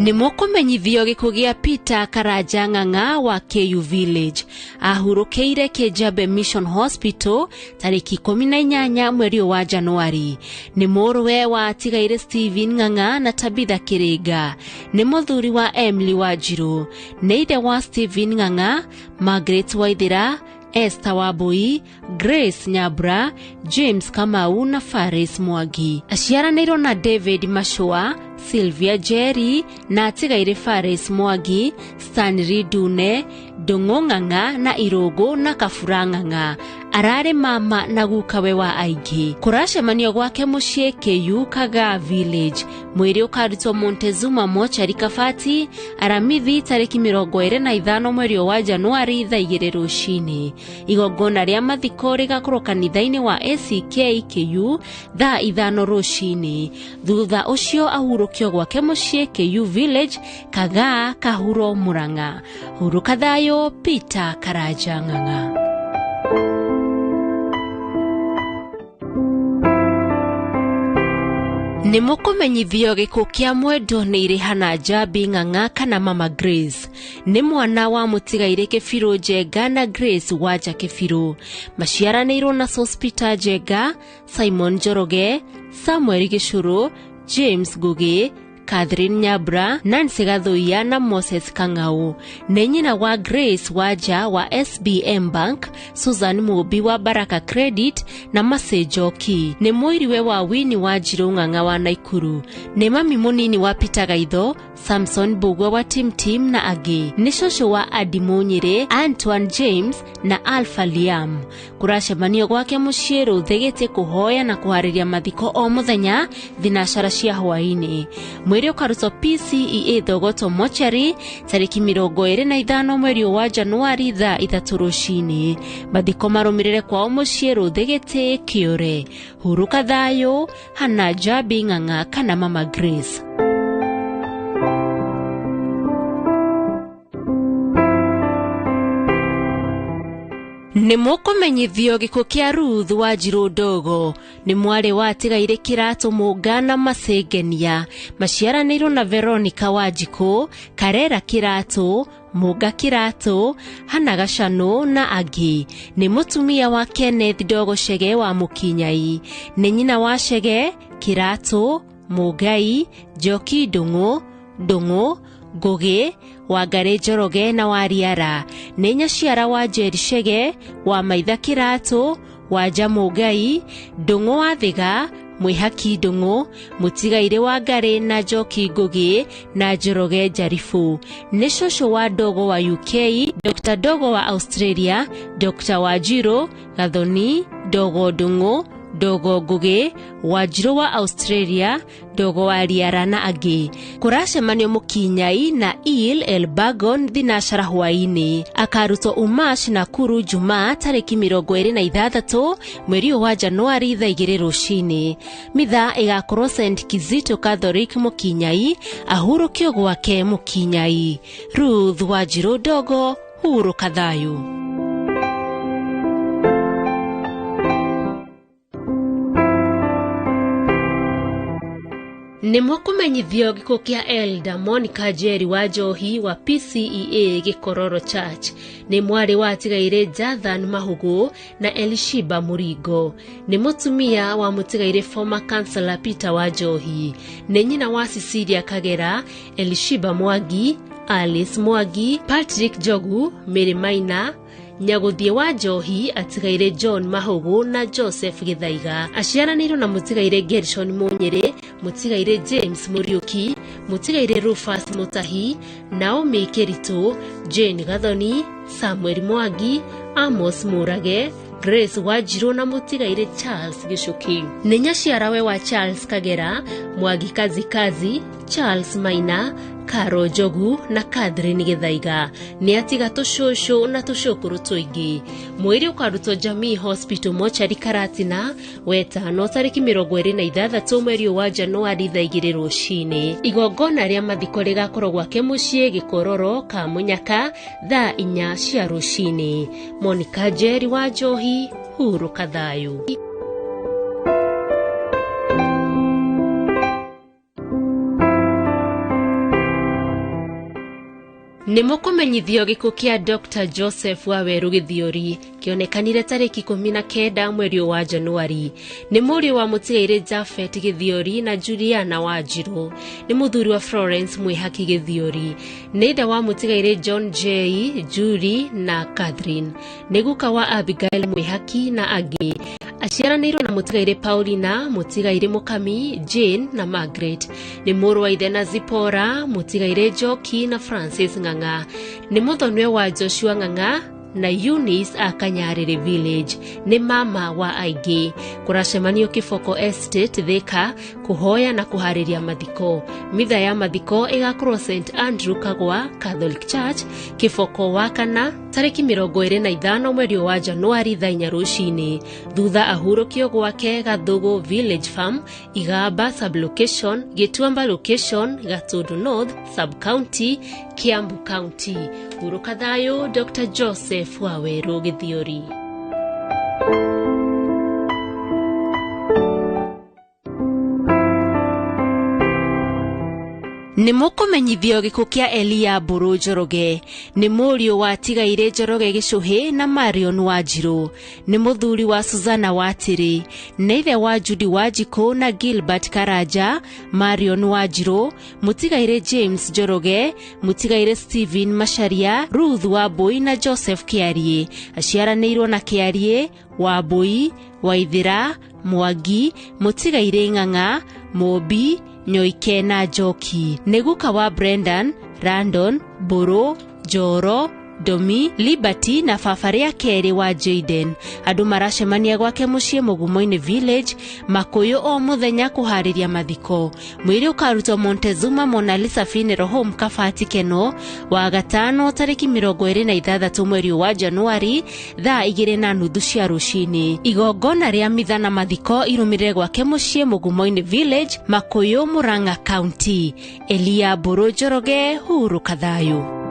Speaker 3: Nĩ mũkũmenyithio gĩkuũ gĩa Peter Karanja Ng'ang'a wa KU Village. Ahurũkĩire Kĩjambe Mission Hospital tarĩki 18 mweri wa Januari. Nĩ mũrũwe wa Tigaire Stephen Ng'ang'a na Tabitha Kĩrĩnga. Nĩ mũthuri wa Emily Wanjiru. Nĩ ithe wa Stephen Ng'ang'a, Margaret Waithira, Esther Wabui, Grace Nyabra, James Kamau na Faris Mwangi. Aciaranĩirwo na David Mashua, Sylvia Jerry na Tigaire Faris Mwangi, Stanley Dune, Ndung'u Ng'ang'a na Irũngũ na Kabura Ng'ang'a. Ararĩ mama na gukawe wa aingĩ. Kũracemanio gwake mũciĩ KU Kaga Village. Mwĩrĩ ũkarutwo Montezuma Mortuary Kabati aramithi tarĩki 25 mweri wa Januari thaa 2 rũcinĩ. Igongona rĩa mathiko rĩgakorwo kanitha-inĩ wa ACK KU thaa 5 rũcinĩ. Thutha ũcio ahurũkio gwake mũciĩ KU Village Kaga Kahuro Murang'a. Hurũka thayũ Peter Karanja Ng'ang'a. Nĩ mũkũmenyithio gĩkuũ kĩa Mwendwoneire Hannah Jabi Ng'ang'a kana Mama Grace. Nĩ mwana wa Mutigaire Kĩbirũ Njenga na Grace Wanja Kĩbirũ. Maciaranĩirwo na Sospita Njenga, Simon Njoroge, Samuel Gĩcũrũ, James Ngugi, Catherine Nyabra, Nancy Gathuia na Moses Kang'au. Nĩ nyina wa Grace Wanja wa SBM Bank, Susan Mubi wa Baraka Credit na Mase Njoki. Nĩ mũiriwe wa Winnie Wanjiru Ng'ang'a wa Naikuru. Nĩ mami mũnini wa Peter Gaitho, Samson Bugwa wa Tim na angĩ. Nĩ cũcũ wa Adi Munyire, Antoine James na Alpha Liam. Kũracemanio gwake mũciĩ Rũthegete kuhoya na kuharĩria mathiko o mũthenya thinacara cia hwaĩ-inĩ. Mwĩrĩ ũkarutwo PCEA Thogoto Mortuary tarĩki 25 mweri wa Januari thaa 3 rũcinĩ. Mathiko marũmĩrĩre kwao mũciĩ Rũthegete Kĩore. Hurũka thayũ Hannah Jabi Ng'ang'a kana Mama Grace. Nĩ mũkũmenyithio gĩkuũ kĩa Ruth Wanjiru Ndogo. Nĩ mwarĩ wa Tigaire Kĩratũ Mũngana Macengenia. Maciaranĩirwo na Veronica Wanjikũ, Karera Kĩratũ, Mũnga Kĩratũ, Hannah Gacano na angĩ. Nĩ mũtumia wa Kenneth Ndogo Chege wa Mũkinyai. Nĩ nyina wa Chege, Kĩratũ, Mũngai, Njoki Ndung'u, Ngugi, Wangari Njoroge na Wariara. Nĩ nyaciara wa Jerry Chege, wa Maitha Kĩratũ, Wanja Mugai, Ndung'u wa Thiga, Mwihaki Ndung'u, Mutigaire wa Ngari na Njoki Ngugi na Njoroge Njaribu. Nĩ cũcũ wa Ndogo wa UK, Dr. Ndogo wa Australia, Dr. Wanjiru, Gathoni, Ndogo Ndung'u, Ndogo Ngugi, Wanjiru wa Australia, Ndogo wa Riara na angĩ. Kũracemanio Mũkinyai na Elbagon thinacara hwainĩ. Akarutwo Umash Nakuru Jumaa tarĩki 26 mweri wa Januari thaa 2 rũcinĩ. Mitha ĩgakorwo St. Kizito Catholic Mũkinyai, ahurũkio gwake Mũkinyai. Ruth Wanjiru Ndogo, hurũka thayũ. Nĩmũkũmenyithio gĩkuũ kĩa Elder Monica Jerry wa Njohi wa PCEA Gĩkororo Church. Nĩ mwarĩ wa Tigaire Jathan Mahugu na Elishiba Muringo. Nĩ mũtumia wa Mũtigaire former councillor Peter wa Njohi. Nĩ nyina wa Cecilia Kagera, Elishiba Mwangi, Alice Mwangi, Patrick Jogu, Mary Maina, Nyaguthie wa Njohi, Atigaire John Mahugu na Joseph Githaiga. Aciaranĩirwo na Mũtigaire Gershon Munyere, Mũtigaire James Muriuki, Mũtigaire Rufus Mutahi, Naomi Keritu, Jane Gathoni, Samuel Mwangi, Amos Murage, Grace Wanjiru na Mũtigaire Charles Gicuki. Nĩ nyaciarawe wa Charles Kagera, Mwangi Kazikazi, Charles Maina, Karo Jogu na Catherine Githaiga. Nĩ atiga tũcũcũ na tũcũkũrũ tũingĩ. Mwĩrĩ ũkarutwo Jamii Hospital mochari Karatina wetano tarĩki 26 mweri wa Januari thaa 2 rũcinĩ. Igongona rĩa mathiko rĩgakorwo gwake mũciĩ Gĩkororo ka Mũnyaka thaa 4 cia rũcinĩ. Monica Jerry wa Njohi, hurũka thayũ. Nĩmũkũmenyithio gĩkuũ kĩa Dr. Joseph Waweru Gĩthiori kĩonekanire tarĩki 19 mweri wa Januari. Nĩ mũriũ wa Mũtigaire Japhet Gĩthiori na Juliana Wanjiru. Nĩ mũthuri wa Florence Mwihaki Gĩthiori. Nĩ ithe wa Mũtigaire John J, Julie na Catherine. Nĩ guka wa Abigail Mwihaki na angĩ. Aciaranĩirwo na Mũtigaire Paulina, Mũtigaire Mũkami, Jane na Margaret. Nĩ mũrũ wa ithe na Zipora, Mũtigaire Njoki na Francis Ng'ang'a. Nĩ mũthonwe wa Joshua Ng'ang'a na Eunice Akanyarire Village. Nĩ mama wa aingĩ. Kũracemanio Kiboko Estate Thika kuhoya na kuharĩria mathiko. Mitha ya mathiko ĩgakorwo St. Andrew Kagwa Catholic Church, Kiboko wa kana tarĩki 25 mweri wa Januari thaa 4 rũcinĩ. Thutha ahurũkio gwake Gathugu Village Farm, Igamba Sublocation, Gĩtuamba Location, Gatundu North Sub-County, Kiambu County. Hurũka thayũ, Dr. Joseph Waweru Gĩthiori. Nĩmũkũmenyithio gĩkuũ kĩa Elia Mburu Njoroge. Nĩ mũriũ wa Tigaire Njoroge Gĩcuhĩ na Marion Wanjiru. Nĩ mũthuri wa Susanna Watiri. Nĩ ithe wa Judy Wanjiku na Gilbert Karanja, Marion Wanjiru, Mũtigaire James Njoroge, Mũtigaire Stephen Macharia, Ruth Wambui na Joseph Kiarie. Aciaranĩirwo na Kiarie, Wambui, Waithira, Mwangi, Mũtigaire Ng'ang'a, Mobi, Nyoike na Njoki. Nĩ guka wa Brendan, Randon, Mburu, Njoro, Domi, Liberty na Fafaria Kerry wa Jaden. Andũ maracemania gwake mũciĩ Mũgumo-inĩ Village, Makuyu o mũthenya kuharĩria mathiko. Mwĩrĩ ũkarutwo Montezuma Mona Lisa Funeral Home Kabati Keno wa gatano tarĩki 26 mweri wa Januari thaa 2:30 cia rũcinĩ. Igongona rĩa mitha na mathiko irũmĩrĩre gwake mũciĩ Mũgumo-inĩ Village, Makuyu, Murang'a County. Elia Mburu Njoroge, hurũka thayũ.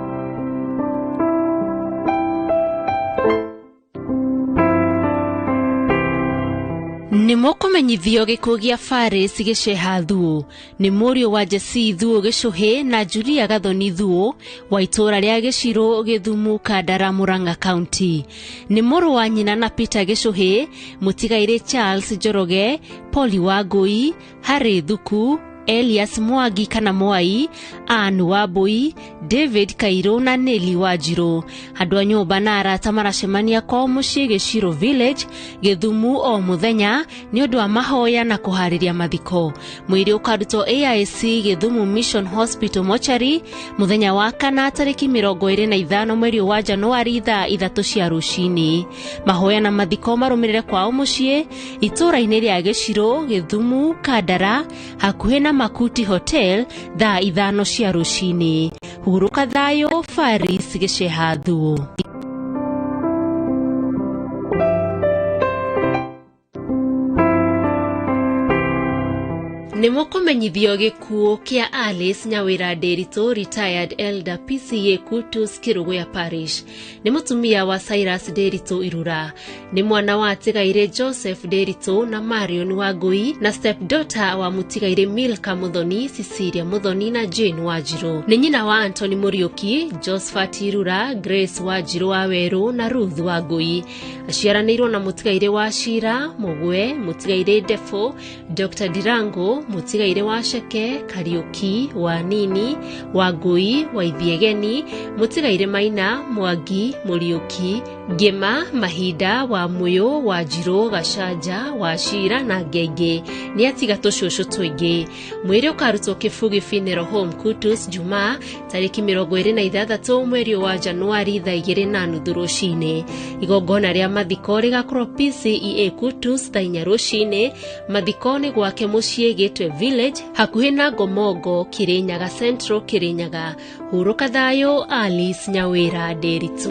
Speaker 3: Nĩmũkũmenyithio gĩkuũ gĩa Faris Gĩceha Thuo. Nĩ mũriũ wa Jesse Thuo Gĩcuhĩ na Julia Gathoni Thuo wa itũra rĩa Gĩcirũ, Gĩthumu, Kandara, Murang'a County. Nĩ mũrũ wa nyina na Peter Gĩcuhĩ, Mũtigaire Charles Njoroge, Poli Wangui, Harry Thuku, Elias Mwangi kana Mwai, Anne Wambui, David Kairo na Nelly Wanjiru. Andũ a nyũmba na arata maracemania kwa mũciĩ Gĩcirũ Village, Gĩthumu o mũthenya nĩ ũndũ wa mahoya na kũharĩria mathiko. Mwĩrĩ ũkarutwo AIC Gĩthumu Mission Hospital Mortuary mũthenya wa kana tarĩki 25 mweri wa Januari thaa 3 cia rũcinĩ. Mahoya na mathiko marũmĩrĩre kwao mũciĩ itũũra-inĩ rĩa Gĩcirũ, Gĩthumu, Kandara hakuhĩ na Makuti Hotel thaa 5 cia rũcinĩ. Hurũka thayũ, Faris Gĩcehathu. Nĩmũkũmenyithio gĩkuũ kĩa Alice Nyawĩra Nderitu, retired elder PCA Kutus Kĩrũgũya Parish. Nĩ mũtumia wa Cyrus Nderitu Irura. Nĩ mwana wa Tigaire Joseph Nderitu na Marion Wangui na stepdaughter wa Mutigaire Milka Muthoni, Cecilia Muthoni na Jane Wanjiru. Nĩ nyina wa Anthony Muriuki, Josephat Irura, Grace Wanjiru wa Weru na Ruth Wangui. Aciaranĩirwo na Mutigaire wa Shira, Mugwe, Mutigaire Defo, Dr. Dirango, Mutigaire wa Sheke, Kariuki, Wanini, Wangui, Waithiegeni, Mutigaire Maina, Mwangi, Muriuki, Ngema, Mahinda, Wamuyo, Wanjiru, Gacanja, Washira na Ngenge. Nĩ atiga tũcũcũ tũingĩ. Mwĩrĩ ũkarutwo Kĩbugi Funeral Home Kutus Jumaa tarĩki 26 mweri wa Januari thaa 2:30 rũcinĩ. Igongona rĩa mathiko rĩgakorwo PCEA Kutus thaa 4 rũcinĩ. Mathiko nĩ gwake mũciĩ Gateway Village hakuhĩ na Ngomongo, Kirinyaga Central, Kirinyaga. Hurũka thayũ, Alice Nyawĩra Nderitu.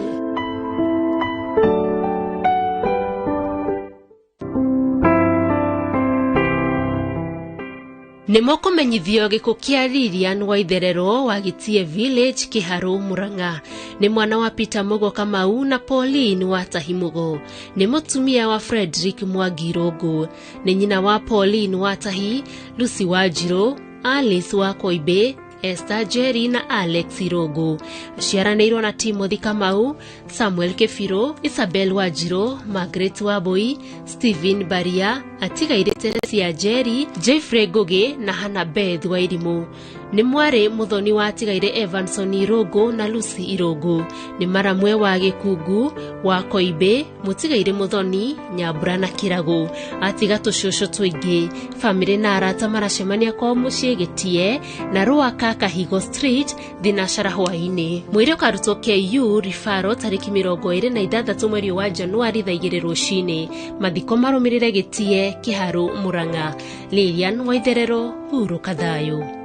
Speaker 3: Nĩmũkũmenyithio gĩkuũ kĩa Lilian Waitherero wa Gĩtie Village, Kĩharũ, Murang'a. Nĩ mwana wa Peter Mugo Kamau na Pauline wa Tahimugo. Nĩ mũtumia wa Frederick Mwangi Rogo. Nĩ nyina wa Pauline wa Tahi, Lucy Wanjiru, Alice wa Koibe, Esther Jerry na Alex Irogo. Aciaranĩirwo na Timothy Kamau, Samuel Kefiro, Isabel Wanjiru, Margaret Wambui, Stephen Baria, atigaire Teresia Jerry, Jeffrey Goge na Hannah Beth Wairimu. Nĩ mwarĩ Muthoni wa atigaire Evanson Irogo na Lucy Irogo. Nĩ maramwe wa Gĩkungu, wa Koibe, Mutigaire Muthoni, Nyambura na Kĩrago. Atiga tũcũcũ tũingĩ. Famĩlĩ na arata maracemania kwa mũciĩ Gĩtie na Ruaka Kahigo Street thinacara hwaĩ-inĩ. Mwĩrĩ ũkarutwo KU Referral tarĩki 26 mweri wa Januari thaa 2 rũcinĩ. Mathiko marũmĩrĩre Gĩtie, Kĩharũ, Murang'a. Lilian Waitherero, hurũka thayũ.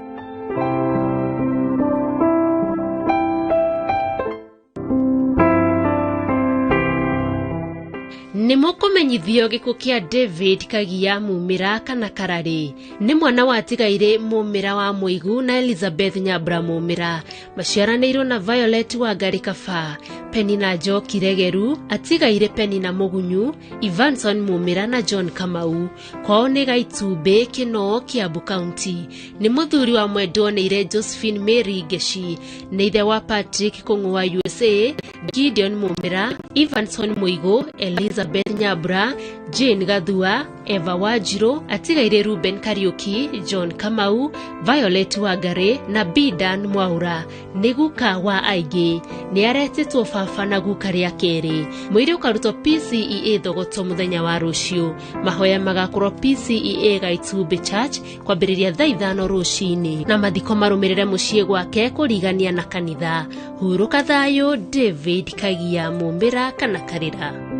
Speaker 3: Nĩmũkũmenyithio gĩkuũ kĩa David Kagia Mumĩra kana Kararĩ. Nĩ mwana wa Tigaire Mumĩra wa Mũigu na Elizabeth Nyambura Mumĩra. Maciaranĩirwo na Violet Wangari Kaba, Penny na Njoki Regeru, atigaire Penny na Mũgunyu, Evanson Mumĩra na John Kamau. Kwao nĩ Gaitumbĩ, Kĩnoo, Kiambu County. Nĩ mũthuri wa mwendwo nĩire Josephine Mary Ngeci. Nĩ ithe wa Patrick Kũng'ũ wa USA, Gideon Mumĩra, Evanson Mũigu, Elizabeth Nyambura, Jane Gathua, Eva Wanjiru, atigaire Ruben Kariuki, John Kamau, Violet Wangari na Bidan Mwaura. Nĩ guka wa aingĩ. Nĩ aretĩtwo baba na guka rĩa kerĩ. Mwĩrĩ ũkarutwo PCEA Thogoto mũthenya wa rũciũ. Mahoya magakorwo PCEA Gaitumbĩ Church kwambĩrĩria thaa 5 rũcinĩ na mathiko marũmĩrĩre mũciĩ gwake kũrigania na kanitha. Hurũka thayũ, David Kagia Mumĩra kana Karĩra.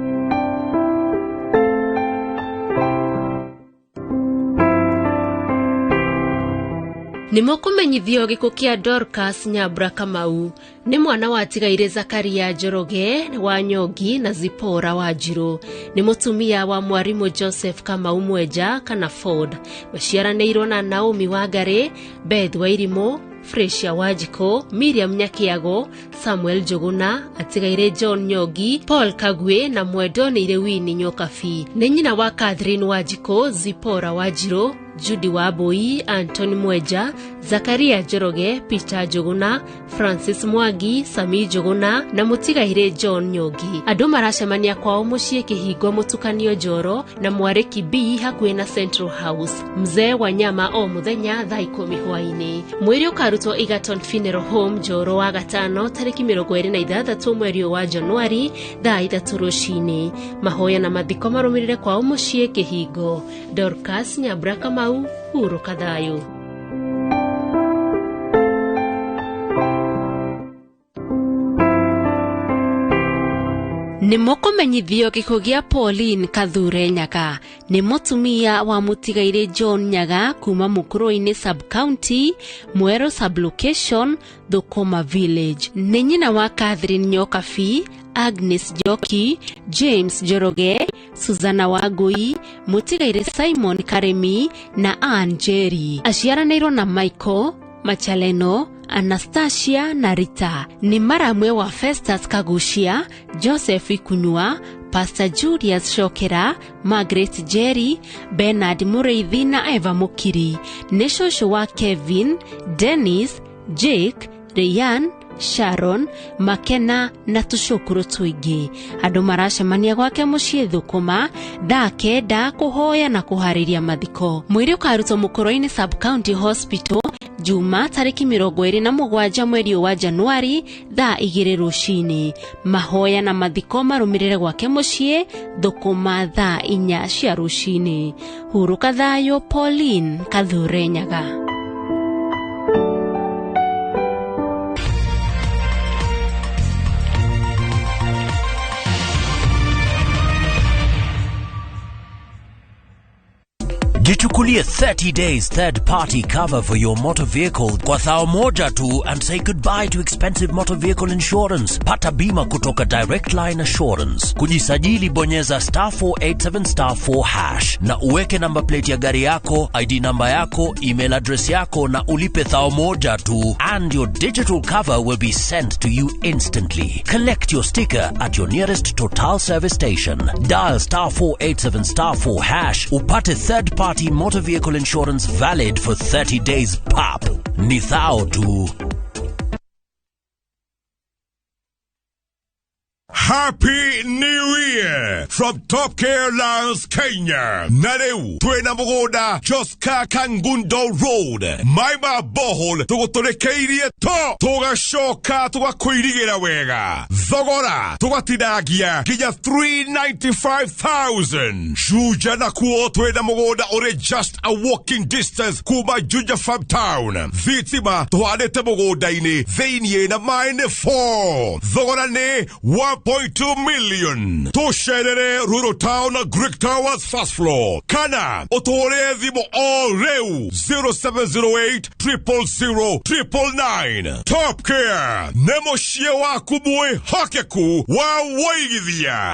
Speaker 3: Nĩmũkũmenyithio gĩkuũ kĩa Dorcas Nyambura Kamau. Nĩ mwana wa Tigaire Zakaria Njoroge wa Nyongi na Zipora Wanjiru. Nĩ mũtumia wa mwarimũ Joseph Kamau Mwenja kana Ford. Maciaranĩirwo na Naomi Wangari, Beth Wairimu, Frecia Wanjiko, Miriam Nyakiago, Samuel Njuguna, atigaire John Nyogi, Paul Kagwe na mwendwo nĩire Winnie Nyokabi. Nĩ nyina wa Catherine Wanjiko, Zipora Wanjiru, Judy Wabui, Anthony Mweja, Zakaria Joroge, Peter Joguna, Francis Mwangi, Sami Joguna na Mutigahire John Nyogi. Andu maracemania kwao mucii Kihingo Mutukanio Njoro na Mwariki B hakuhi na Central House. Mzee wa nyama o muthenya thaa 10 hwaini. Mwiri ukarutwo Egerton Funeral Home Njoro wa gatano tariki 26 mweri wa Januari thaa 3 rucini. Mahoya na mathiko marumirire kwao mucii Kihingo. Dorcas Nyabraka Mau, Huru Kathayo. Ni mukumenyithio giko gia Pauline Kathure Nyaga ni mutumia wa Mutigaire John Nyaga kuma Mukuruini sub county Mwero sub location Thukuma village. Ni nyina wa Catherine Nyokafi, Agnes Joki, James Joroge, Susanna Wagui, Mutigaire Simon Karemi na Ann Jerry. Aciaranirwo na Michael Machaleno, Anastasia na Rita. Ni mara mwe wa Festus Kagushia, Joseph Ikunywa, Pastor Julius Shokera, Margaret Jerry, Bernard Mureithi na Eva Mukiri. Ni shosho wa Kevin, Dennis, Jake, Ryan, Sharon, Makena na tushukuru tuingi. Andu maracemania gwake mucii Thukuma thaa 9 kuhoya na kuhariria mathiko. Mwiri ukarutwo Mukuruini sub county hospital Juma tariki 27 mweri wa Januari thaa 2 rucini. Mahoya na mathiko marumirire gwake mucii Thukuma thaa 4 cia rucini. Huru Kathayo, Pauline Kathure Nyaga.
Speaker 9: Jichukulie 30 days third-party cover for your motor vehicle kwa thao moja tu and say goodbye to expensive motor vehicle insurance. Pata bima kutoka Direct Line Assurance. Kujisajili bonyeza *487*4# na uweke number plate ya gari yako, ID number yako, email address yako na ulipe thao moja tu and your digital cover will be sent to you instantly. Collect your sticker at your nearest Total service station. Dial *487*4# upate third-party motor vehicle insurance valid for 30 days pap. Ni thao tu.
Speaker 29: Happy New Year from Top Care Lounge, Kenya. Nareu, tuena mugoda, Joska Kangundo Road. Maima bohol, tugotorekeirie to. Toga shoka, tuga kuirigira wega. Zogora, tuga tinagia, kija 395,000. Juja na kuo, tuena mugoda, ore just a walking distance, kuba Juja from town. Vitima, tuadete mugoda ini, veinye na mine 4. Zogora ne, 1.2 million. Tosherere Rural Town Greek Towers first floor. Kana otore dhimo all reu 0708 000 999. Top Care nemoshie wa kubue hakeku wa waigithia.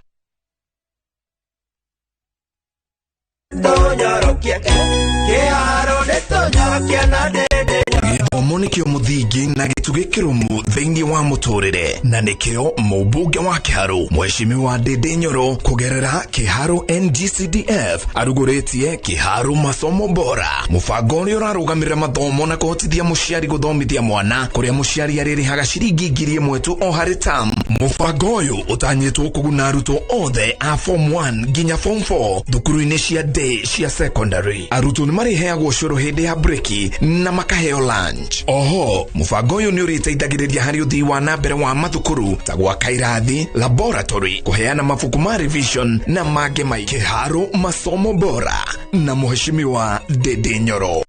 Speaker 1: Githomo nikio muthingi na gituge kirumu thiini wa muturire na nikio mubunge wa Kiharu Mheshimiwa Ndindi Nyoro kugerera Kiharu NGCDF aruguritie Kiharu masomo bora. Mubango uria urarugamirira mathomo na kuhotithia muciari guthomithia mwana kuria muciari aririhaga ciringi 1,000 tu o hari term. Mubango uyu utanyitwo kuguna arutwo othe a form 1 nginya form 4 thukuru-ini cia day cia secondary. Arutwo ni mariheagwo curu hindi ya breki na makaheo lunch. Oho, mubango uyu ni uriteithagiriria hari uthii wa nambere wa mathukuru ta gwaka irathi, laboratory, kuheana mabuku ma revision na mangĩ maingĩ. Kiharu masomo bora na Mheshimiwa Ndindi Nyoro.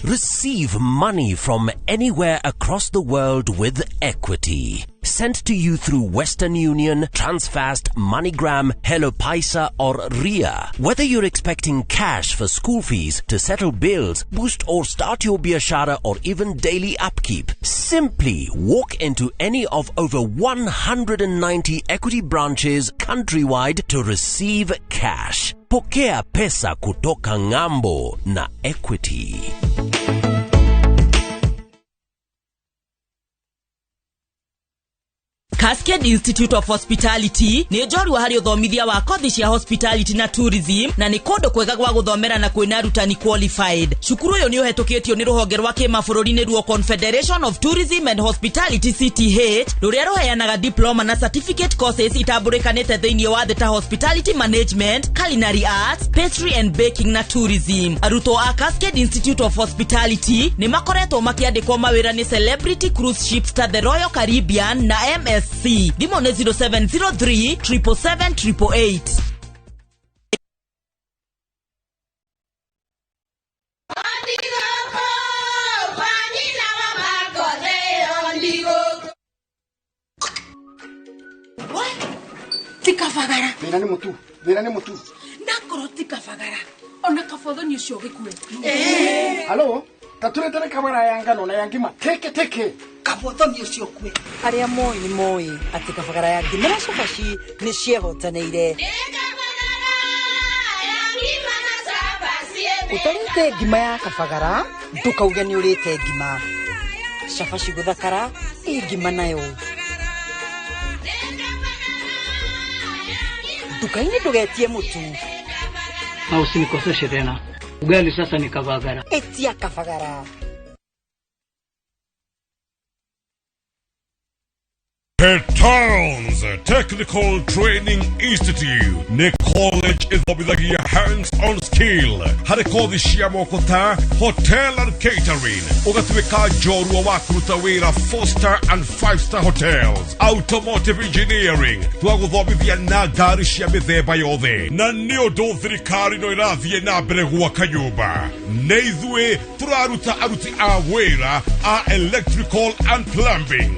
Speaker 9: Receive money from anywhere across the world with Equity. Sent to you through Western Union, Transfast, MoneyGram, Hello Paisa or Ria. Whether you're expecting cash for school fees, to settle bills, boost or start your biashara or even daily upkeep, simply walk into any of over 190 Equity branches countrywide to receive cash. Pokea pesa kutoka ngambo na Equity.
Speaker 6: Cascade Institute of Hospitality ni njori wa hari uthomithia wa kothi cia hospitality na tourism na ni kondo kwega gwa guthomera na kwina rutani qualified. Cukuru uyu ni uhetukitio ni ruhonge rwa kimabũrũri ni ruo Confederation of Tourism and Hospitality CTH ruria ruheanaga diploma na certificate courses itambulikanite thiini wa theta hospitality management, culinary arts, pastry and baking na tourism. Arutwo a Cascade Institute of Hospitality ni makoretwo makiandikwo mawira ni Celebrity Cruise Ships ta the Royal Caribbean na MSC. Thimo ni 0703 777 888.
Speaker 2: Tikafagara. Vira ni mutu.
Speaker 12: Nakoro tikafagara. Ona kafodho ni ucio gikue.
Speaker 2: Halo? Taturetane kamera ya ngano na ya ngima. Teke. Kafodho ni ucio kue.
Speaker 15: Aria moi ati kafagara ya ngima na cabaci ni ciehotaneire. Utarite ngima ya kafagara, ndukauge ni urite ngima. Cabaci guthakara, ngima nayo. Dukaini tugetie mutu.
Speaker 14: Na usinikoseshe tena. Ugali sasa ni kafagara.
Speaker 15: Etia kafagara.
Speaker 16: Town's Technical Training Institute ni college ithomithagia hands-on skill harĩ kothi cia moko ta hotel and catering, ũgatuĩka njorua wa kũruta wĩra 4-star and 5-star hotels, automotive engineering, twagũthomithia na ngari cia mĩthemba yothe, na nĩ ũndũ thirikari no ĩrathiĩ na mbere gwaka nyũmba. Na ithuĩ tũraruta aruti a wĩra a electrical and plumbing.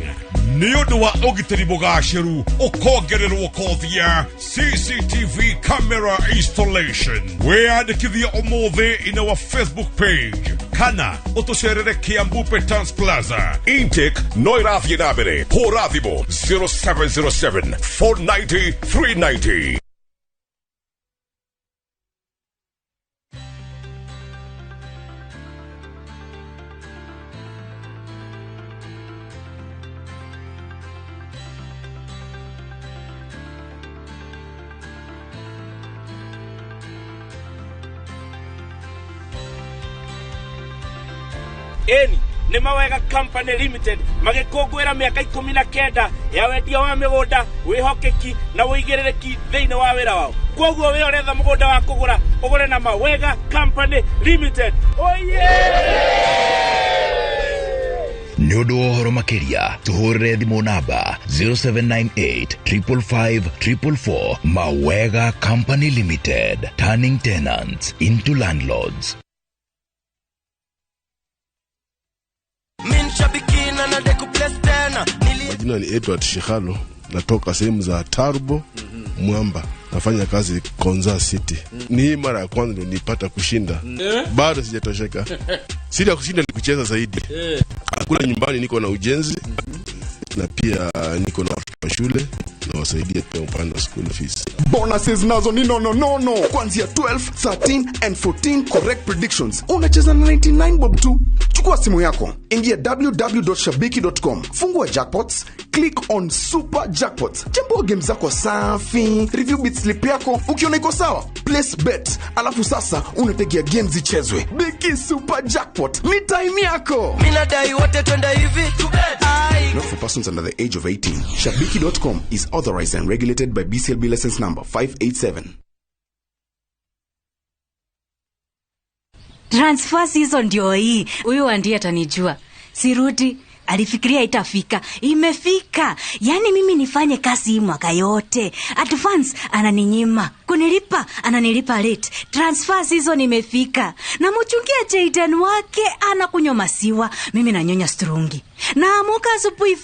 Speaker 16: Niodo wa ogiteri mugashiru ukongererwo kothi ya CCTV camera installation. Weandikithia omothe in our Facebook page. Kana utusherere Kiambu Petans Plaza. Intake no irathie na mbere. Horathimo 0707 490 390.
Speaker 18: Eni ni Mawega Company Limited magikongwira miaka 19 ya wendia wa migunda wihokeki na wigerereki thiini wa wira wao. Koguo we uretha mugunda wa kugura ugure na Mawega Company Limited.
Speaker 1: Nyodo horo makeria tuhurire thimo namba 0798 555 444. Mawega Company Limited, turning tenants into landlords.
Speaker 19: Majina ni Edward Shihalo, natoka sehemu za Tarbo, Mwamba. Nafanya kazi Konza City. Ni hii mara ya kwanza ndio nipata kushinda. Bado sijatosheka. Siri ya kushinda ni kucheza zaidi. Hakuna nyumbani, niko na ujenzi na pia niko na watoto wa shule na wasaidia pia upande wa school fees.
Speaker 20: Bonuses nazo ni no. Kuanzia 12, 13 and 14 correct predictions. Unacheza na 99 bob tu. Chukua simu yako, ingia www.shabiki.com, fungua jackpots, click on super jackpots, chambua game zako safi, review bit slip yako, ukiona iko sawa, place bet, alafu sasa unategea games zichezwe. Biki super jackpot, ni time yako.
Speaker 18: Minadai wote twenda hivi.
Speaker 20: Not for persons under the age of 18. Shabiki.com is authorized and regulated by BCLB license number 587.
Speaker 21: Transfer season ndio hii. Huyu ndiye atanijua. Sirudi, alifikiria itafika. Imefika. Yani mimi nifanye kazi hii mwaka yote. Advance ananinyima. Kunilipa ananilipa late. Transfer season imefika. Na mchungia Jaden wake anakunywa maziwa, mimi nanyonya strungi. Na amuka asubuhi 5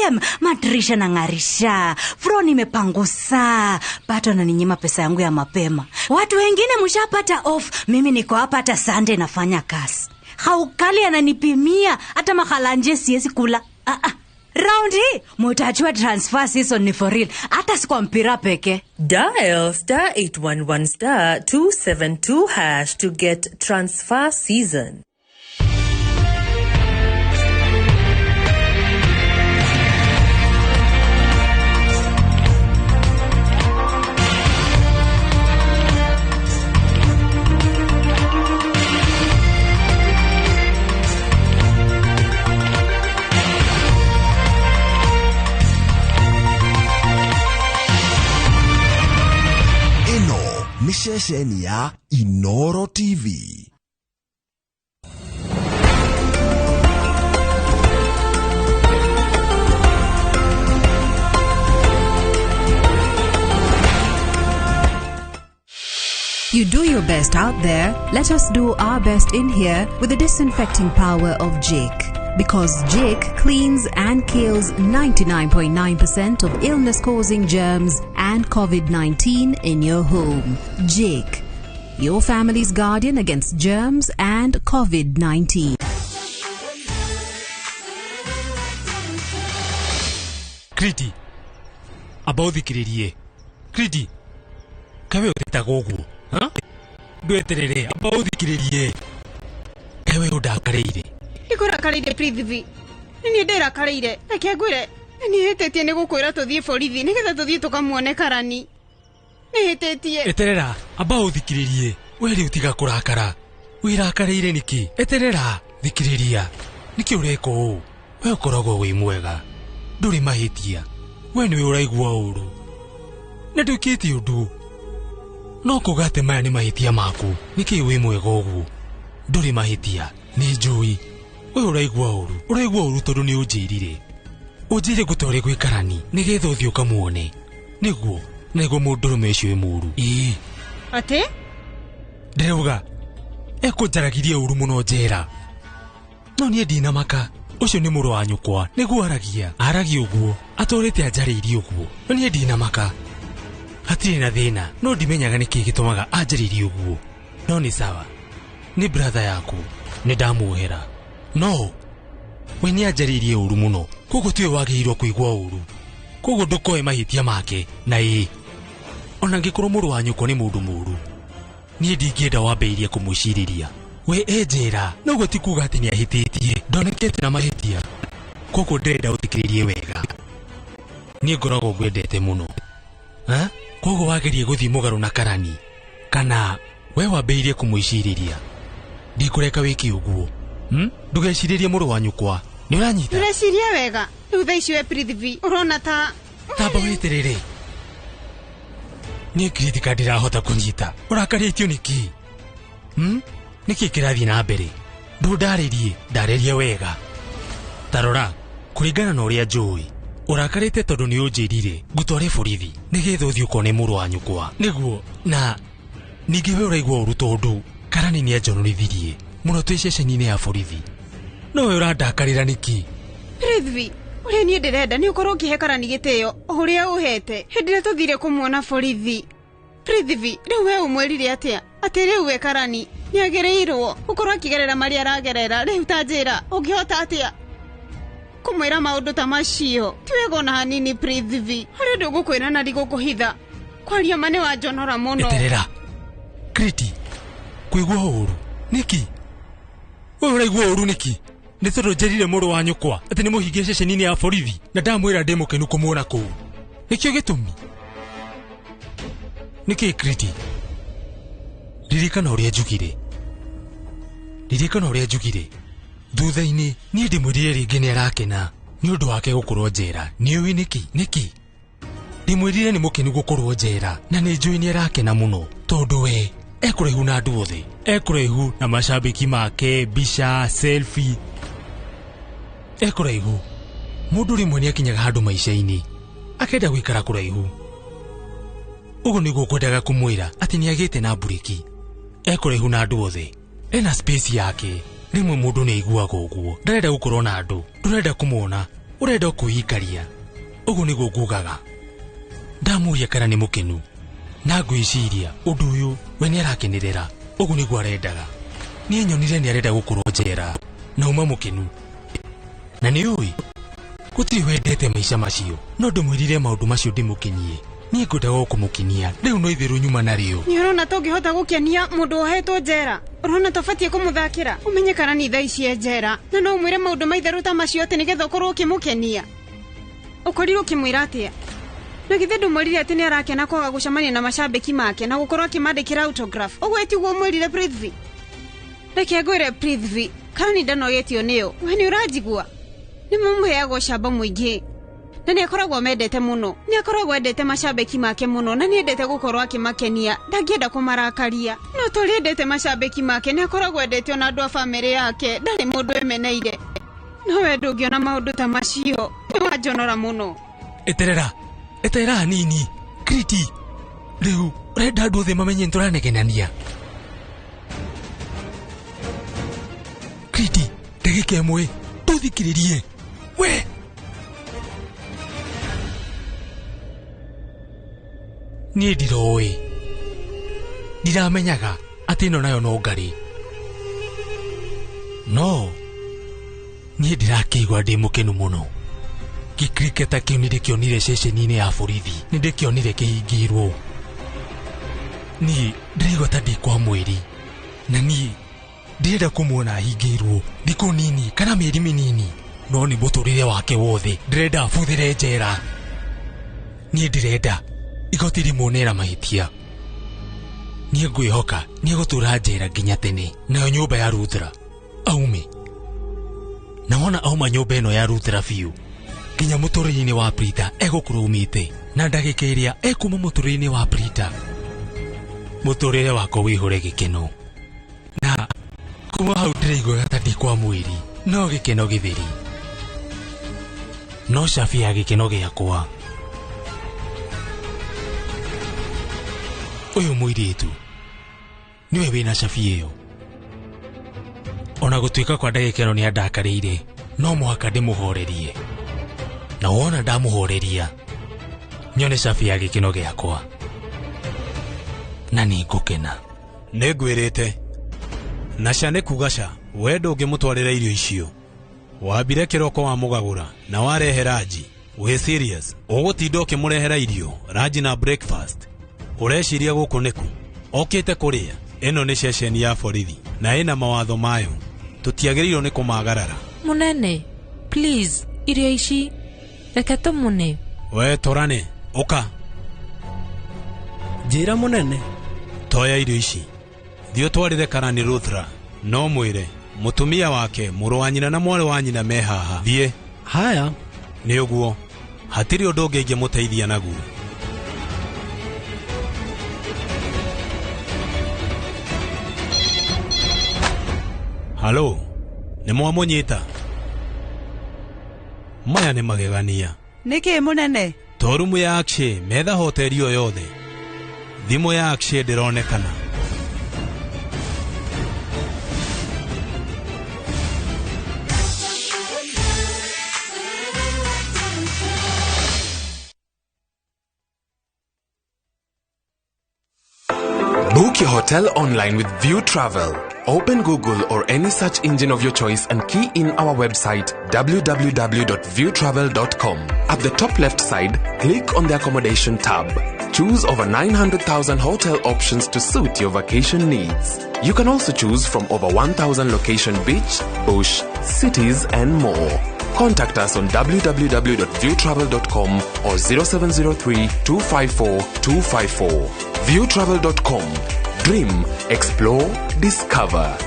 Speaker 21: AM, madirisha nangarisha. Fro nimepangusa. Pato ananinyima pesa yangu ya mapema. Watu wengine mshapata off, mimi niko hapa hata Sunday nafanya kazi. Haukali ananipimia, hata mahalanje siwezi kula. Round hii, mutajua transfer season ni for real. Hata si kwa mpira peke.
Speaker 22: Dial *811*272# to get transfer season.
Speaker 7: ceceni ya Inooro TV.
Speaker 8: You do your best out there. Let us do our best in here with the disinfecting power of Jake. Because Jake cleans and kills 99.9% of illness-causing germs and COVID-19 in your home. Jake, your family's guardian against germs and COVID-19.
Speaker 9: Kriti, about the Kriti. Kriti, kawe utitagogu. Ha? Dueterere, about the Kriti. Kawe udakareire.
Speaker 10: Ikora karire Prithvi. Ni ndera karire. Akegwire. Ni hetetie ne gukwira tuthie borithi nigetha tuthie tukamuone karani. Ni hetetie.
Speaker 9: Eterera, about the Kriti. Weri utiga kurakara. Wirakareire niki? Eterera, thikiriria. Niki ureko? We ukoragwo wi mwega. Nduri mahitia. We niwe uraigua uru. Na ndukiti undu. No kugate maya ni mahitia maku. Niki wi mwega ugu. Nduri mahitia. Ni njui. We uraigua uru. Uraigua uru tondu ni unjirire. Unjire gutore gwikarani. Nigetha uthio kamuone. Niguo mundurume ucio muru. Ii.
Speaker 10: Ate?
Speaker 9: Ndirauga. Ekunjaragirie uru muno njera. No nie ndina maka. Ucio ni muru wa nyukwa. Niguo aragia uguo. Atorete anjaririe uguo. No nie ndina maka. Hatire na thina. No ndimenyaga niki gitumaga anjaririe uguo. No ni sawa. Ni brother yaku. Ni ndamuhera. No. We ni anjaririe uru muno. Koguo tiwe wagirwo kuigwa uru. Koguo ndukoe mahitia make. Na ona ngikorwo muru wa nyukwa ni mundu muru. Nie ndingienda wambeirie kumuciriria. We enjera. Noguo ti kuga ati ni ahititie. Ndonekete na mahitia. Koguo ndirenda utikiririe wega. Nie ngoragwo ngwendete muno. Ha? Koguo wagerie guthii mugaru na karani. Kana we wambeirie kumuiciriria. Ndikureka wiki uguo. Ndugeciririe muru wa nyukwa. Ni uranyita?
Speaker 10: Ureciria wega. Riu thaa ici we Prithvi urona ta
Speaker 9: tamba weterere. Ni kritika ndirahota kunyita. Urakaritio niki? Niki kirathi na mbere? Ndaririe wega. Tarora, kuringana na uria njui. Urakarite tondu ni unjirire ngutware borithi nigetha uthie ukone muru wa nyukwa. Niguo na ningi we uraigua uru tondu karani ni anjonorithirie muno twi ceceni-ini ya borithi. No we urandakarira niki?
Speaker 10: Prithvi, uria nie ndirenda ni ukorwo ukihe karani gitio uria uhete hindi ria tuthire kumuona borithi. Prithvi, riu we umwirire atia ati riu we karani ni agirirwo ukorwo akigerera maria aragerera riu ta njira ungihota atia kumwira maundu ta macio? Tiwego na hanini Prithvi. Hari ndugukwira na ndigukuhitha. Kwaria mane wa njonora muno.
Speaker 9: Eterera. Kriti. Kuigua uru. Niki? We uraigua uru niki? Ni tondu njerire muru wa nyukwa ati ni muhingie ceceni-ini ya borithi na ndamwira ndi mukenu kumuona kuu. Nikio gitumi? Niki Kriti? Ririkana uria njugire. Thutha-ini nie ndimwirire ringi ni arakena ni undu wake gukorwo njera. Niui niki? Ndimwirire ni mukenu gukorwo njera na ni njui ni arakena muno tondu we ekuraihu na andu othe. Ekuraihu na mashabiki make, bisha, selfie. Ekuraihu. Mundu rimwe ni akinyaga handu maisha-ini akenda gwikara kuraihu. Uguo niguo kwendaga kumwira ati ni agite na buriki. Ekuraihu na andu othe. Ena space yake. Rimwe mundu ni aiguaga uguo. Ndarenda gukorwo na andu. Ndurenda kumuona. Urenda kuikaria. Uguo niguo ngugaga. Ndamuria kana ni mukenu. Na ngwiciria undu uyu we ni arakenerera. Uguo niguo arendaga. Nie nyonire ni arenda gukorwo njera na uma mukenu. Na ni ui gutiri wendete maisha macio. No ndimwirire maundu macio ndimukenie. Nie ngwendaga kumukinia. Riu no ithiru nyuma nario.
Speaker 10: Ni urona tungihota gukenia mundu ohetwo njera. Urona tubatie kumuthakira. Umenye kana ni thaa ici njera. Na no umwire maundu maithiru ta macio ati nigetha ukorwo ukimukenia. Ukorirwo ukimwira atia? Na githe ndumwirire ati ni arakena kwaga gucamania na mashabiki make na gukorwo akimandikira autograph. Uguo etigwo umwirire Prithvi. Reke ngwire Prithvi, kana ni ndanogetio niyo. We ni uranjigua. Ni mumuheaga ucamba mwingi. na nĩ akoragwo mendete mũno. Nĩ akoragwo endete macambĩki make mũno na nĩ endete gũkorwo akĩmakenia, ndangĩenda kũmarakaria. No tũrĩ endete macambĩki make, nĩ akoragwo endete ona andũ a bamĩrĩ yake, ndarĩ mũndũ emeneire. No we ndũngĩona maũndũ ta macio, nĩ wanjonora mũno.
Speaker 9: Eterera hanini, Kriti. Rĩu ũrenda andũ othe mamenye nĩtũranegenania. Kriti, ndagĩka ĩmwe, tũthikĩrĩrie. We! Niĩ ndiroĩ. Ndiramenyaga atĩ ĩno nayo no ngarĩ. No, niĩ ndirakĩigua ndĩ mũkenu mũno. Gĩkriketa kĩu nĩndĩkĩonire ceceni-inĩ ya borithi, nĩndĩkĩonire kĩhingĩirwo. Niĩ ndĩraigua ta ndĩ kwa mweri, na niĩ ndĩrenda kũmuona ahingĩirwo thikũ nini kana mĩeri mĩnini, no nĩ mũtũrĩre wake wothe ndĩrenda abuthĩre njera. Niĩ ndĩrenda igoti rĩmuonera mahĩtia. Niĩ ngwĩhoka nĩegũtũra njera nginya tene, nayo nyũmba ya Ruthra aume. Na wona auma nyũmba ĩno ya Ruthra biũ, nginya mũtũrĩre-inĩ wa Prita egũkũrũmĩte, na ndagĩka ĩrĩa ekuma mũtũrĩre-inĩ wa Prita, mũtũrĩre wako wĩhũre gĩkeno. Na kuma hau ndĩraiguaga ta ndĩ kwa mweri, no gĩkeno gĩtheri, no cabi ya gĩkeno gĩakwa. Ũyũ mũirĩtu niwe wĩna cabi ĩyo. Ona gũtuĩka kwa ndagĩka ĩno nĩ andakarĩire, no mũhaka ndĩmũhorerie. Na wona ndamũhoreria, nyone cabi ya gĩkeno gĩakwa, na nĩ ngũkena.
Speaker 5: Nĩ ngwĩrĩte na ca nĩ kuga ca, we ndũngĩmũtwarĩra irio icio. Wambire kĩroko wa mũgagũra na warehe ranji. We serious? Ũgũtinda ũkĩmũrehera irio, ranji na breakfast? Ũreciria gũkũ nĩkũ? Okĩte kũrĩa? Ĩno nĩ ceceni ya borithi na ĩna mawatho mayo, tũtiagĩrĩirwo nĩ kũmagarara.
Speaker 11: Mũnene, please, irio ici reke tũmune.
Speaker 5: We tũrane, ũka.
Speaker 17: Njĩra mũnene.
Speaker 5: Toya irio ici, thiĩ ũtwarĩre karani Ruthra, no mwĩre mũtumia wake, mũrũ wa nyina na mwarĩ wa nyina me haha. Thiĩ.
Speaker 17: Haya.
Speaker 5: Nĩ ũguo, hatirĩ ũndũ ũngĩ ingĩmũteithia naguo. Halo, nĩ mwamũnyita? Maya nĩ magegania.
Speaker 17: Nĩkĩ mũnene?
Speaker 5: Torumu ya Akshay metha hoteli ĩyo yothe. Thimũ ya Akshay ndĩronekana.
Speaker 23: Book your hotel online with View Travel. Open Google or any search engine of your choice and key in our website www.viewtravel.com. At the top left side, click on the accommodation tab. Choose over 900,000 hotel options to suit your vacation needs. You can also choose from over 1,000 location beach, bush, cities and more. Contact us on www.viewtravel.com or 0703 254 254. Viewtravel.com. Dream, explore, discover.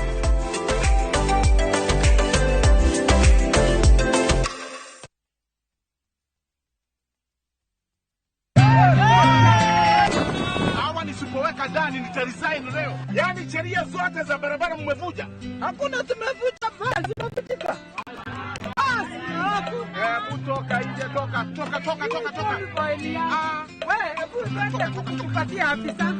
Speaker 29: Hawa nisipoweka ndani nitaresign leo. Yaani sheria zote za barabara mmevuja. Hakuna tumevuja basi tunapitika. Toka nje, toka.
Speaker 2: Kukupatia afisa.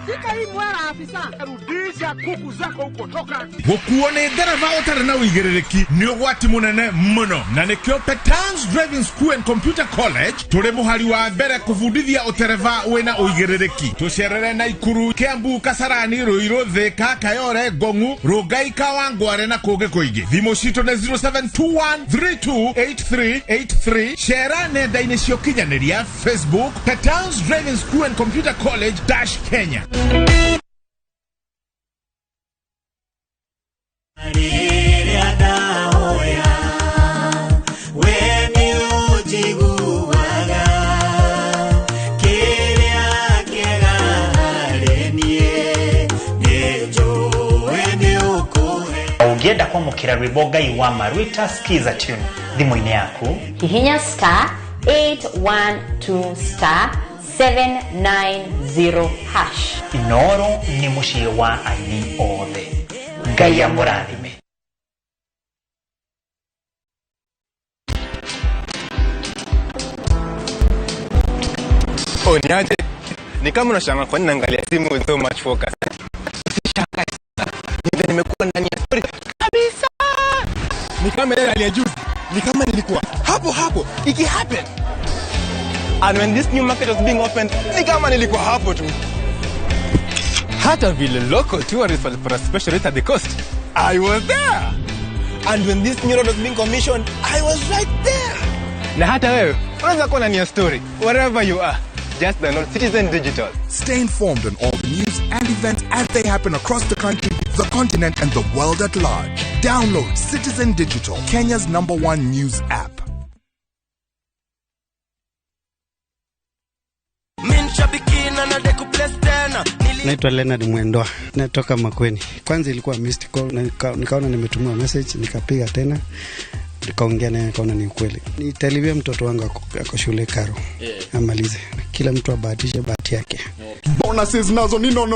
Speaker 2: Sika hii mwara afisa.
Speaker 29: Rudisha kuku zako huko, toka. Gukuone dereva ũtarĩ na ũigĩrĩrĩki nĩ ũgwati mũnene mũno. Na nĩkĩo Petans Driving School and Computer College tũrĩ mũhari wa mbere kũbundithia ũtereva wĩna ũigĩrĩrĩki. Tũcerere Naikuru, Kiambu, Kasarani, Ruiru, Thika, Kayore, Ngong'u, Rongai, Kawangware na kũngĩ kũingĩ. Thimũ citũ nĩ 0721328383. Share nenda-inĩ cia ũkinyanĩria Facebook Petans Driving School and Computer College Kenya.
Speaker 24: Ũngĩenda kwamũkĩra rwĩmbo Ngai wa Marwita, skiza tune thimũ-inĩ yaku,
Speaker 25: hihinya star
Speaker 3: 812*790#.
Speaker 24: Inooro ni muciĩ wa aini othe. Ngai amũrathime.
Speaker 4: Niaje? Ni kama unashangaa kwa nini naangalia simu with so much focus. Usishangae sana. Nimekuwa ndani ya story kabisa. Ni kama ile hali ya juzi. Ni kama nilikuwa hapo iki happen. And when this new market was being opened, ni kama nilikuwa hapo tu. Hata vile local tourists for a special rate at the coast, I was there. And when this new road was being commissioned, I was right there. Na hata wewe unaweza kuwa ndani ya story wherever you are. Just download Citizen Digital.
Speaker 7: Stay informed on all the news and events as they happen across the country, the continent, and the world at large. Download Citizen Digital, Kenya's #1 news app.
Speaker 6: Naitwa Leonard Mwendwa, natoka Makweni. Kwanza ilikuwa missed call, nikaona nimetumiwa message, nikapiga tena, nikaongea naye, nikaona ni ukweli. Nitalibia mtoto wangu ako shule Karo, amalize. Kila mtu abahatishe bahati yake.
Speaker 20: Bonuses nazo ni no.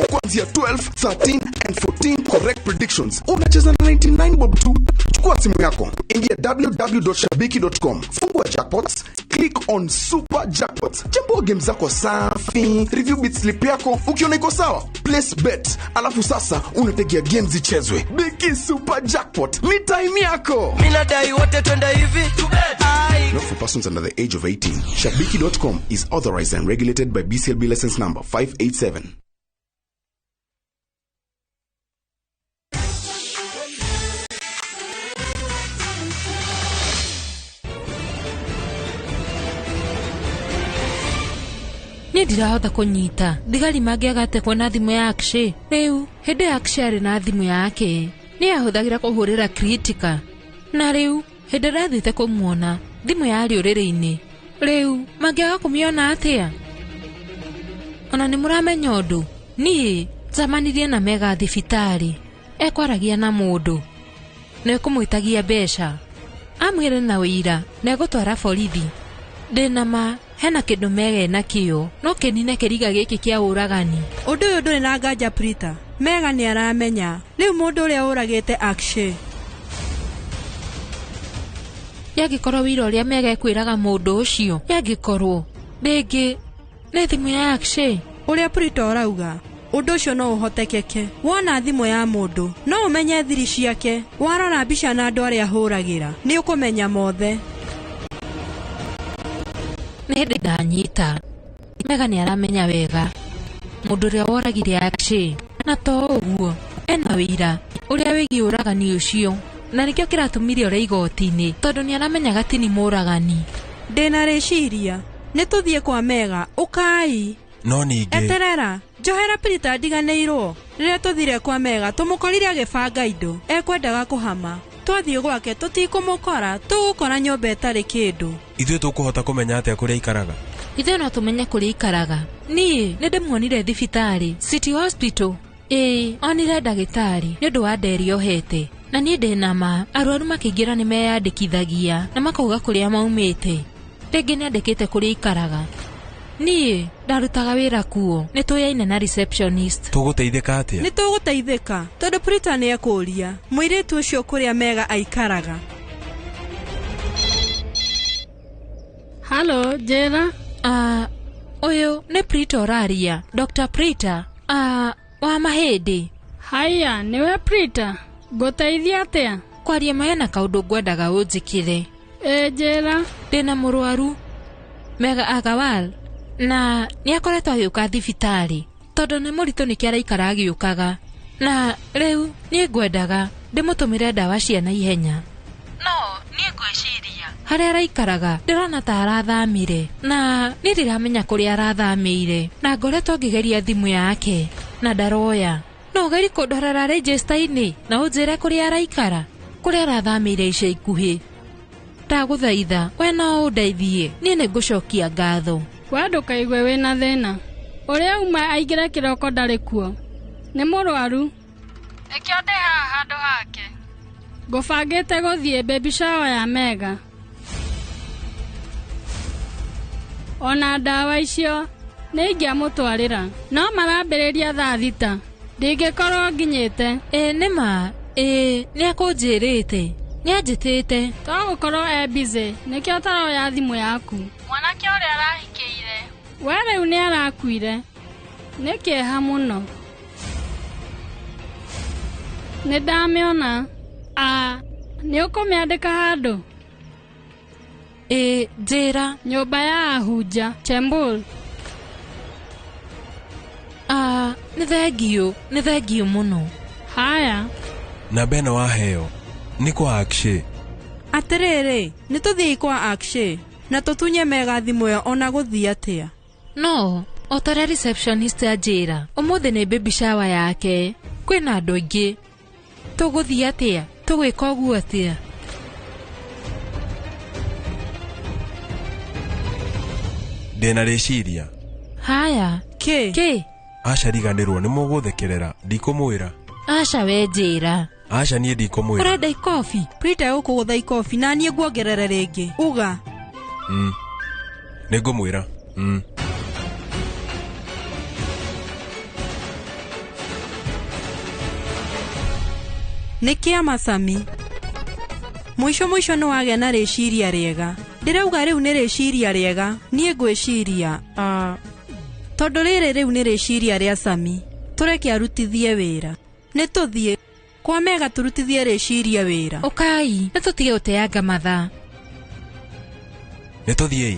Speaker 20: Kuanzia 12, 13 and 14 correct predictions. Unacheza na 99 bob tu. Chukua simu yako, ingia www.shabiki.com, fungua jackpots, click on super jackpots. Chambua game zako safi, review bit slip yako, ukiona iko sawa, place bet. Alafu sasa unategea games zichezwe. Biki super jackpot, ni time yako.
Speaker 12: Mina dai wote twenda hivi to bet.
Speaker 20: Not for persons under the age of 18. Shabiki.com is authorized and regulated by BCLB license number 587.
Speaker 11: Ni ndirahota kunyita thigari mangiagate kuona thimu ya Akshay. Riu hende Akshay ari na thimu yake ni ahuthagira kuhurira kritika, na riu hende rathite kumuona thimu ya ari uriri-ini. Riu mangiaga kumiona atia? Ona ni muramenya undu ni zamanirie na mega thibitari ekwaragia na mundu ne kumwitagia besha amwire na wira ne gutwara borithi. Ndina ma hena kindu mege na kio no kinine kiriga giki kia uragani.
Speaker 17: Undu uyu nduri na nganja Prita, mega ni aramenya riu mundu uria uragite Akshay.
Speaker 11: Yagikorwo wira uria mega ekwiraga mundu ucio yagikorwo ringi ni thimu ya Akshay.
Speaker 17: Uria Prita urauga undu ucio no uhotekeke. Wona thimu ya mundu no umenye thiri ciake. Warora mbica na andu aria huragira ni ukumenya mothe.
Speaker 11: Nende ndanyita mega ni aramenya wega mundu uria woragire Akshay, na to uguo ena wira uria wigi uragani ucio, na nikio kiratumire ore igoti-ini tondu ni aramenya gatini muragani.
Speaker 17: Ndina reciria ni tuthie kwa mega ukai.
Speaker 6: No ninge
Speaker 17: eterera njohera Prita ndiganeirwo. Riria tuthire kwa mega tumukorire agibanga indo ekwendaga kuhama. Twathie gwake tutikumukora, tugukora nyomba etari kindu.
Speaker 6: Ithuĩ tukuhota kumenya atia kuria ikaraga?
Speaker 11: Ithuĩ no tumenye kuria ikaraga. Ni ndimuonire thibitari City Hospital. Onire ndagitari ni undu wa nderi ohete, na ni ndina ma arwaru makiingira ni meyandikithagia na makauga kuria maumite. Ringi ni andikite kuria ikaraga. Ni ndarutaga wira kuo, ni tuyaine na receptionist.
Speaker 6: Tuguteithika atia?
Speaker 17: Ni tuguteithika tondu Prita ni ekuria muiritu ucio kuria mega aikaraga.
Speaker 13: Hello, Jera.
Speaker 11: Uyu ni Prita oraria. Dr. Prita. Wa mahindi.
Speaker 13: Haya, niwe Prita. Nguteithia atia?
Speaker 11: Kwaria mayana kaundu ngwendaga unjikire.
Speaker 13: Jera.
Speaker 11: Ndina murwaru mega agawal na ni akoretwo agiuka thibitari tondu ni muritu ni kiara ikara agiukaga, na riu ni ngwendaga ndimutumire ndawa cia na ihenya. No ni ngwiciria haria araikaraga ndirona ta arathamire, na ni ndiramenya kuria arathamire, na ngoretwo ngigeria thimu yake na ndaroya. No gari kundorera register-ini na unjire kuria araikara, kuria arathamire ica ikuhi. Ndaguthaitha we no undeithie, ni ngucokia ngatho.
Speaker 13: We ndukaigue wina thina. Uria uma aingira kiroko ndari kuo ni murwaru. Ikio ndi haha handu hake. Ngubangite guthie baby shower ya mega. ona ndawa icio nĩ ingĩamũtwarĩra no marambĩrĩria thaa thita ndingĩkorwo nginyĩte.
Speaker 11: Nĩma nĩakũnjĩrĩte nĩanjĩtĩte
Speaker 13: togũkorwo busy nĩkĩo taroya thimũ yaku. Mwanake ũrĩa arahikĩire we rĩu nĩ arakuire nĩ kĩeha mũno. Nĩ ndamĩona. Nĩ ũkũmĩandĩka handũ?
Speaker 11: Njĩra.
Speaker 13: Nyũmba ya ahunja Chembul.
Speaker 11: Nĩ thengiũ mũno.
Speaker 13: Haya.
Speaker 4: Namba ĩno waheo nĩ kwa Akshay.
Speaker 17: Atĩrĩrĩ, nĩ tũthiĩ kwa Akshay na tũtunye mega thimũ ĩyo ona gũthiĩ atĩa.
Speaker 11: No, o tarĩa receptionist anjĩra ũmũthĩ nĩ baby shower yake. Kwĩna andũ aingĩ. Tũgũthiĩ atĩa? Tũgwĩka ũguo atĩa?
Speaker 4: Ndĩna rĩciria.
Speaker 11: Haya. Kĩ?
Speaker 4: Aca riganĩrwo nĩ mũgũthekerera ndikũmwĩra.
Speaker 11: Aca we njĩra.
Speaker 4: Aca niĩ ndikũmwĩra.
Speaker 17: Ũrenda ikobi? Prita gũkũgũtha ikobi na niĩ nguongerere rĩngĩ. Uga.
Speaker 4: Nĩngũmwĩra.
Speaker 17: Nĩ kĩama Sami. Mũico nĩ wagĩa na rĩciria rĩega. Ndĩrauga rĩu nĩ rĩciria rĩega. Niĩ ngwĩciria tondũ rĩrĩ nĩ rĩciria rĩa Sami. Tũreke arutithie wĩra. Nĩ tũthiĩ kwa mega turutithie rĩciria wĩra.
Speaker 11: Ũkai, nĩ tũtige gũteanga mathaa.
Speaker 4: Nĩ tũthiĩ.